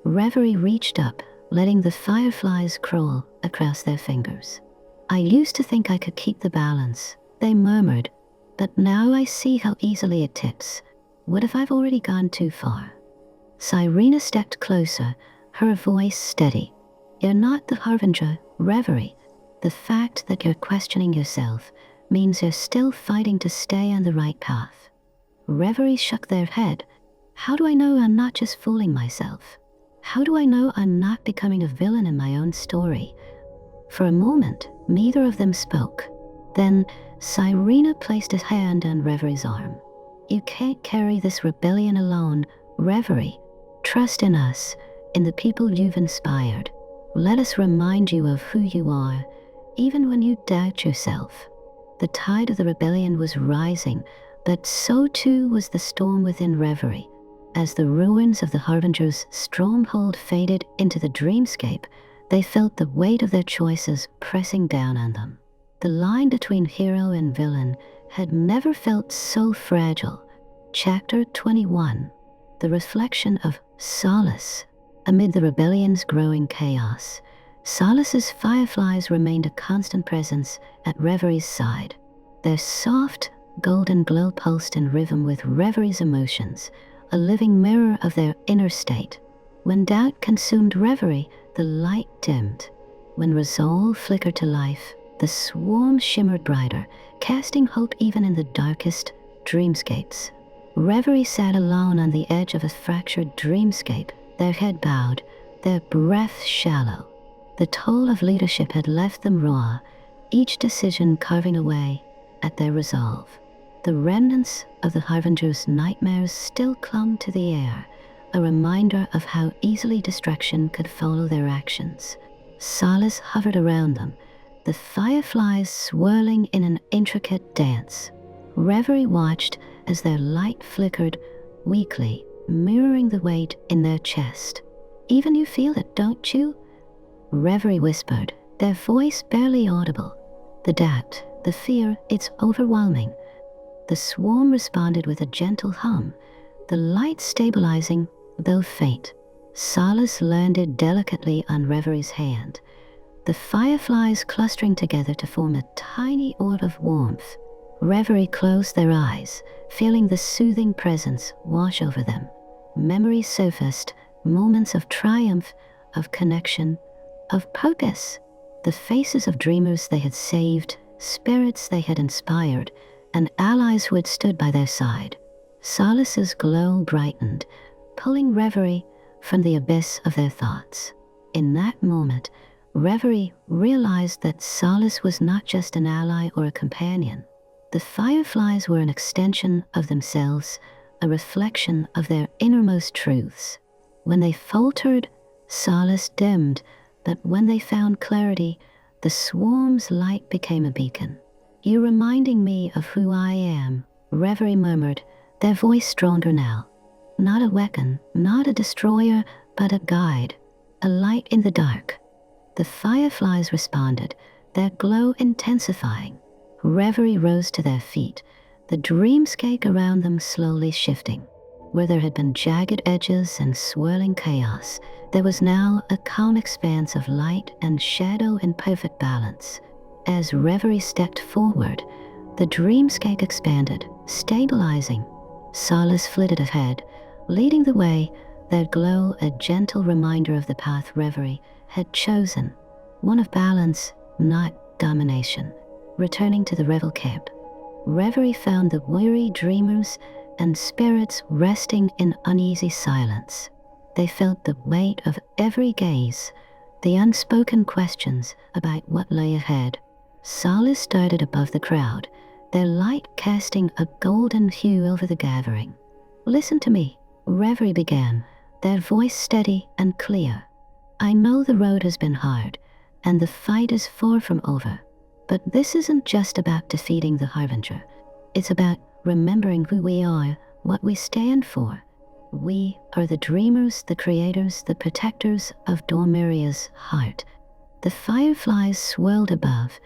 Reverie reached up, letting the fireflies crawl across their fingers. "I used to think I could keep the balance," they murmured, "but now I see how easily it tips. What if I've already gone too far?" Cyrena stepped closer, her voice steady. "You're not the Harbinger, Reverie. The fact that you're questioning yourself means you're still fighting to stay on the right path." Reverie shook their head. "How do I know I'm not just fooling myself? How do I know I'm not becoming a villain in my own story?" For a moment, neither of them spoke. Then Cyrena placed a hand on Reverie's arm. "You can't carry this rebellion alone, Reverie. Trust in us, in the people you've inspired. Let us remind you of who you are, even when you doubt yourself." The tide of the rebellion was rising, but so too was the storm within Reverie. As the ruins of the Harbinger's stronghold faded into the dreamscape, they felt the weight of their choices pressing down on them. The line between hero and villain had never felt so fragile. Chapter 21. The reflection of Solace. Amid the rebellion's growing chaos, Solace's fireflies remained a constant presence at Reverie's side. Their soft, golden glow pulsed in rhythm with Reverie's emotions, a living mirror of their inner state. When doubt consumed Reverie, the light dimmed. When resolve flickered to life, the swarm shimmered brighter, casting hope even in the darkest dreamscapes. Reverie sat alone on the edge of a fractured dreamscape, their head bowed, their breath shallow. The toll of leadership had left them raw, each decision carving away at their resolve. The remnants of the Harbinger's nightmares still clung to the air, a reminder of how easily distraction could follow their actions. Solace hovered around them, the fireflies swirling in an intricate dance. Reverie watched as their light flickered weakly, mirroring the weight in their chest. "Even you feel it, don't you?" Reverie whispered, their voice barely audible. "The doubt, the fear, it's overwhelming." The swarm responded with a gentle hum, the light stabilizing, though faint. Solace landed delicately on Reverie's hand, the fireflies clustering together to form a tiny orb of warmth. Reverie closed their eyes, feeling the soothing presence wash over them. Memories surfaced, moments of triumph, of connection, of purpose. The faces of dreamers they had saved, spirits they had inspired, and allies who had stood by their side. Solace's glow brightened, pulling Reverie from the abyss of their thoughts. In that moment, Reverie realized that Solace was not just an ally or a companion. The fireflies were an extension of themselves, a reflection of their innermost truths. When they faltered, Solace dimmed, but when they found clarity, the swarm's light became a beacon. "You're reminding me of who I am," Reverie murmured, their voice stronger now. "Not a weapon, not a destroyer, but a guide, a light in the dark." The fireflies responded, their glow intensifying. Reverie rose to their feet, the dreamscape around them slowly shifting. Where there had been jagged edges and swirling chaos, there was now a calm expanse of light and shadow in perfect balance. As Reverie stepped forward, the dreamscape expanded, stabilizing. Solace flitted ahead, leading the way, their glow a gentle reminder of the path Reverie had chosen, one of balance, not domination. Returning to the revel camp, Reverie found the weary dreamers and spirits resting in uneasy silence. They felt the weight of every gaze, the unspoken questions about what lay ahead. Solace started above the crowd, their light casting a golden hue over the gathering. "Listen to me," Reverie began, their voice steady and clear. "I know the road has been hard, and the fight is far from over. But this isn't just about defeating the Harbinger. It's about remembering who we are, what we stand for. We are the dreamers, the creators, the protectors of Dormiria's heart." The fireflies swirled above,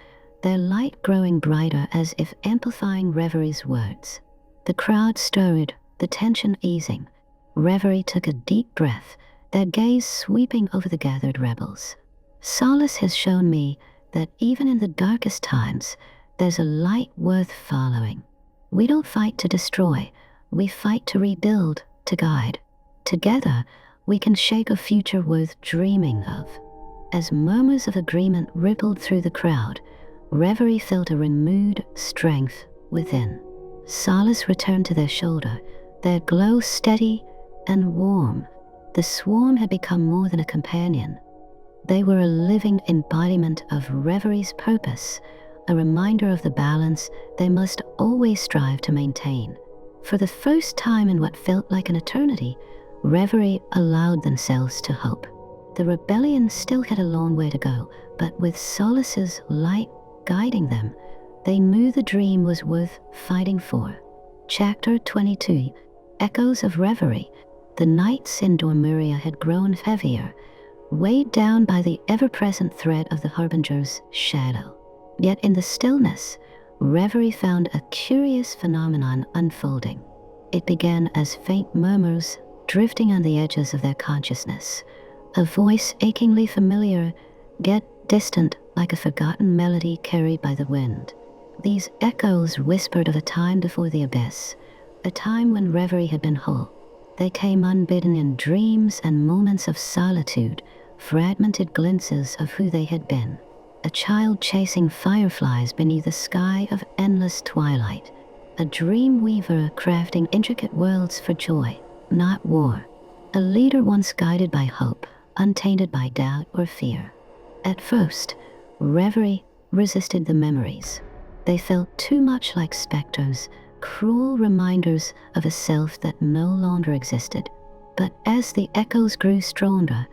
their light growing brighter as if amplifying Reverie's words. The crowd stirred, the tension easing. Reverie took a deep breath, their gaze sweeping over the gathered rebels. "Solace has shown me that even in the darkest times, there's a light worth following. We don't fight to destroy, we fight to rebuild, to guide. Together, we can shape a future worth dreaming of." As murmurs of agreement rippled through the crowd, Reverie felt a renewed strength within. Solace returned to their shoulder, their glow steady and warm. The swarm had become more than a companion. They were a living embodiment of Reverie's purpose, a reminder of the balance they must always strive to maintain. For the first time in what felt like an eternity, Reverie allowed themselves to hope. The rebellion still had a long way to go, but with Solace's light guiding them, they knew the dream was worth fighting for. Chapter 22. Echoes of Reverie. The nights in Dormuria had grown heavier, weighed down by the ever-present threat of the Harbinger's shadow. Yet in the stillness, Reverie found a curious phenomenon unfolding. It began as faint murmurs drifting on the edges of their consciousness, a voice achingly familiar, yet distant like a forgotten melody carried by the wind. These echoes whispered of a time before the abyss, a time when Reverie had been whole. They came unbidden in dreams and moments of solitude, fragmented glimpses of who they had been. A child chasing fireflies beneath a sky of endless twilight. A dreamweaver crafting intricate worlds for joy, not war. A leader once guided by hope, untainted by doubt or fear. At first, Reverie resisted the memories. They felt too much like specters, cruel reminders of a self that no longer existed. But as the echoes grew stronger,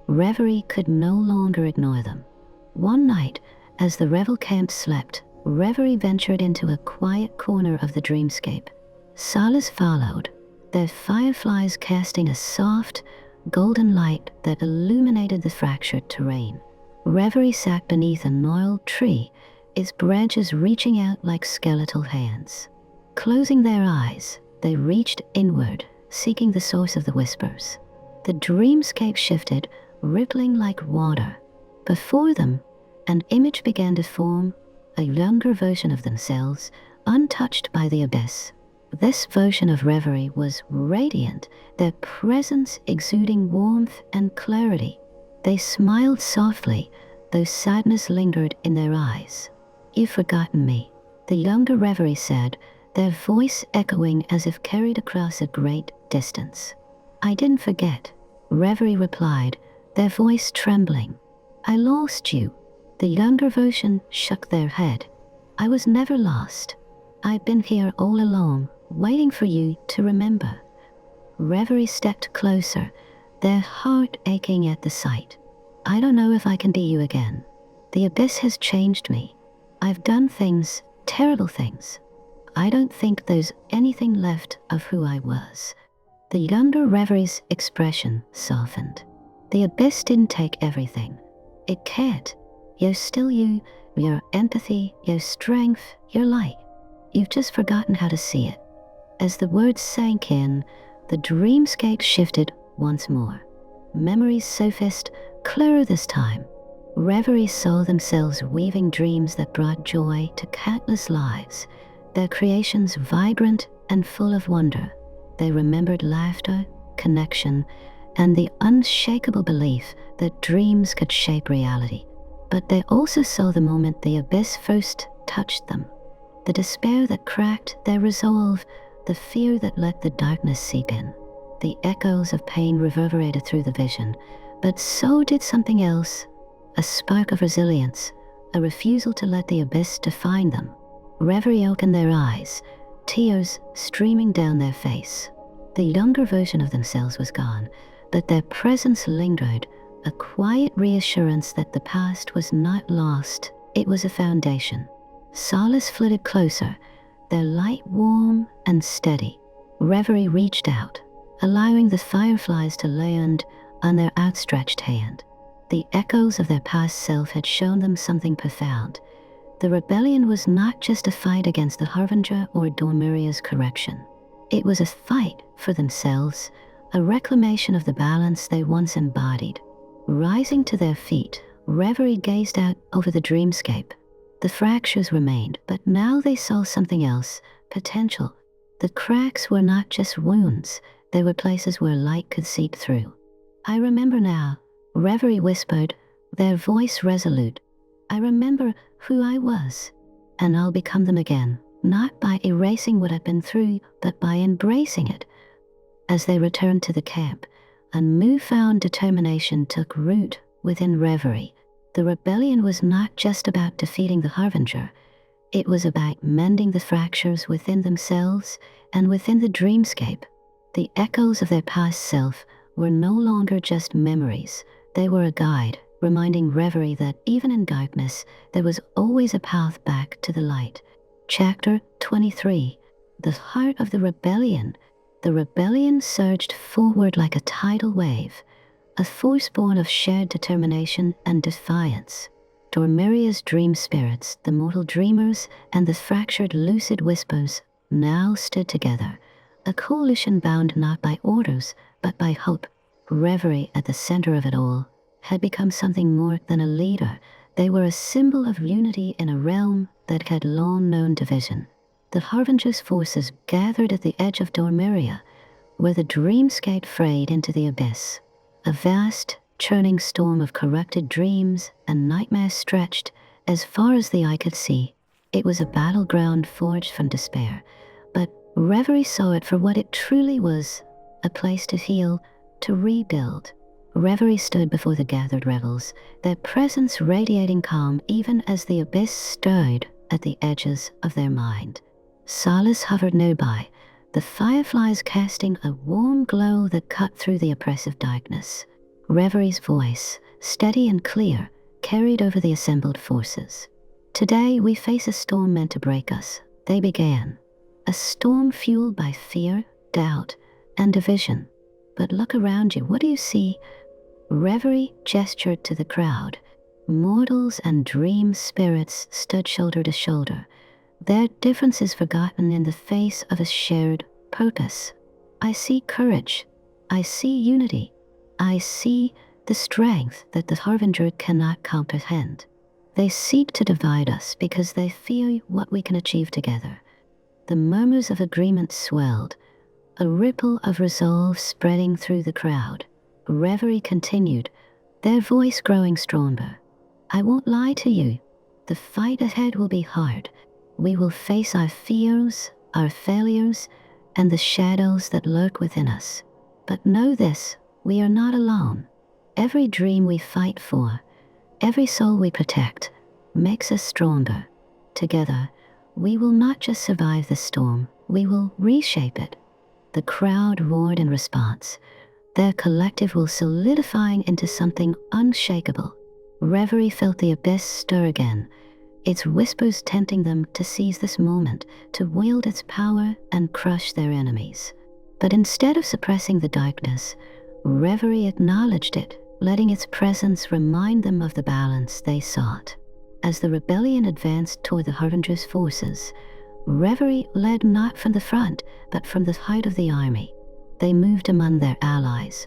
Reverie could no longer ignore them. One night, as the revel camp slept, Reverie ventured into a quiet corner of the dreamscape. Solace followed, their fireflies casting a soft, golden light that illuminated the fractured terrain. Reverie sat beneath a gnarled tree, its branches reaching out like skeletal hands. Closing their eyes, they reached inward, seeking the source of the whispers. The dreamscape shifted, rippling like water. Before them, an image began to form, a younger version of themselves, untouched by the abyss. This version of Reverie was radiant, their presence exuding warmth and clarity. They smiled softly, though sadness lingered in their eyes. "You've forgotten me," the younger Reverie said, their voice echoing as if carried across a great distance. "I didn't forget," Reverie replied, their voice trembling. "I lost you." The younger version shook their head. "I was never lost. I've been here all along, waiting for you to remember." Reverie stepped closer, their heart aching at the sight. "I don't know if I can be you again. The abyss has changed me. I've done things, terrible things. I don't think there's anything left of who I was." The younger Reverie's expression softened. "The abyss didn't take everything. It can't. You're still you, your empathy, your strength, your light. You've just forgotten how to see it." As the words sank in, the dreamscape shifted once more. Memories surfaced, clearer this time. Reverie saw themselves weaving dreams that brought joy to countless lives, their creations vibrant and full of wonder. They remembered laughter, connection, and the unshakable belief that dreams could shape reality. But they also saw the moment the abyss first touched them, the despair that cracked their resolve, the fear that let the darkness seep in. The echoes of pain reverberated through the vision, but so did something else, a spark of resilience, a refusal to let the abyss define them. Reverie opened their eyes, tears streaming down their face. The younger version of themselves was gone, but their presence lingered, a quiet reassurance that the past was not lost, it was a foundation. Solace flitted closer, their light warm and steady. Reverie reached out, allowing the fireflies to land on their outstretched hand. The echoes of their past self had shown them something profound. The rebellion was not just a fight against the Harbinger or Dormuria's correction. It was a fight for themselves, a reclamation of the balance they once embodied. Rising to their feet, Reverie gazed out over the dreamscape. The fractures remained, but now they saw something else, potential. The cracks were not just wounds, they were places where light could seep through. "I remember now," Reverie whispered, their voice resolute. "I remember who I was, and I'll become them again, not by erasing what I've been through, but by embracing it." As they returned to the camp, a newfound determination took root within Reverie. The rebellion was not just about defeating the Harbinger, it was about mending the fractures within themselves and within the dreamscape. The echoes of their past self were no longer just memories, they were a guide, reminding Reverie that even in darkness, there was always a path back to the light. Chapter 23. The Heart of the Rebellion. The rebellion surged forward like a tidal wave, a force born of shared determination and defiance. Dormiria's dream spirits, the mortal dreamers, and the fractured lucid whispers now stood together, a coalition bound not by orders, but by hope. Reverie, at the center of it all, had become something more than a leader. They were a symbol of unity in a realm that had long known division. The Harbinger's forces gathered at the edge of Dormiria, where the dreamscape frayed into the abyss. A vast, churning storm of corrupted dreams and nightmares stretched as far as the eye could see. It was a battleground forged from despair, but Reverie saw it for what it truly was, a place to heal, to rebuild. Reverie stood before the gathered rebels, their presence radiating calm even as the abyss stirred at the edges of their mind. Solace hovered nearby, the fireflies casting a warm glow that cut through the oppressive darkness. Reverie's voice, steady and clear, carried over the assembled forces. Today we face a storm meant to break us, they began. A storm fueled by fear, doubt, and division. But look around you, what do you see? Reverie gestured to the crowd. Mortals and dream spirits stood shoulder to shoulder, their differences forgotten in the face of a shared purpose. I see courage. I see unity. I see the strength that the Harbinger cannot comprehend. They seek to divide us because they fear what we can achieve together. The murmurs of agreement swelled, a ripple of resolve spreading through the crowd. Reverie continued, their voice growing stronger. I won't lie to you. The fight ahead will be hard. We will face our fears, our failures, and the shadows that lurk within us. But know this, we are not alone. Every dream we fight for, every soul we protect, makes us stronger. Together, we will not just survive the storm, we will reshape it. The crowd roared in response, their collective will solidifying into something unshakable. Reverie felt the abyss stir again, its whispers tempting them to seize this moment, to wield its power and crush their enemies. But instead of suppressing the darkness, Reverie acknowledged it, letting its presence remind them of the balance they sought. As the rebellion advanced toward the Harbinger's forces, Reverie led not from the front, but from the height of the army. They moved among their allies,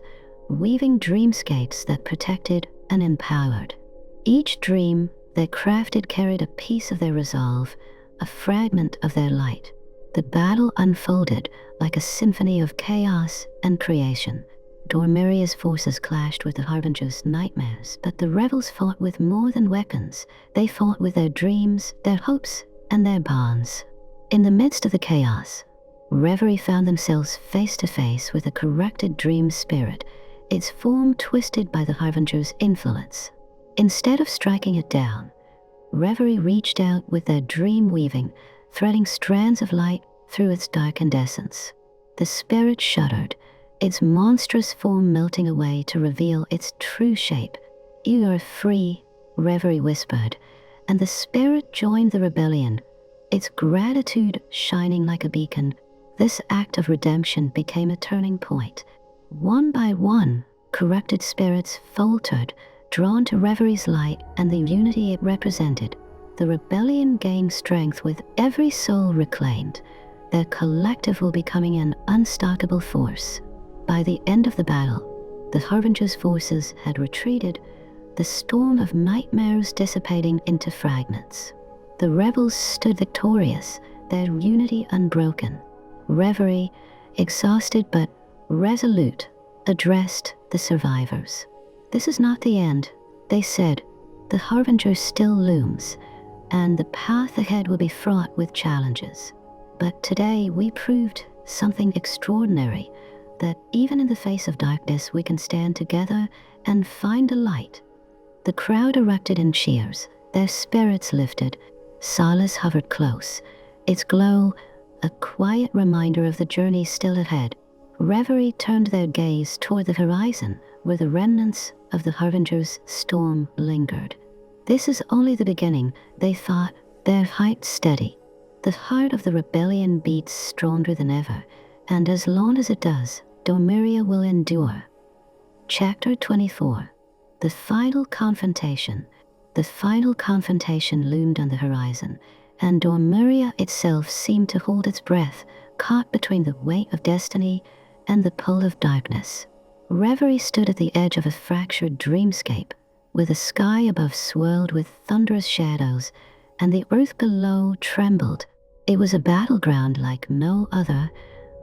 weaving dreamscapes that protected and empowered. Each dream they crafted carried a piece of their resolve, a fragment of their light. The battle unfolded like a symphony of chaos and creation. Dormiria's forces clashed with the Harbinger's nightmares, but the rebels fought with more than weapons. They fought with their dreams, their hopes, and their bonds. In the midst of the chaos, Reverie found themselves face to face with a corrupted dream spirit, its form twisted by the Harbinger's influence. Instead of striking it down, Reverie reached out with their dream weaving, threading strands of light through its darkened essence. The spirit shuddered, its monstrous form melting away to reveal its true shape. You are free, Reverie whispered, and the spirit joined the rebellion, its gratitude shining like a beacon. This act of redemption became a turning point. One by one, corrupted spirits faltered, drawn to Reverie's light and the unity it represented. The rebellion gained strength with every soul reclaimed, their collective will becoming an unstoppable force. By the end of the battle, the Harbinger's forces had retreated, the storm of nightmares dissipating into fragments. The rebels stood victorious, their unity unbroken. Reverie, exhausted but resolute, addressed the survivors. This is not the end, they said. The Harbinger still looms, and the path ahead will be fraught with challenges. But today we proved something extraordinary, that even in the face of darkness we can stand together and find a light. The crowd erupted in cheers, their spirits lifted. Solace hovered close, its glow a quiet reminder of the journey still ahead. Reverie turned their gaze toward the horizon, where the remnants of the Harbinger's storm lingered. This is only the beginning, they thought, their height steady. The heart of the rebellion beats stronger than ever, and as long as it does, Dormiria will endure. Chapter 24. The final confrontation. The final confrontation loomed on the horizon, and Dormiria itself seemed to hold its breath, caught between the weight of destiny and the pull of darkness. Reverie stood at the edge of a fractured dreamscape, with the sky above swirled with thunderous shadows, and the earth below trembled. It was a battleground like no other,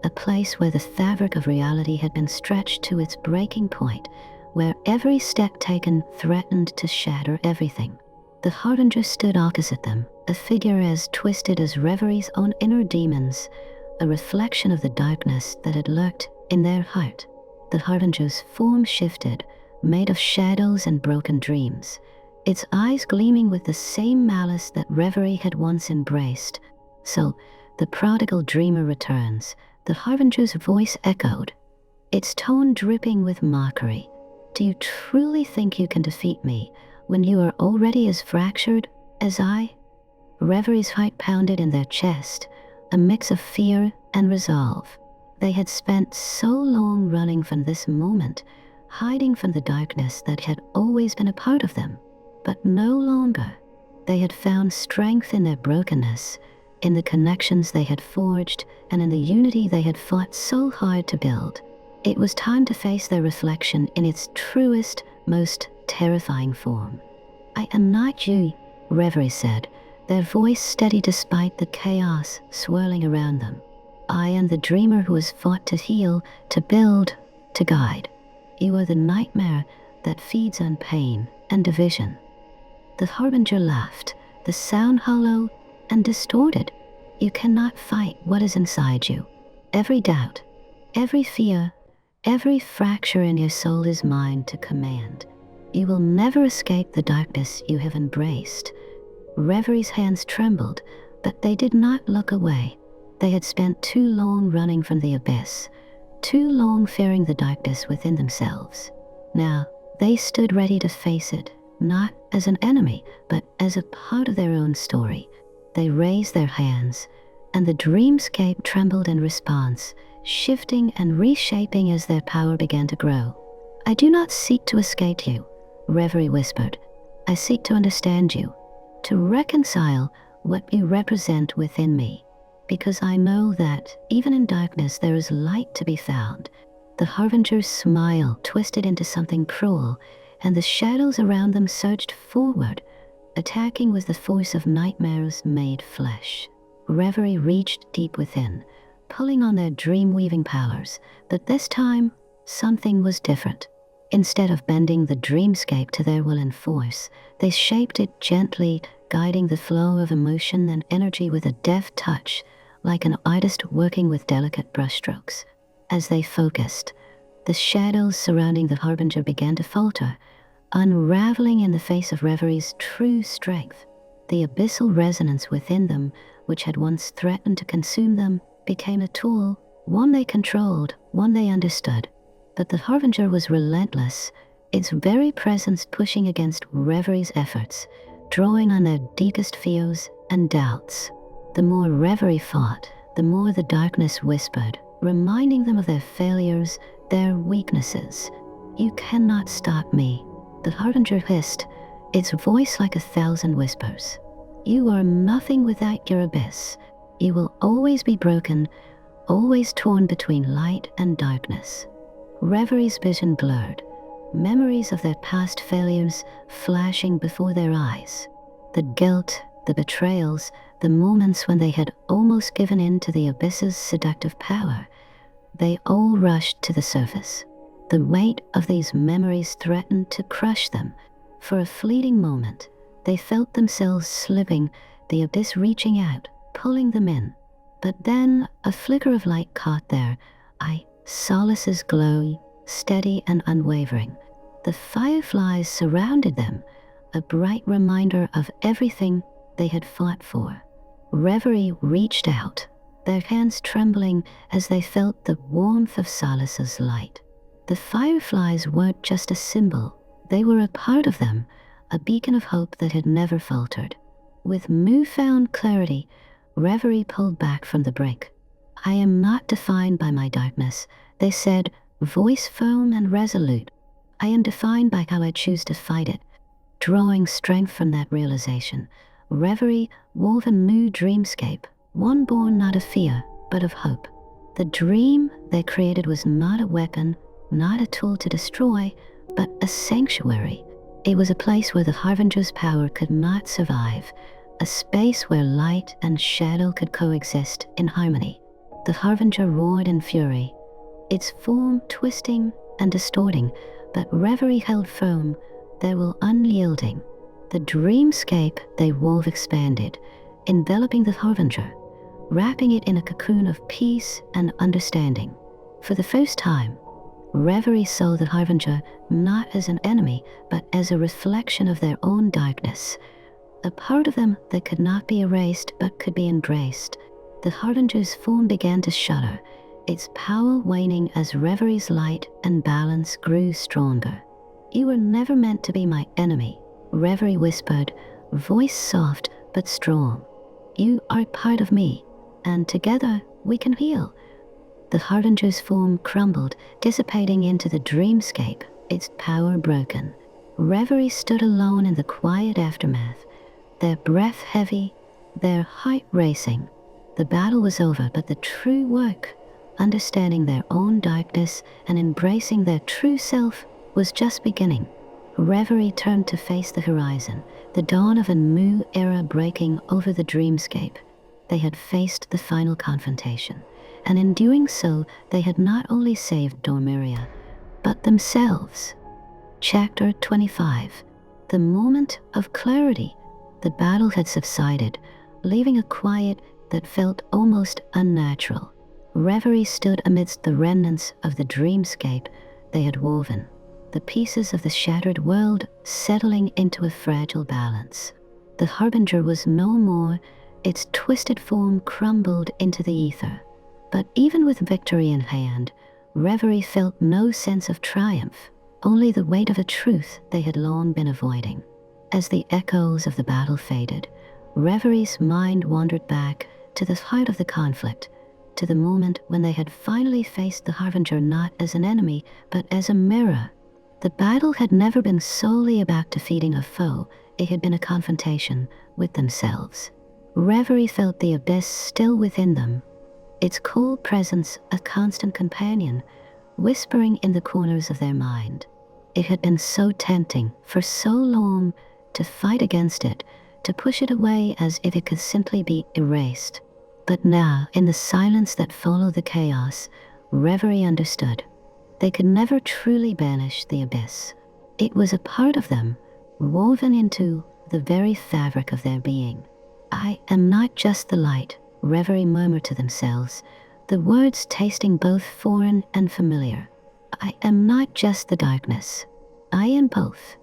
a place where the fabric of reality had been stretched to its breaking point, where every step taken threatened to shatter everything. The Harbinger stood opposite them, a figure as twisted as Reverie's own inner demons, a reflection of the darkness that had lurked in their heart. The Harbinger's form shifted, made of shadows and broken dreams, its eyes gleaming with the same malice that Reverie had once embraced. So, the prodigal dreamer returns. The Harbinger's voice echoed, its tone dripping with mockery. Do you truly think you can defeat me when you are already as fractured as I? Reverie's heart pounded in their chest, a mix of fear and resolve. They had spent so long running from this moment, hiding from the darkness that had always been a part of them, but no longer. They had found strength in their brokenness, in the connections they had forged, and in the unity they had fought so hard to build. It was time to face their reflection in its truest, most terrifying form. I am not you, Reverie said, their voice steady despite the chaos swirling around them. I am the dreamer who has fought to heal, to build, to guide. You are the nightmare that feeds on pain and division. The Harbinger laughed, the sound hollow and distorted. You cannot fight what is inside you. Every doubt, every fear, every fracture in your soul is mine to command. You will never escape the darkness you have embraced. Reverie's hands trembled, but they did not look away. They had spent too long running from the abyss, too long fearing the darkness within themselves. Now, they stood ready to face it, not as an enemy, but as a part of their own story. They raised their hands, and the dreamscape trembled in response, shifting and reshaping as their power began to grow. I do not seek to escape you, Reverie whispered. I seek to understand you, to reconcile what you represent within me, because I know that, even in darkness, there is light to be found. The Harbinger's smile twisted into something cruel, and the shadows around them surged forward, attacking with the force of nightmares made flesh. Reverie reached deep within, pulling on their dream-weaving powers, but this time, something was different. Instead of bending the dreamscape to their will and force, they shaped it gently, guiding the flow of emotion and energy with a deft touch, like an artist working with delicate brushstrokes. As they focused, the shadows surrounding the Harbinger began to falter, unraveling in the face of Reverie's true strength. The abyssal resonance within them, which had once threatened to consume them, became a tool, one they controlled, one they understood. But the Harbinger was relentless, its very presence pushing against Reverie's efforts, drawing on their deepest fears and doubts. The more Reverie fought, the more the darkness whispered, reminding them of their failures, their weaknesses. You cannot stop me, the Harbinger hissed, its voice like 1,000 whispers. You are nothing without your abyss. You will always be broken, always torn between light and darkness. Reverie's vision blurred, memories of their past failures flashing before their eyes. The guilt, the betrayals, the moments when they had almost given in to the abyss's seductive power, they all rushed to the surface. The weight of these memories threatened to crush them. For a fleeting moment, they felt themselves slipping, the abyss reaching out, pulling them in. But then a flicker of light caught their eye, Solace's glow, steady and unwavering. The fireflies surrounded them, a bright reminder of everything they had fought for. Reverie reached out, their hands trembling as they felt the warmth of Solace's light. The fireflies weren't just a symbol, they were a part of them, a beacon of hope that had never faltered. With newfound clarity, Reverie pulled back from the brink. I am not defined by my darkness, they said, voice firm and resolute. I am defined by how I choose to fight it. Drawing strength from that realization, Reverie wove a new dreamscape, one born not of fear, but of hope. The dream they created was not a weapon, not a tool to destroy, but a sanctuary. It was a place where the Harbinger's power could not survive, a space where light and shadow could coexist in harmony. The Harbinger roared in fury, its form twisting and distorting, but Reverie held firm, they were unyielding. The dreamscape they wove expanded, enveloping the Harbinger, wrapping it in a cocoon of peace and understanding. For the first time, Reverie saw the Harbinger not as an enemy, but as a reflection of their own darkness, a part of them that could not be erased but could be embraced. The Harbinger's form began to shudder, its power waning as Reverie's light and balance grew stronger. You were never meant to be my enemy, Reverie whispered, voice soft but strong. You are part of me, and together we can heal. The Harbinger's form crumbled, dissipating into the dreamscape, its power broken. Reverie stood alone in the quiet aftermath, their breath heavy, their heart racing. The battle was over, but the true work, understanding their own darkness and embracing their true self, was just beginning. Reverie turned to face the horizon, the dawn of a new era breaking over the dreamscape. They had faced the final confrontation, and in doing so, they had not only saved Dormiria, but themselves. Chapter 25. The moment of clarity. The battle had subsided, leaving a quiet that felt almost unnatural. Reverie stood amidst the remnants of the dreamscape they had woven, the pieces of the shattered world settling into a fragile balance. The Harbinger was no more, its twisted form crumbled into the ether. But even with victory in hand, Reverie felt no sense of triumph, only the weight of a truth they had long been avoiding. As the echoes of the battle faded, Reverie's mind wandered back to the heart of the conflict, to the moment when they had finally faced the Harbinger not as an enemy, but as a mirror. The battle had never been solely about defeating a foe, it had been a confrontation with themselves. Reverie felt the abyss still within them, its cool presence a constant companion, whispering in the corners of their mind. It had been so tempting for so long to fight against it, to push it away as if it could simply be erased. But now, in the silence that followed the chaos, Reverie understood. They could never truly banish the abyss. It was a part of them, woven into the very fabric of their being. I am not just the light, Reverie murmured to themselves, the words tasting both foreign and familiar. I am not just the darkness. I am both.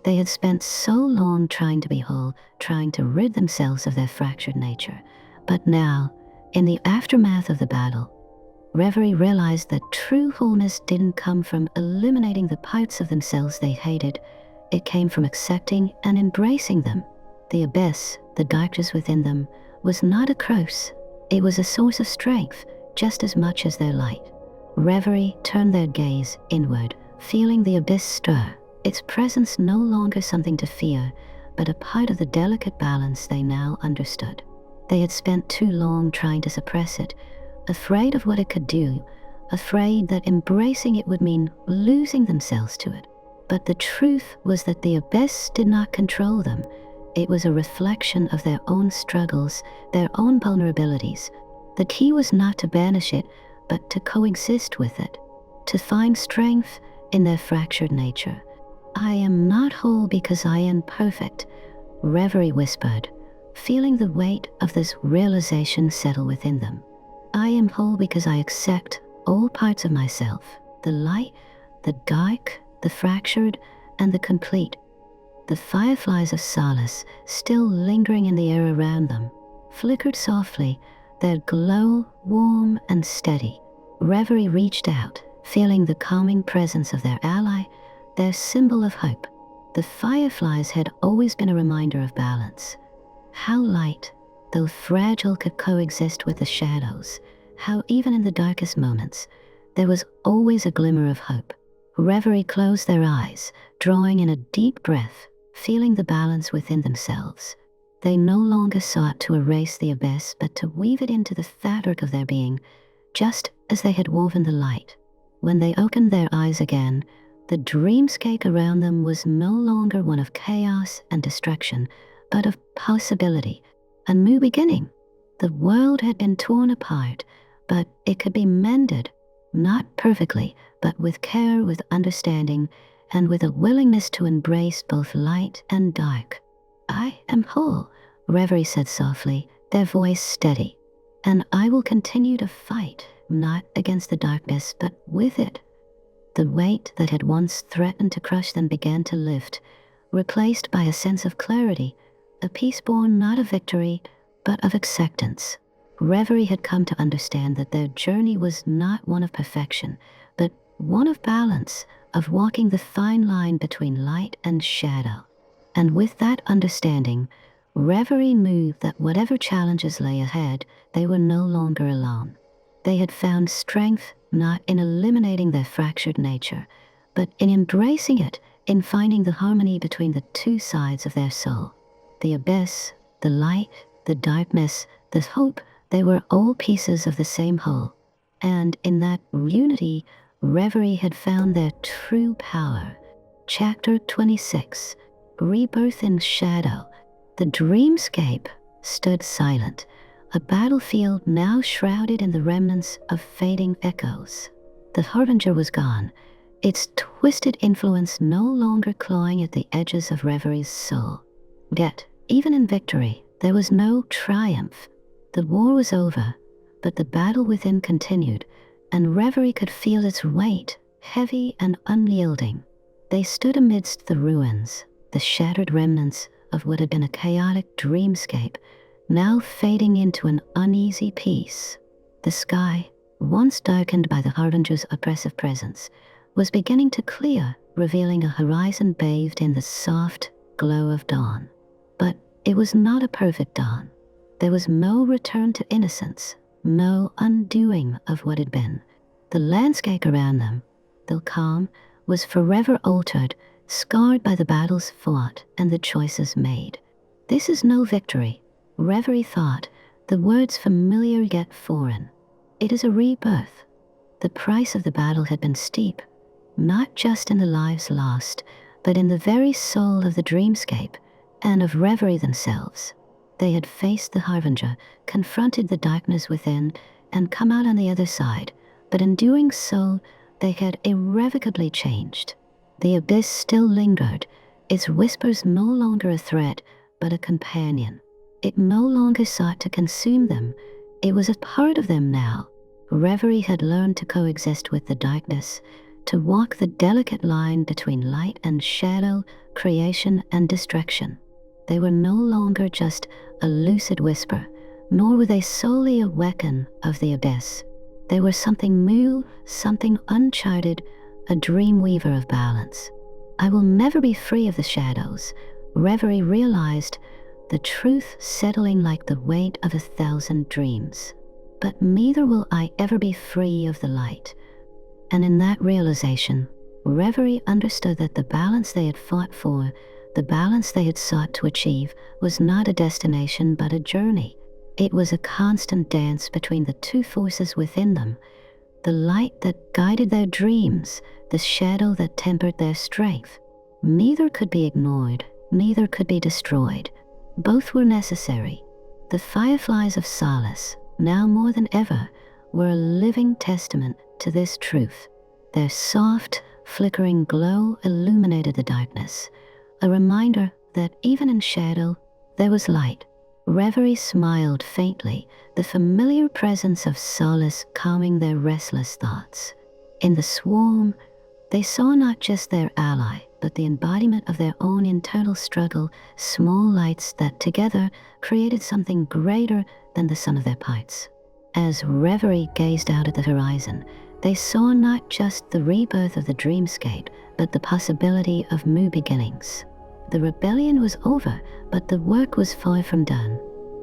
They had spent so long trying to be whole, trying to rid themselves of their fractured nature. But now, in the aftermath of the battle, Reverie realized that true wholeness didn't come from eliminating the parts of themselves they hated. It came from accepting and embracing them. The abyss, the darkness within them, was not a curse. It was a source of strength, just as much as their light. Reverie turned their gaze inward, feeling the abyss stir, its presence no longer something to fear, but a part of the delicate balance they now understood. They had spent too long trying to suppress it, afraid of what it could do, afraid that embracing it would mean losing themselves to it. But the truth was that the abyss did not control them. It was a reflection of their own struggles, their own vulnerabilities. The key was not to banish it, but to coexist with it, to find strength in their fractured nature. I am not whole because I am perfect, Reverie whispered, feeling the weight of this realization settle within them. I am whole because I accept all parts of myself, the light, the dark, the fractured, and the complete. The fireflies of Solace, still lingering in the air around them, flickered softly, their glow warm and steady. Reverie reached out, feeling the calming presence of their ally, their symbol of hope. The fireflies had always been a reminder of balance. How light, though fragile, could coexist with the shadows. how even in the darkest moments, there was always a glimmer of hope. Reverie closed their eyes, drawing in a deep breath, feeling the balance within themselves. They no longer sought to erase the abyss, but to weave it into the fabric of their being, just as they had woven the light. When they opened their eyes again, the dreamscape around them was no longer one of chaos and destruction, but of possibility, a new beginning. The world had been torn apart, but it could be mended, not perfectly, but with care, with understanding, and with a willingness to embrace both light and dark. "I am whole," Reverie said softly, their voice steady, "and I will continue to fight, not against the darkness, but with it." The weight that had once threatened to crush them began to lift, replaced by a sense of clarity, a peace born not of victory, but of acceptance. Reverie had come to understand that their journey was not one of perfection, but one of balance, of walking the fine line between light and shadow. And with that understanding, Reverie knew that whatever challenges lay ahead, they were no longer alone. They had found strength not in eliminating their fractured nature, but in embracing it, in finding the harmony between the two sides of their soul. The abyss, the light, the darkness, the hope, they were all pieces of the same whole. And in that unity, Reverie had found their true power. Chapter 26, Rebirth in Shadow. The dreamscape stood silent, a battlefield now shrouded in the remnants of fading echoes. The Harbinger was gone, its twisted influence no longer clawing at the edges of Reverie's soul. Yet, even in victory, there was no triumph. The war was over, but the battle within continued, and Reverie could feel its weight, heavy and unyielding. They stood amidst the ruins, the shattered remnants of what had been a chaotic dreamscape, now fading into an uneasy peace. The sky, once darkened by the Harbinger's oppressive presence, was beginning to clear, revealing a horizon bathed in the soft glow of dawn. But it was not a perfect dawn. There was no return to innocence, no undoing of what had been. The landscape around them, though calm, was forever altered, scarred by the battles fought and the choices made. This is no victory, Reverie thought, the words familiar yet foreign. It is a rebirth. The price of the battle had been steep, not just in the lives lost, but in the very soul of the dreamscape and of Reverie themselves. They had faced the Harbinger, confronted the darkness within, and come out on the other side, but in doing so, they had irrevocably changed. The abyss still lingered, its whispers no longer a threat, but a companion. It no longer sought to consume them. It was a part of them now. Reverie had learned to coexist with the darkness, to walk the delicate line between light and shadow, creation and destruction. They were no longer just a lucid whisper, nor were they solely a weapon of the abyss. They were something new, something uncharted, a dreamweaver of balance. I will never be free of the shadows, Reverie realized, the truth settling like the weight of 1,000 dreams. But neither will I ever be free of the light. And in that realization, Reverie understood that the balance they had fought for, the balance they had sought to achieve, was not a destination but a journey. It was a constant dance between the two forces within them, the light that guided their dreams, the shadow that tempered their strength. Neither could be ignored, neither could be destroyed. Both were necessary. The fireflies of Solace, now more than ever, were a living testament to this truth. Their soft, flickering glow illuminated the darkness, a reminder that even in shadow, there was light. Reverie smiled faintly, the familiar presence of Solace calming their restless thoughts. In the swarm, they saw not just their ally, but the embodiment of their own internal struggle, small lights that together created something greater than the sum of their parts. As Reverie gazed out at the horizon, they saw not just the rebirth of the dreamscape, but the possibility of new beginnings. The rebellion was over, but the work was far from done.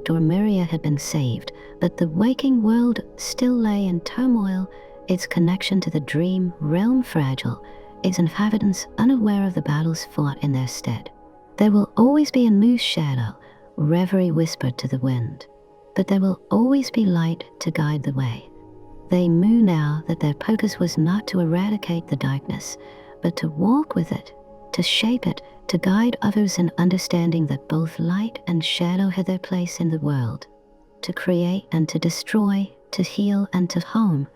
Dormiria had been saved, but the waking world still lay in turmoil, its connection to the dream realm fragile, its inhabitants unaware of the battles fought in their stead. "There will always be a new shadow," Reverie whispered to the wind, "but there will always be light to guide the way." They knew now that their purpose was not to eradicate the darkness, but to walk with it, to shape it, to guide others in understanding that both light and shadow had their place in the world. To create and to destroy, to heal and to harm,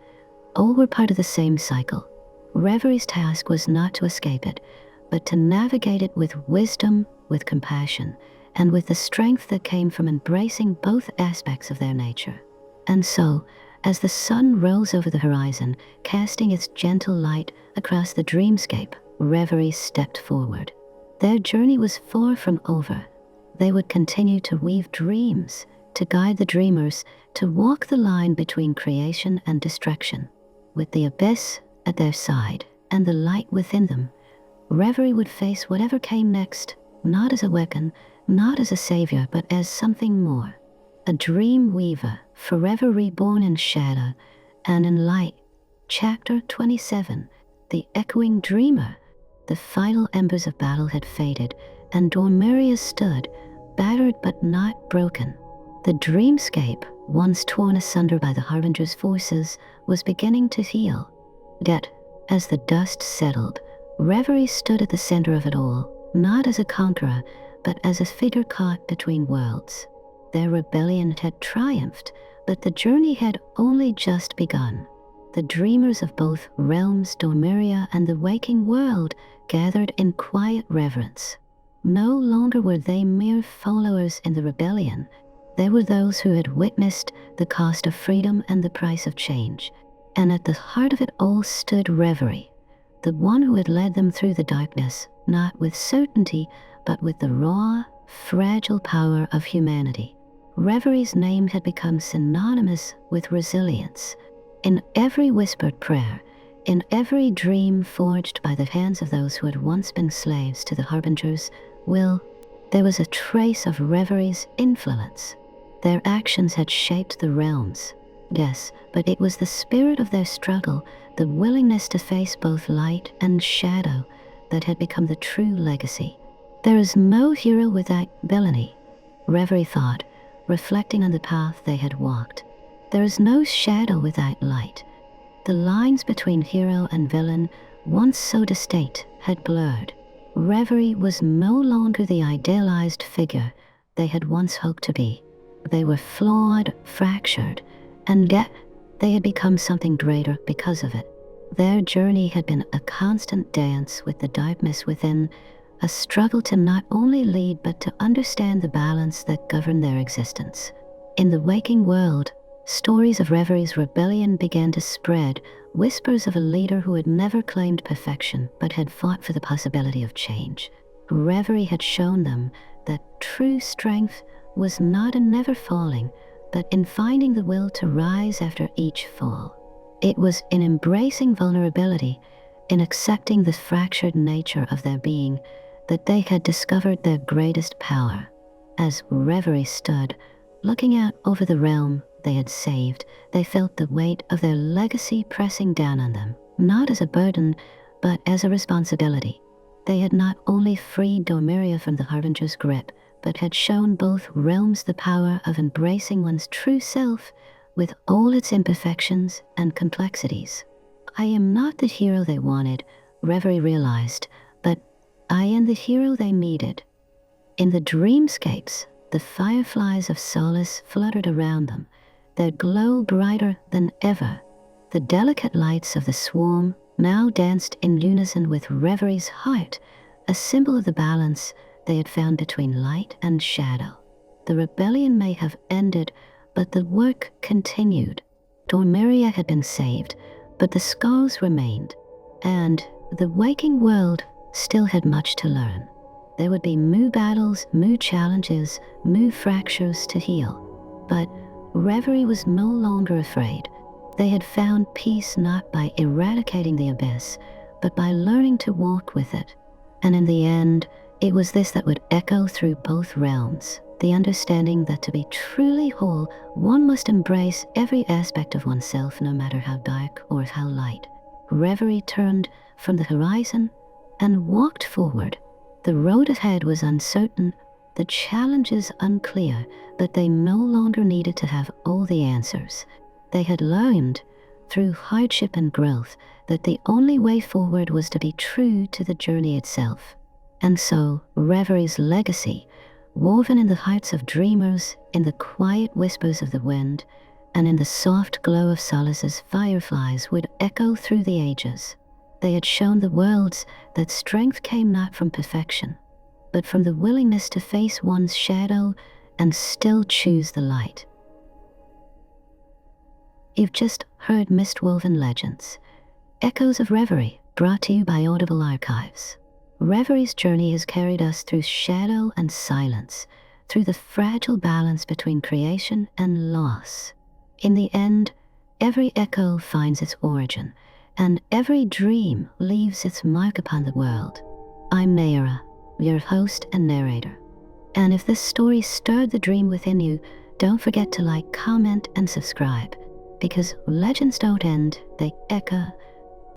all were part of the same cycle. Reverie's task was not to escape it, but to navigate it with wisdom, with compassion, and with the strength that came from embracing both aspects of their nature. And so, as the sun rose over the horizon, casting its gentle light across the dreamscape, Reverie stepped forward. Their journey was far from over. They would continue to weave dreams, to guide the dreamers, to walk the line between creation and destruction. With the abyss at their side and the light within them, Reverie would face whatever came next, not as a weapon, not as a savior, but as something more. A Dreamweaver, forever reborn in shadow and in light. Chapter 27, The Echoing Dreamer. The final embers of battle had faded, and Dormiria stood, battered but not broken. The dreamscape, once torn asunder by the Harbinger's forces, was beginning to heal. Yet, as the dust settled, Reverie stood at the center of it all, not as a conqueror, but as a figure caught between worlds. Their rebellion had triumphed, but the journey had only just begun. The dreamers of both realms, Dormiria and the waking world, gathered in quiet reverence. No longer were they mere followers in the rebellion. They were those who had witnessed the cost of freedom and the price of change. And at the heart of it all stood Reverie, the one who had led them through the darkness, not with certainty, but with the raw, fragile power of humanity. Reverie's name had become synonymous with resilience. In every whispered prayer, in every dream forged by the hands of those who had once been slaves to the Harbinger's will, there was a trace of Reverie's influence. Their actions had shaped the realms, yes, but it was the spirit of their struggle, the willingness to face both light and shadow, that had become the true legacy. There is no hero without villainy, Reverie thought, reflecting on the path they had walked. There is no shadow without light. The lines between hero and villain, once so distinct, had blurred. Reverie was no longer the idealized figure they had once hoped to be. They were flawed, fractured, and yet they had become something greater because of it. Their journey had been a constant dance with the darkness within, a struggle to not only lead but to understand the balance that governed their existence. In the waking world, stories of Reverie's rebellion began to spread, whispers of a leader who had never claimed perfection but had fought for the possibility of change. Reverie had shown them that true strength was not in never falling, but in finding the will to rise after each fall. It was in embracing vulnerability, in accepting the fractured nature of their being, that they had discovered their greatest power. As Reverie stood, looking out over the realm they had saved, they felt the weight of their legacy pressing down on them, not as a burden, but as a responsibility. They had not only freed Dormiria from the Harbinger's grip, but had shown both realms the power of embracing one's true self with all its imperfections and complexities. I am not the hero they wanted, Reverie realized, but I am the hero they needed. In the dreamscapes, the fireflies of Solace fluttered around them, their glow brighter than ever. The delicate lights of the swarm now danced in unison with Reverie's heart, a symbol of the balance they had found between light and shadow. The rebellion may have ended, but the work continued. Dormiria had been saved, but the scars remained, and the waking world still had much to learn. There would be new battles, new challenges, new fractures to heal. But Reverie was no longer afraid. They had found peace not by eradicating the abyss, but by learning to walk with it. And in the end, It was this that would echo through both realms, the understanding that to be truly whole, one must embrace every aspect of oneself, no matter how dark or how light. Reverie turned from the horizon and walked forward. The road ahead was uncertain, the challenges unclear, but they no longer needed to have all the answers. They had learned, through hardship and growth, that the only way forward was to be true to the journey itself. And so, Reverie's legacy, woven in the hearts of dreamers, in the quiet whispers of the wind, and in the soft glow of Solace's fireflies, would echo through the ages. They had shown the worlds that strength came not from perfection, but from the willingness to face one's shadow and still choose the light. You've just heard Mistwoven Legends, Echoes of Reverie, brought to you by Audible Archives. Reverie's journey has carried us through shadow and silence, through the fragile balance between creation and loss. In the end, every echo finds its origin, and every dream leaves its mark upon the world. I'm Nayara, your host and narrator. And if this story stirred the dream within you, don't forget to like, comment, and subscribe, because legends don't end, they echo,